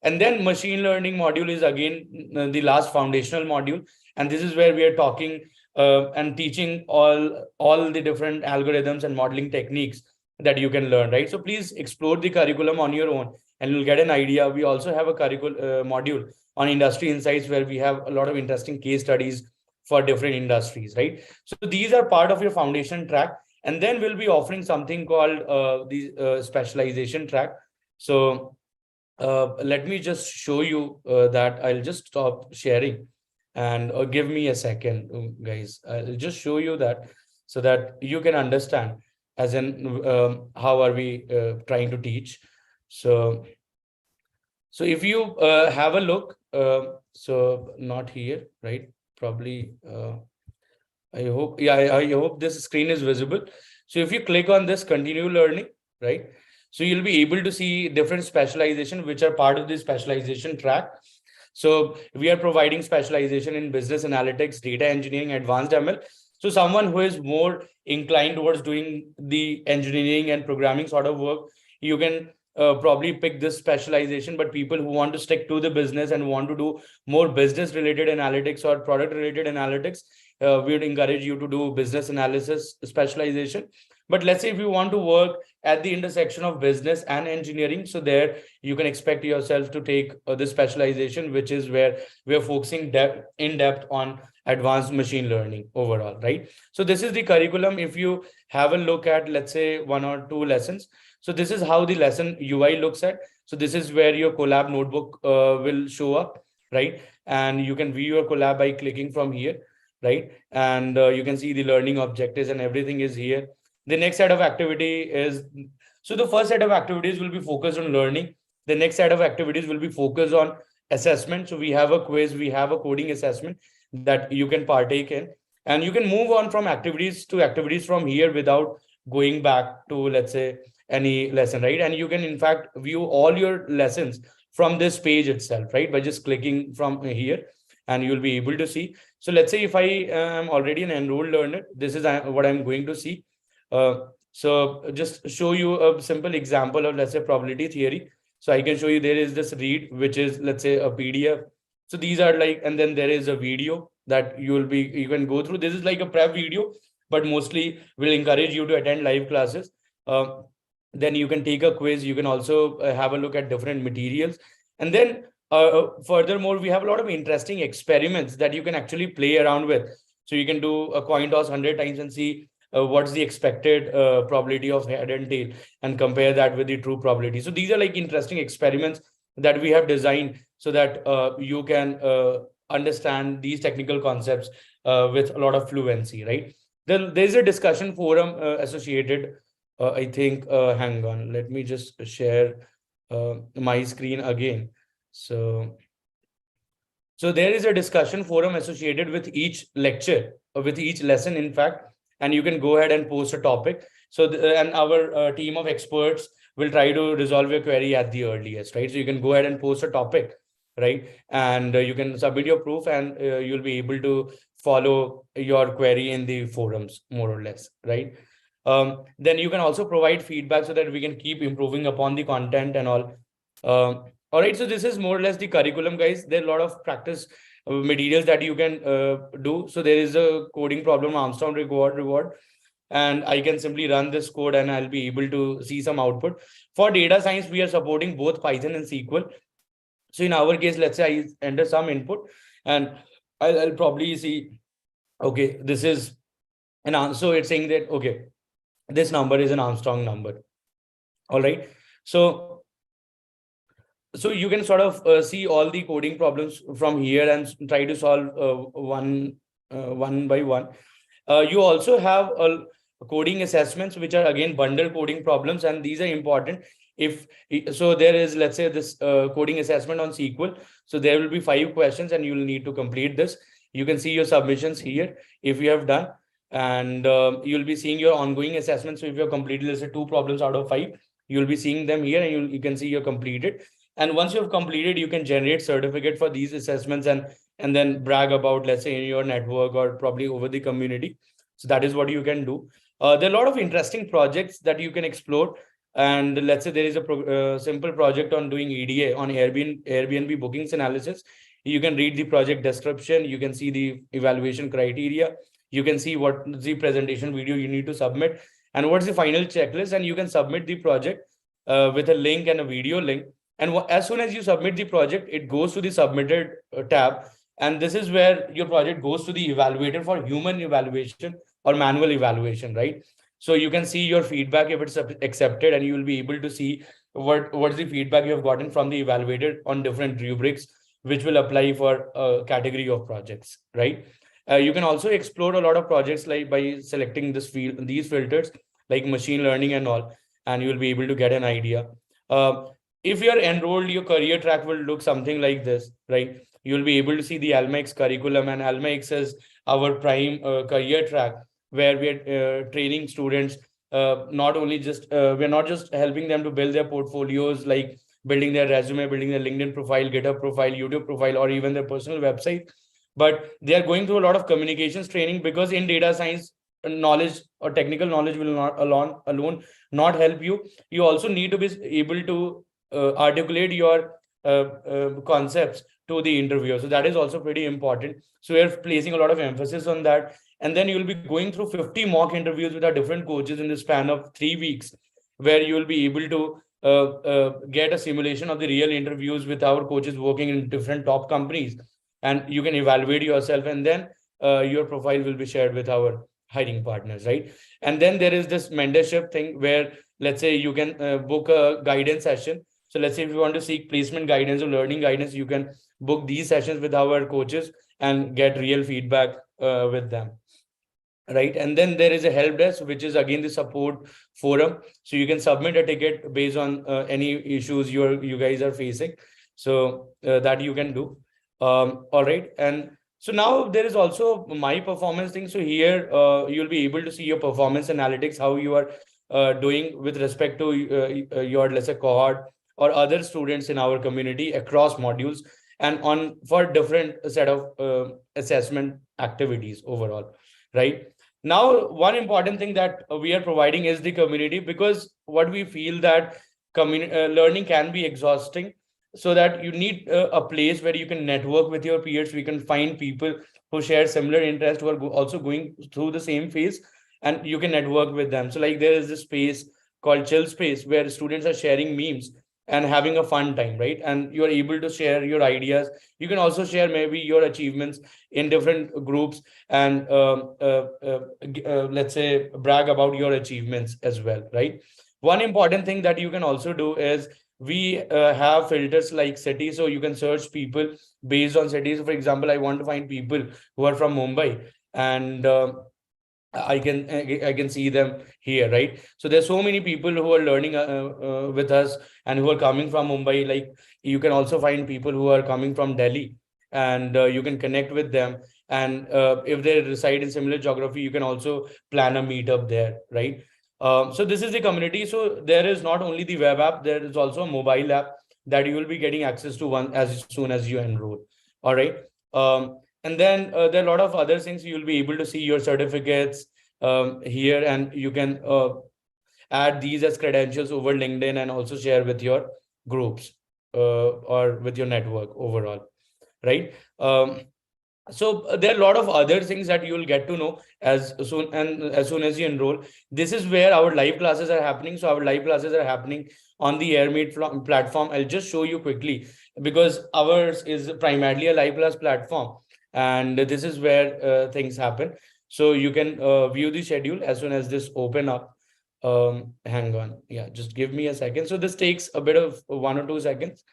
And then machine learning module is again the last foundational module. And this is where we are talking and teaching all the different algorithms and modeling techniques that you can learn, right? So please explore the curriculum on your own, and you'll get an idea. We also have a module on industry insights, where we have a lot of interesting case studies for different industries, right? So these are part of your foundation track. And then we'll be offering something called the specialization track. So let me just show you that. I'll just stop sharing, and give me a second, guys. I'll just show you that, so that you can understand as in how are we trying to teach. So if you have a look, so not here, right? Probably I hope, yeah, I hope this screen is visible. So if you click on this continue learning, right? So you'll be able to see different specialization, which are part of the specialization track. So we are providing specialization in business analytics, data engineering, advanced ML. So someone who is more inclined towards doing the engineering and programming sort of work, you can probably pick this specialization. But people who want to stick to the business and want to do more business related analytics or product related analytics, we would encourage you to do business analysis specialization. But let's say if you want to work at the intersection of business and engineering, so there you can expect yourself to take the specialization, which is where we are focusing in depth on advanced machine learning overall, right? So this is the curriculum. If you have a look at, let's say, 1 or 2 lessons, so this is how the lesson UI looks at. So this is where your collab notebook will show up, right? And you can view your collab by clicking from here. right? And you can see the learning objectives and everything is here. The next set of activity is, so the first set of activities will be focused on learning. The next set of activities will be focused on assessment. So we have a quiz, we have a coding assessment that you can partake in, and you can move on from activities to activities from here without going back to, let's say, any lesson, right? And you can in fact view all your lessons from this page itself, right, by just clicking from here, and you'll be able to see. So let's say if I am already an enrolled learner, this is what I'm going to see. So just show you a simple example of, let's say, probability theory. So I can show you, there is this read, which is, let's say, a PDF. So these are like, and then there is a video that you can go through. This is like a prep video, but mostly will encourage you to attend live classes. Then you can take a quiz. You can also have a look at different materials. And then furthermore, we have a lot of interesting experiments that you can actually play around with. So you can do a coin toss 100 times and see what's the expected probability of head and tail, and compare that with the true probability. So these are like interesting experiments that we have designed so that you can understand these technical concepts with a lot of fluency, right? Then there's a discussion forum associated. I think, hang on, let me just share my screen again. So there is a discussion forum associated with each lecture, with each lesson, in fact, and you can go ahead and post a topic. So, and our team of experts will try to resolve your query at the earliest, right? So you can go ahead and post a topic, right? And you can submit your proof, and you'll be able to follow your query in the forums, more or less, right? Then you can also provide feedback so that we can keep improving upon the content and all. All right, so this is more or less the curriculum, guys. There are a lot of practice materials that you can do. So there is a coding problem, Armstrong reward, and I can simply run this code and I'll be able to see some output. For data science, we are supporting both Python and SQL. So in our case, let's say I enter some input, and I'll probably see, okay, this is an answer. So it's saying that, okay, this number is an Armstrong number. All right. So you can sort of see all the coding problems from here and try to solve one by one. You also have coding assessments, which are again bundle coding problems, and these are important. If so, there is, let's say, this coding assessment on SQL. So there will be 5 questions, and you will need to complete this. You can see your submissions here if you have done, and you'll be seeing your ongoing assessments. So if you have completed, let's say, 2 problems out of 5, you'll be seeing them here, and you can see you're completed. And once you have completed, you can generate certificate for these assessments, and then brag about, let's say, in your network or probably over the community. So that is what you can do. There are a lot of interesting projects that you can explore. And let's say there is a simple project on doing EDA on Airbnb bookings analysis. You can read the project description. You can see the evaluation criteria. You can see what the presentation video you need to submit and what's the final checklist. And you can submit the project with a link and a video link. And as soon as you submit the project, it goes to the submitted tab. And this is where your project goes to the evaluator for human evaluation or manual evaluation, right? So you can see your feedback if it's accepted, and you will be able to see what's the feedback you have gotten from the evaluator on different rubrics, which will apply for a category of projects, right? You can also explore a lot of projects like by selecting these filters like machine learning and all, and you will be able to get an idea. If you're enrolled, your career track will look something like this, right? You'll be able to see the AlmaX curriculum, and AlmaX is our prime career track where we're training students. Not only just we're not just helping them to build their portfolios, like building their resume, building their LinkedIn profile, GitHub profile, YouTube profile, or even their personal website, but they are going through a lot of communications training, because in data science, knowledge or technical knowledge will not alone not help you. You also need to be able to articulate your concepts to the interviewer. So that is also pretty important. So we're placing a lot of emphasis on that. And then you'll be going through 50 mock interviews with our different coaches in the span of 3 weeks, where you will be able to get a simulation of the real interviews with our coaches working in different top companies. And you can evaluate yourself, and then your profile will be shared with our hiring partners, right? And then there is this mentorship thing where, let's say, you can book a guidance session. So let's say if you want to seek placement guidance or learning guidance, you can book these sessions with our coaches and get real feedback with them. Right. And then there is a help desk, which is again the support forum. So you can submit a ticket based on any issues you guys are facing. So that you can do. All right. And so now there is also my performance thing. So here you'll be able to see your performance analytics, how you are doing with respect to your, let's say, cohort or other students in our community across modules and on for different set of assessment activities overall. Right. Now, one important thing that we are providing is the community, because what we feel that learning can be exhausting, so that you need a place where you can network with your peers. We can find people who share similar interests, who are also going through the same phase, and you can network with them. So like there is this space called Chill Space where students are sharing memes and having a fun time, right? And you are able to share your ideas. You can also share maybe your achievements in different groups and let's say brag about your achievements as well, right? One important thing that you can also do is we have filters like city, so you can search people based on cities. For example, I want to find people who are from Mumbai, and I can see them here, right? So there's so many people who are learning with us and who are coming from Mumbai. Like you can also find people who are coming from Delhi, and you can connect with them. And if they reside in similar geography, you can also plan a meetup there, right? So this is the community. So there is not only the web app, there is also a mobile app that you will be getting access to one as soon as you enroll. All right. And then there are a lot of other things. You'll be able to see your certificates here, and you can add these as credentials over LinkedIn and also share with your groups or with your network overall, right? So there are a lot of other things that you will get to know as soon as you enroll. This is where our live classes are happening. So our live classes are happening on the AirMeet platform. I'll just show you quickly, because ours is primarily a live class platform, and this is where things happen. So you can view the schedule as soon as this open up. Hang on, yeah, just give me a second. So this takes a bit of 1 or 2 seconds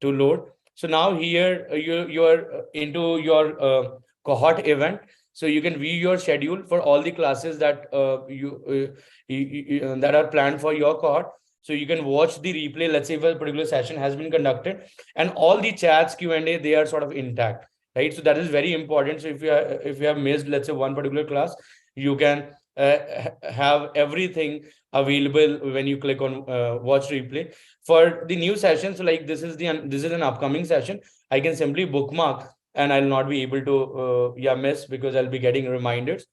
to load. So now here you are into your cohort event. So you can view your schedule for all the classes that that are planned for your cohort. So you can watch the replay. Let's say if a particular session has been conducted, and all the chats Q&A, they are sort of intact, right? So that is very important. So if you have missed, let's say, one particular class, you can have everything available when you click on watch replay. For the new sessions, like this is an upcoming session, I can simply bookmark and I'll not be able to miss, because I'll be getting reminders.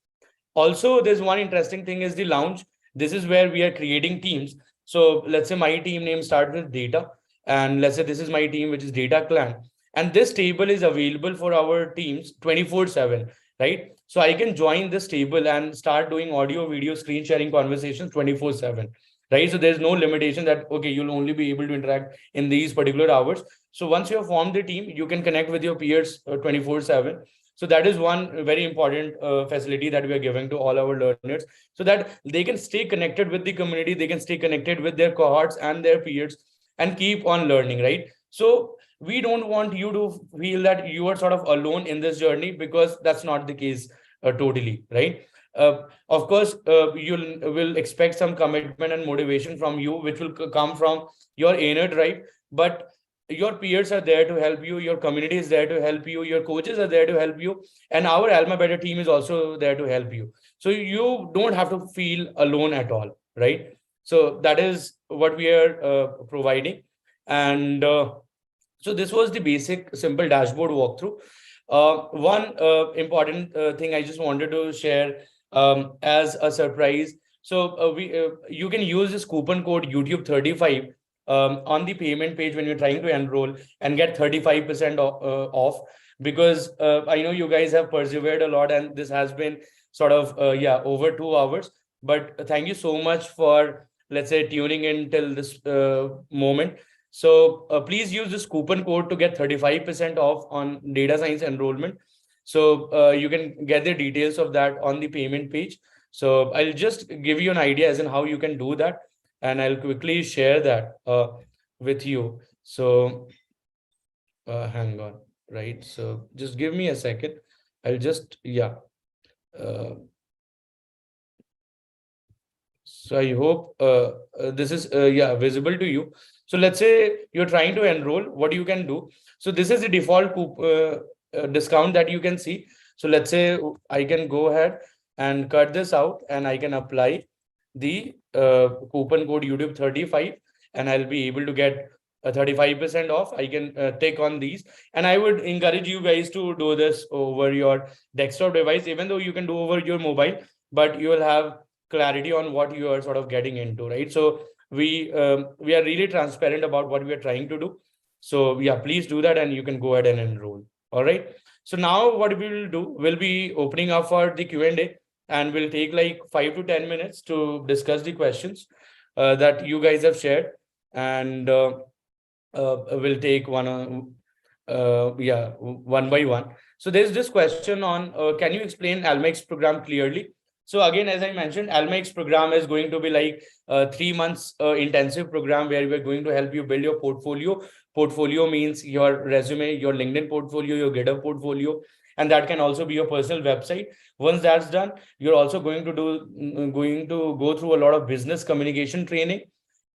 Also, there's one interesting thing is the lounge. This is where we are creating teams. So let's say my team name starts with data, and let's say this is my team, which is data clan, and this table is available for our teams 24/7, right? So I can join this table and start doing audio, video, screen sharing conversations 24/7, right? So there's no limitation that, okay, you'll only be able to interact in these particular hours. So once you have formed the team, you can connect with your peers 24/7. So that is one very important facility that we are giving to all our learners, so that they can stay connected with the community, they can stay connected with their cohorts and their peers, and keep on learning, right? So we don't want you to feel that you are sort of alone in this journey, because that's not the case totally, right? Of course, you will expect some commitment and motivation from you, which will come from your inner drive, but your peers are there to help you, your community is there to help you, your coaches are there to help you, and our AlmaBetter team is also there to help you. So you don't have to feel alone at all, right? So that is what we are providing. And so this was the basic simple dashboard walkthrough. One important thing I just wanted to share as a surprise. So we you can use this coupon code YouTube 35 on the payment page when you're trying to enroll, and get 35% off, because I know you guys have persevered a lot, and this has been sort of over 2 hours. But thank you so much for, let's say, tuning in till this moment. So please use this coupon code to get 35% off on data science enrollment. So you can get the details of that on the payment page. So I'll just give you an idea as in how you can do that, and I'll quickly share that with you. So hang on, right? So just give me a second. I'll just, yeah. Uh, so I hope this is, yeah, visible to you. So let's say you're trying to enroll, what you can do. So this is the default discount that you can see. So let's say I can go ahead and cut this out and I can apply the coupon code YouTube 35 and I'll be able to get a 35% off. I can take on these, and I would encourage you guys to do this over your desktop device, even though you can do over your mobile, but you will have clarity on what you are sort of getting into, right? So we are really transparent about what we are trying to do. So yeah, please do that and you can go ahead and enroll. All right. So now what we will do, we'll be opening up for the Q&A, and we'll take like 5 to 10 minutes to discuss the questions that you guys have shared, and we'll take one by one. So there's this question on, can you explain AlmaX program clearly? So again, as I mentioned, AlmaX program is going to be like 3 months intensive program where we're going to help you build your portfolio. Portfolio means your resume, your LinkedIn portfolio, your GitHub portfolio, and that can also be your personal website. Once that's done, you're also going to go through a lot of business communication training,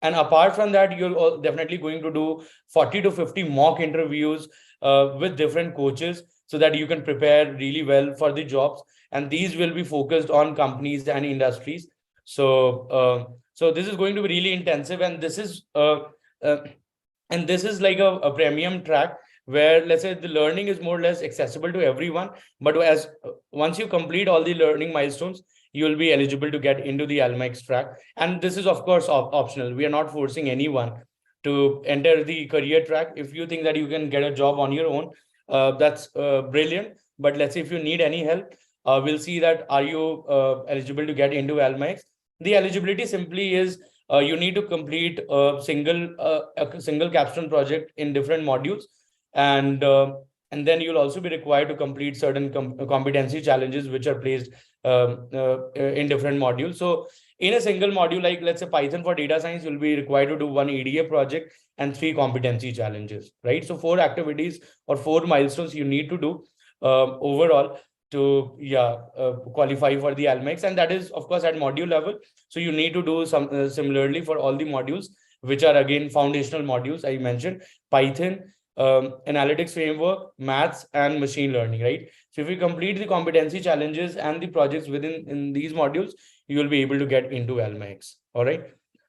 and apart from that, you're definitely going to do 40 to 50 mock interviews with different coaches so that you can prepare really well for the jobs. And these will be focused on companies and industries. So this is going to be really intensive, and uh, this is like a premium track where, let's say, the learning is more or less accessible to everyone. But as once you complete all the learning milestones, you will be eligible to get into the AlmaX track. And this is, of course, optional. We are not forcing anyone to enter the career track. If you think that you can get a job on your own, that's brilliant. But let's say if you need any help, we'll see that are you eligible to get into AlmaX. The eligibility simply is you need to complete a single capstone project in different modules, and then you'll also be required to complete certain competency challenges which are placed in different modules. So in a single module, like let's say Python for data science, you'll be required to do one EDA project and 3 competency challenges, right? So 4 activities or 4 milestones you need to do overall to qualify for the AlmaX, and that is of course at module level. So you need to do some similarly for all the modules, which are again foundational modules. I mentioned Python, analytics framework, maths, and machine learning, right? So if you complete the competency challenges and the projects within in these modules, you will be able to get into AlmaX. All right.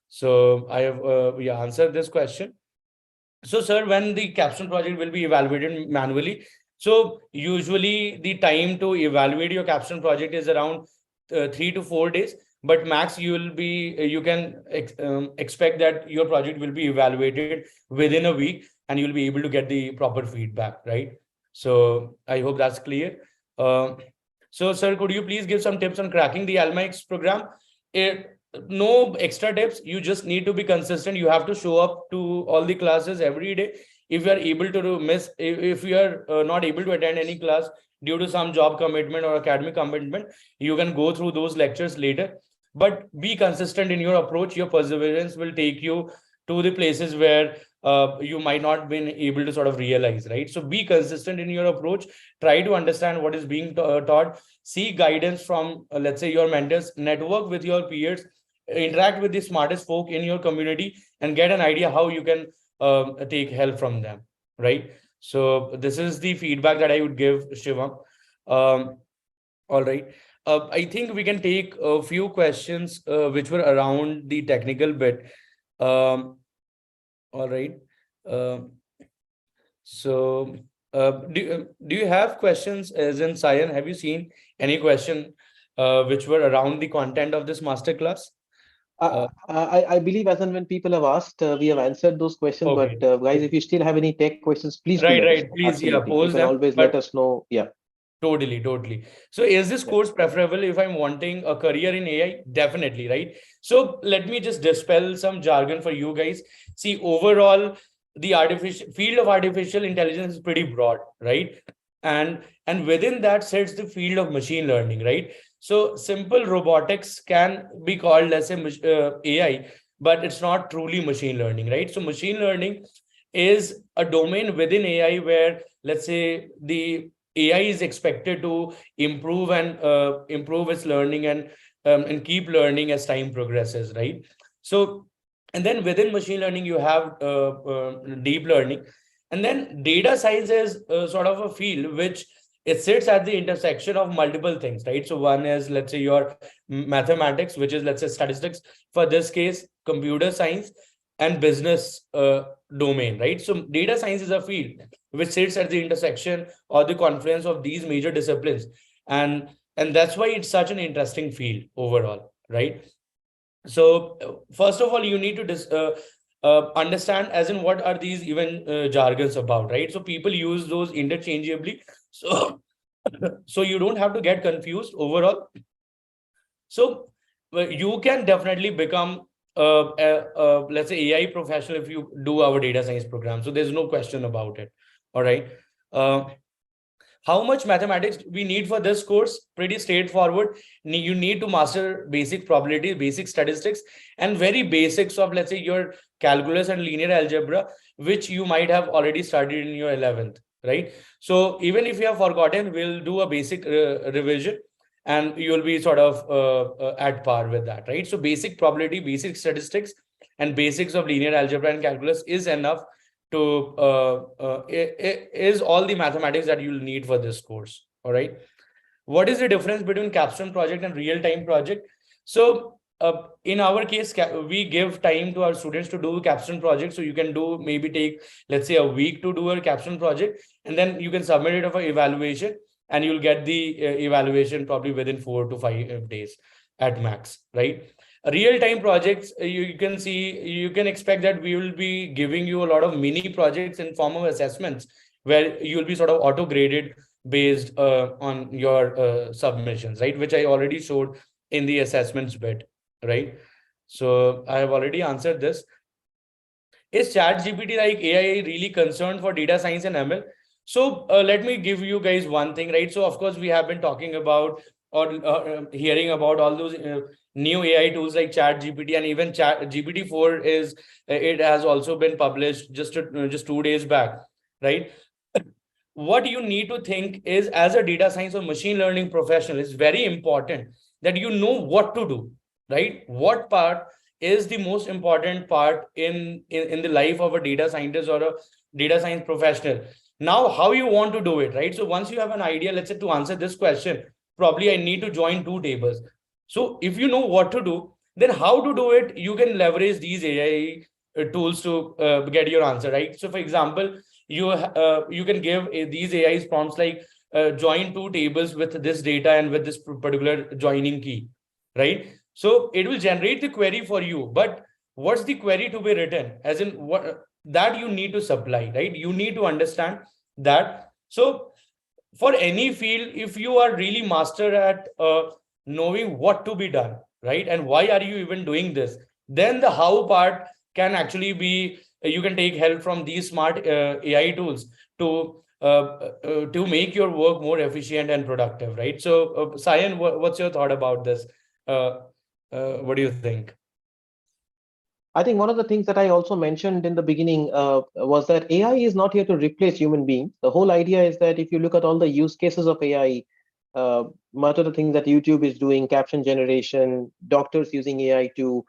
So I have answered this question. So, sir, when the capstone project will be evaluated manually, so usually the time to evaluate your capstone project is around 3 to 4 days. But max, you can expect that your project will be evaluated within a week, and you'll be able to get the proper feedback, right? So I hope that's clear. So, sir, could you please give some tips on cracking the AlmaX program? No extra tips. You just need to be consistent. You have to show up to all the classes every day. If you are able to miss, if you are not able to attend any class due to some job commitment or academic commitment, you can go through those lectures later. But be consistent in your approach. Your perseverance will take you to the places where you might not been able to sort of realize, right? So be consistent in your approach. Try to understand what is being taught. Seek guidance from, let's say, your mentors. Network with your peers. Interact with the smartest folk in your community and get an idea how you can take help from them, right? So this is the feedback that I would give, Shivam. All right. I think we can take a few questions which were around the technical bit. All right. So do you have questions, as in Sayan? Have you seen any question which were around the content of this masterclass? I believe as and when people have asked, we have answered those questions. Okay. But guys, if you still have any tech questions, please do Right, let us right. know. Please, yeah, Absolutely, you pose can them. always let But us know. Yeah. totally, totally. So is this Yeah. course preferable if I'm wanting a career in AI? Definitely, right? So let me just dispel some jargon for you guys. See, overall, the artificial field of artificial intelligence is pretty broad, right? And within that sits the field of machine learning, right? So simple robotics can be called, let's say, AI, but it's not truly machine learning, right? So machine learning is a domain within AI where, let's say, the AI is expected to improve and improve its learning and keep learning as time progresses, right? So, and then within machine learning, you have deep learning, and then data science is sort of a field which it sits at the intersection of multiple things, right? So one is, let's say, your mathematics, which is, let's say, statistics. For this case, computer science and business domain, right? So data science is a field which sits at the intersection or the confluence of these major disciplines, and that's why it's such an interesting field overall, right? So first of all, you need to understand as in what are these even jargons about, right? So people use those interchangeably, so so you don't have to get confused overall. So you can definitely become let's say AI professional if you do our data science program. So there's no question about it. All right. Uh, how much mathematics we need for this course? Pretty straightforward. You need to master basic probability, basic statistics, and very basics of, let's say, your calculus and linear algebra, which you might have already studied in your 11th, right? So even if you have forgotten, we'll do a basic revision and you'll be sort of at par with that, right? So basic probability, basic statistics, and basics of linear algebra and calculus is enough to is all the mathematics that you'll need for this course. All right. What is the difference between capstone project and real-time project? So in our case, we give time to our students to do capstone project. So you can do, maybe take, let's say, a week to do a capstone project, and then you can submit it for evaluation, and you'll get the evaluation probably within 4 to 5 days at max, right? Real-time projects, you can see, you can expect that we will be giving you a lot of mini projects in form of assessments, where you will be sort of auto graded based on your submissions, right? Which I already showed in the assessments bit, right? So I have already answered this. Is chat gpt like AI really concerned for data science and ML? So let me give you guys one thing, right? So of course we have been talking about or hearing about all those new AI tools like chat gpt, and even chat GPT-4 is it has also been published just 2 days back, right? What you need to think is, as a data science or machine learning professional, it's very important that you know what to do, right? What part is the most important part in the life of a data scientist or a data science professional. Now how you want to do it, right? So once you have an idea, let's say, to answer this question, probably I need to join two tables. So if you know what to do, then how to do it, you can leverage these AI tools to get your answer, right? So for example, you can give these AIs prompts like join two tables with this data and with this particular joining key, right? So it will generate the query for you, but what's the query to be written, as in what that you need to supply, right? You need to understand that. So for any field, if you are really master at knowing what to be done, right, and why are you even doing this, then the how part can actually be, you can take help from these smart AI tools to make your work more efficient and productive, right? So Sayan, what's your thought about this? What do you think? I think one of the things that I also mentioned in the beginning was that AI is not here to replace human beings. The whole idea is that if you look at all the use cases of AI, much of the things that YouTube is doing, caption generation, doctors using AI to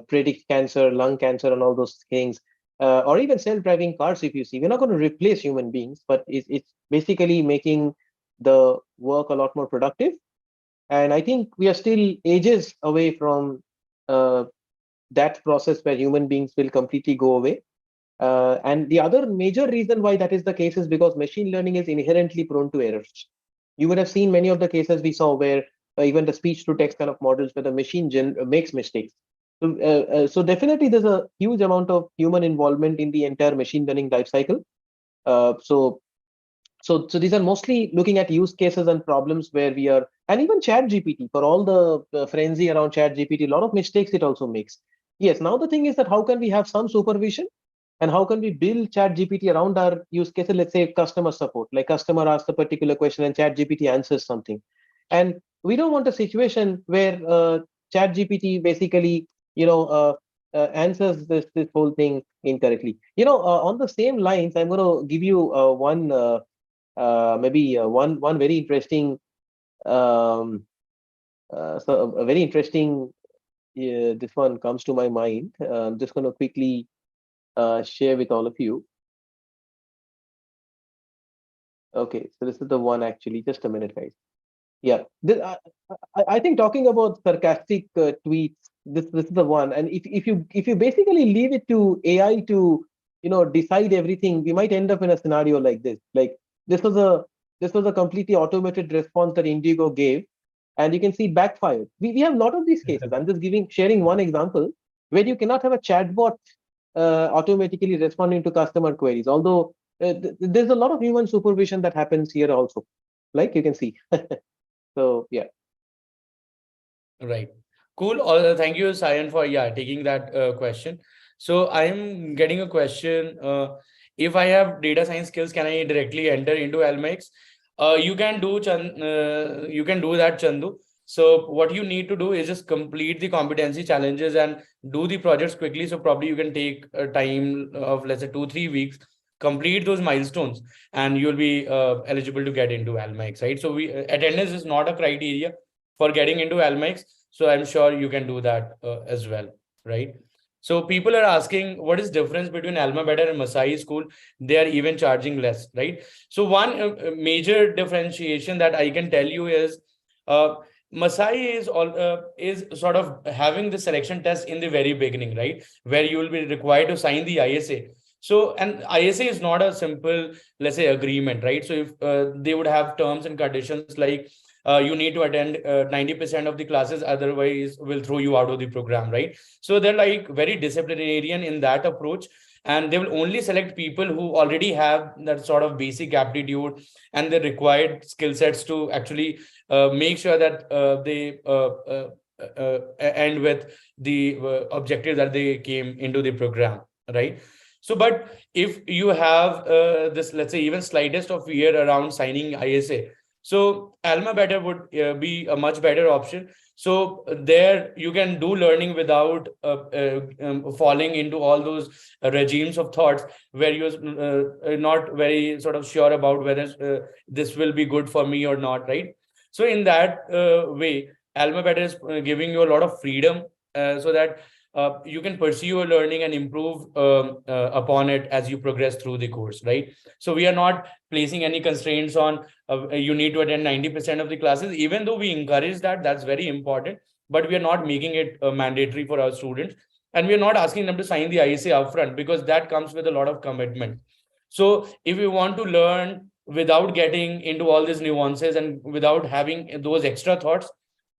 predict cancer, lung cancer, and all those things, or even self-driving cars, if you see, we're not going to replace human beings, but it's basically making the work a lot more productive. And I think we are still ages away from that process where human beings will completely go away. And the other major reason why that is the case is because machine learning is inherently prone to errors. You would have seen many of the cases we saw where even the speech to text kind of models where the machine makes mistakes. So definitely there's a huge amount of human involvement in the entire machine learning lifecycle. So these are mostly looking at use cases and problems where we are, and even chat gpt, for all the frenzy around chat gpt, a lot of mistakes it also makes. Yes, now the thing is that how can we have some supervision, and how can we build chat gpt around our use cases? Let's say customer support, like customer asks a particular question and chat gpt answers something, and we don't want a situation where chat gpt basically, you know, answers this whole thing incorrectly. On the same lines, I'm going to give you one maybe one very interesting um, so a very interesting this one comes to my mind. I'm just going to quickly share with all of you. Okay, so this is the one actually. Just a minute, guys. Yeah, I think talking about sarcastic tweets, this is the one. And if you basically leave it to AI to decide everything, we might end up in a scenario like this. Like this was a this was a completely automated response that Indigo gave, and you can see backfired. We have a lot of these cases. I'm just sharing one example where you cannot have a chatbot automatically responding to customer queries. Although there's a lot of human supervision that happens here also, like you can see. So yeah. Right. Cool. Thank you, Sayan, for taking that question. So I'm getting a question. If I have data science skills, can I directly enter into Almax? You can do you can do that, Chandu. So what you need to do is just complete the competency challenges and do the projects quickly. So probably you can take a time of, let's say, 2-3 weeks, complete those milestones, and you'll be eligible to get into Almax, right? So we attendance is not a criteria for getting into Almax. So I'm sure you can do that as well, right? So people are asking what is difference between AlmaBetter and Masai School? They are even charging less, right? So one major differentiation that I can tell you is uh, Masai is sort of having the selection test in the very beginning, right? Where you will be required to sign the ISA. So, and ISA is not a simple, let's say, agreement, right? So if they would have terms and conditions like you need to attend 90% of the classes, otherwise will throw you out of the program, right? So they're like very disciplinarian in that approach, and they will only select people who already have that sort of basic aptitude and the required skill sets to actually make sure that they end with the objective that they came into the program, right? So, but if you have this, let's say, even slightest of fear around signing ISA, so AlmaBetter would be a much better option. So there you can do learning without falling into all those regimes of thoughts where you're not very sort of sure about whether this will be good for me or not, right? So in that way, AlmaBetter is giving you a lot of freedom so that you can pursue your learning and improve upon it as you progress through the course, right? So we are not placing any constraints on you need to attend 90% of the classes, even though we encourage that. That's very important, but we are not making it mandatory for our students, and we are not asking them to sign the ISA upfront because that comes with a lot of commitment. So if you want to learn without getting into all these nuances and without having those extra thoughts,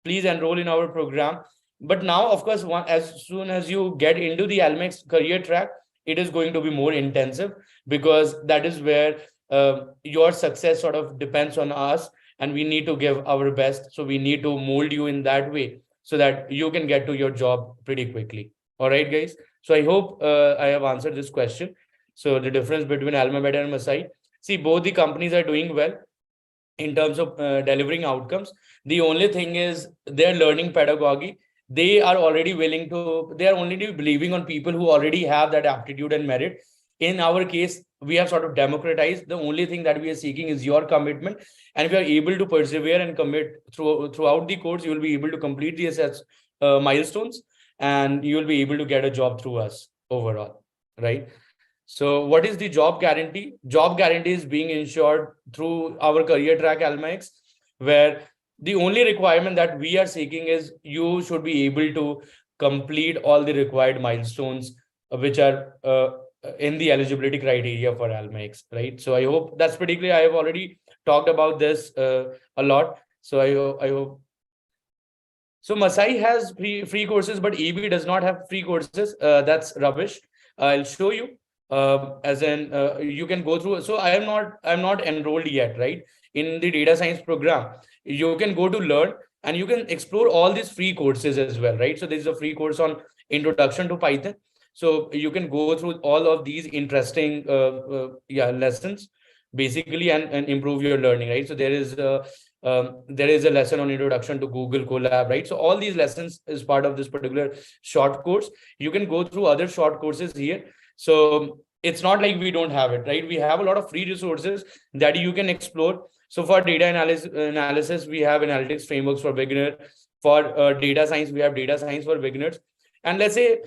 please enroll in our program. But now, of course, as soon as you get into the Almex career track, it is going to be more intensive because that is where your success sort of depends on us, and we need to give our best. So we need to mold you in that way so that you can get to your job pretty quickly. All right, guys. So I hope I have answered this question. So the difference between AlmaBetter and Masai, see, both the companies are doing well in terms of delivering outcomes. The only thing is their learning pedagogy. They are already willing to, they are already believing on people who already have that aptitude and merit. In our case, we have sort of democratized. The only thing that we are seeking is your commitment. And if you are able to persevere and commit throughout the course, you will be able to complete the assess milestones, and you will be able to get a job through us overall, right? So what is the job guarantee? Job guarantee is being ensured through our career track Almax, where the only requirement that we are seeking is you should be able to complete all the required milestones which are in the eligibility criteria for Almax, right? So I hope that's pretty clear. I have already talked about this a lot. So I hope. So Masai has free courses, but EB does not have free courses. That's rubbish. I'll show you. As in, you can go through. So I'm not enrolled yet, right? In the data science program, you can go to learn and you can explore all these free courses as well, right? So there's a free course on introduction to Python. So you can go through all of these interesting lessons basically and improve your learning, right? So there is There is a lesson on introduction to Google Colab, right? So all these lessons is part of this particular short course. You can go through other short courses here. So it's not like we don't have it, right? We have a lot of free resources that you can explore. So for data analysis, we have analytics frameworks for beginner. For data science, we have data science for beginners. And let's say,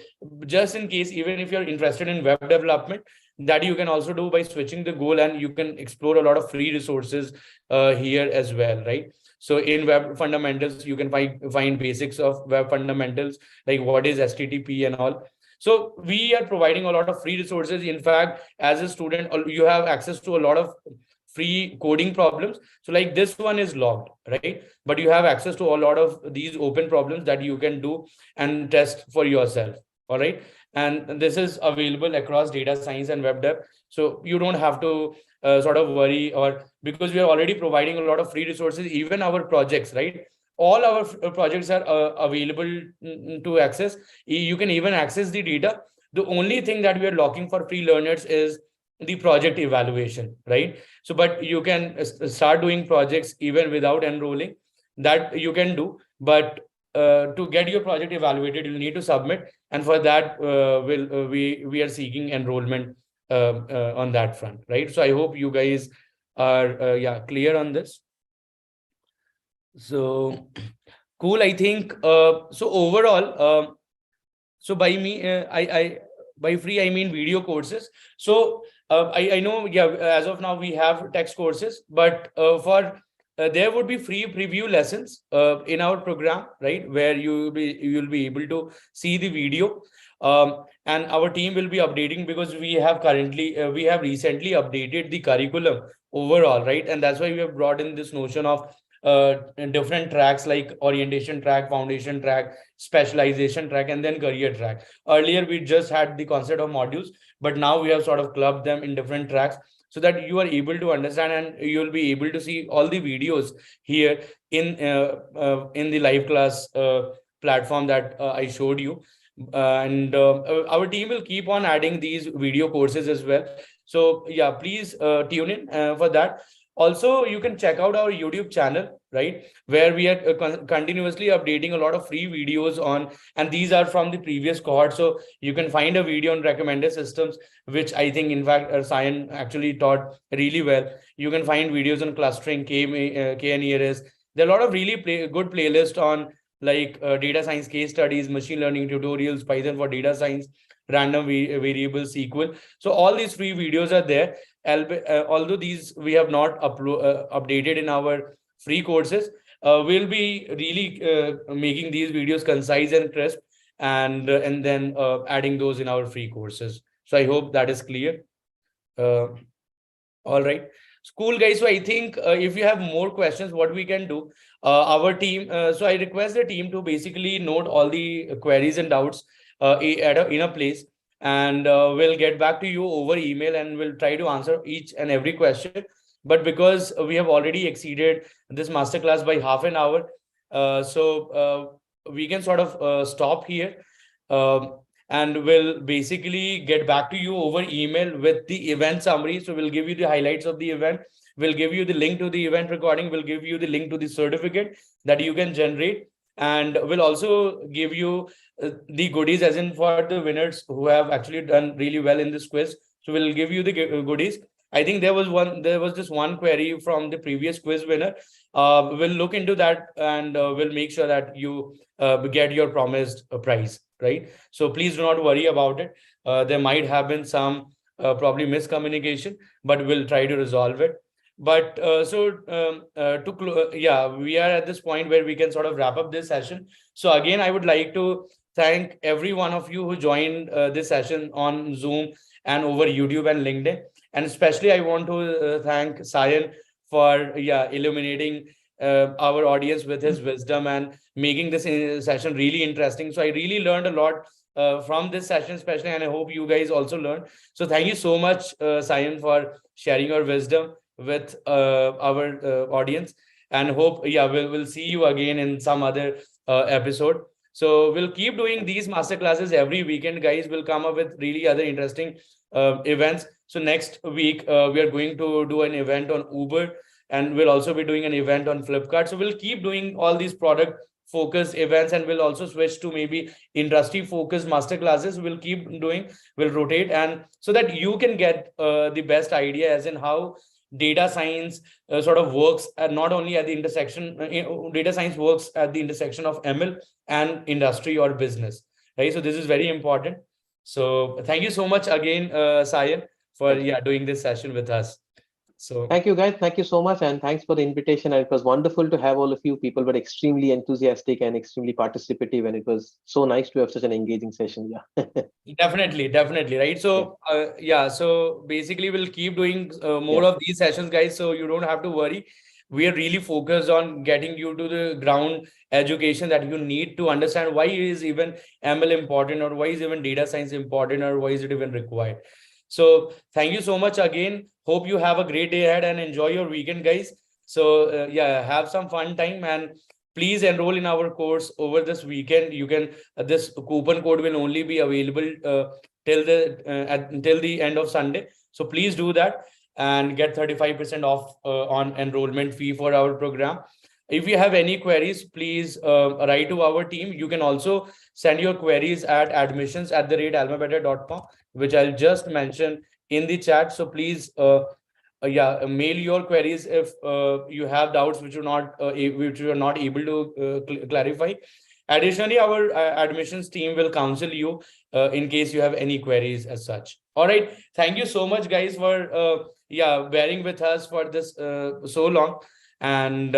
just in case, even if you're interested in web development, that you can also do by switching the goal, and you can explore a lot of free resources here as well, right? So in web fundamentals, you can find basics of web fundamentals, like what is HTTP and all. So we are providing a lot of free resources. In fact, as a student, you have access to a lot of free coding problems. So like this one is logged, right? But you have access to a lot of these open problems that you can do and test for yourself. All right. And this is available across data science and web dev. So you don't have to sort of worry, or because we are already providing a lot of free resources, even our projects, right? All our projects are available to access. You can even access the data. The only thing that we are locking for free learners is the project evaluation, right? So, but you can start doing projects even without enrolling. That you can do, but to get your project evaluated, you need to submit, and for that, we are seeking enrollment on that front, right? So I hope you guys are clear on this. So cool. I think so. Overall, so by me, I by free I mean video courses. So I know, yeah, as of now we have text courses, but for there would be free preview lessons in our program, right, where you'll be able to see the video. And our team will be updating, because we have recently updated the curriculum overall, right? And that's why we have brought in this notion of different tracks, like orientation track, foundation track, specialization track, and then career track. Earlier we just had the concept of modules, but now we have sort of clubbed them in different tracks, so that you are able to understand, and you'll be able to see all the videos here in the live class platform that I showed you. And our team will keep on adding these video courses as well. So yeah, please tune in for that. Also, you can check out our YouTube channel, right, where we are continuously updating a lot of free videos on, and these are from the previous cohort. So you can find a video on recommended systems, which I think, in fact, Sayan actually taught really well. You can find videos on clustering, KNERS. There are a lot of really good playlists on, like data science case studies, machine learning tutorials, Python for data science, random variables, SQL. So all these free videos are there. Although these we have not updated in our free courses, we'll be really making these videos concise and crisp, and then adding those in our free courses. So I hope that is clear. Uh, all right. Cool, guys. So I think if you have more questions, what we can do, our team, so I request the team to basically note all the queries and doubts in a place, and we'll get back to you over email, and we'll try to answer each and every question. But because we have already exceeded this masterclass by half an hour, we can sort of stop here. Um, and we'll basically get back to you over email with the event summary. So we'll give you the highlights of the event. We'll give you the link to the event recording. We'll give you the link to the certificate that you can generate. And we'll also give you the goodies, as in for the winners who have actually done really well in this quiz. So we'll give you the goodies. I think there was this one query from the previous quiz winner. We'll look into that, and we'll make sure that you get your promised prize, right? So please do not worry about it. There might have been some probably miscommunication, but we'll try to resolve it. But we are at this point where we can sort of wrap up this session. So again, I would like to thank every one of you who joined this session on Zoom and over YouTube and LinkedIn. And especially I want to thank Sayan for illuminating our audience with his wisdom and making this session really interesting. So I really learned a lot from this session, especially, and I hope you guys also learned. So thank you so much, Sayan, for sharing your wisdom with our audience, and hope we'll see you again in some other episode. So we'll keep doing these master classes every weekend, guys. We'll come up with really other interesting events. So next week we are going to do an event on Uber, and we'll also be doing an event on Flipkart. So we'll keep doing all these product focused events, and we'll also switch to maybe industry focused master classes. We'll keep doing, we'll rotate, and so that you can get the best idea as in how data science sort of works, not only at the intersection, data science works at the intersection of ML and industry or business, right? So this is very important. So thank you so much again, Sayan, for doing this session with us. So thank you, guys. Thank you so much, and thanks for the invitation. And it was wonderful to have all of you. People were extremely enthusiastic and extremely participative, and it was so nice to have such an engaging session. Yeah. definitely, right? So so basically we'll keep doing more of these sessions, guys. So you don't have to worry. We are really focused on getting you to the ground education that you need to understand why is even ML important, or why is even data science important, or why is it even required. So thank you so much again. Hope you have a great day ahead and enjoy your weekend, guys. So have some fun time, and please enroll in our course over this weekend. You can this coupon code will only be available until the end of Sunday. So please do that and get 35% off on enrollment fee for our program. If you have any queries, please write to our team. You can also send your queries at admissions@almabetter.com, which I'll just mention in the chat. So please mail your queries if you have doubts which you are not able to clarify. Additionally, our admissions team will counsel you in case you have any queries as such. All right, thank you so much, guys, for bearing with us for this so long, and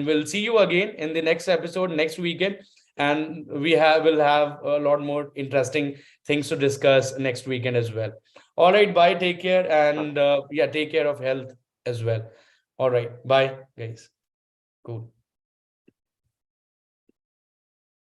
we'll see you again in the next episode next weekend, and will have a lot more interesting things to discuss next weekend as well. All right, bye, take care, and take care of health as well. All right, bye, guys. Cool.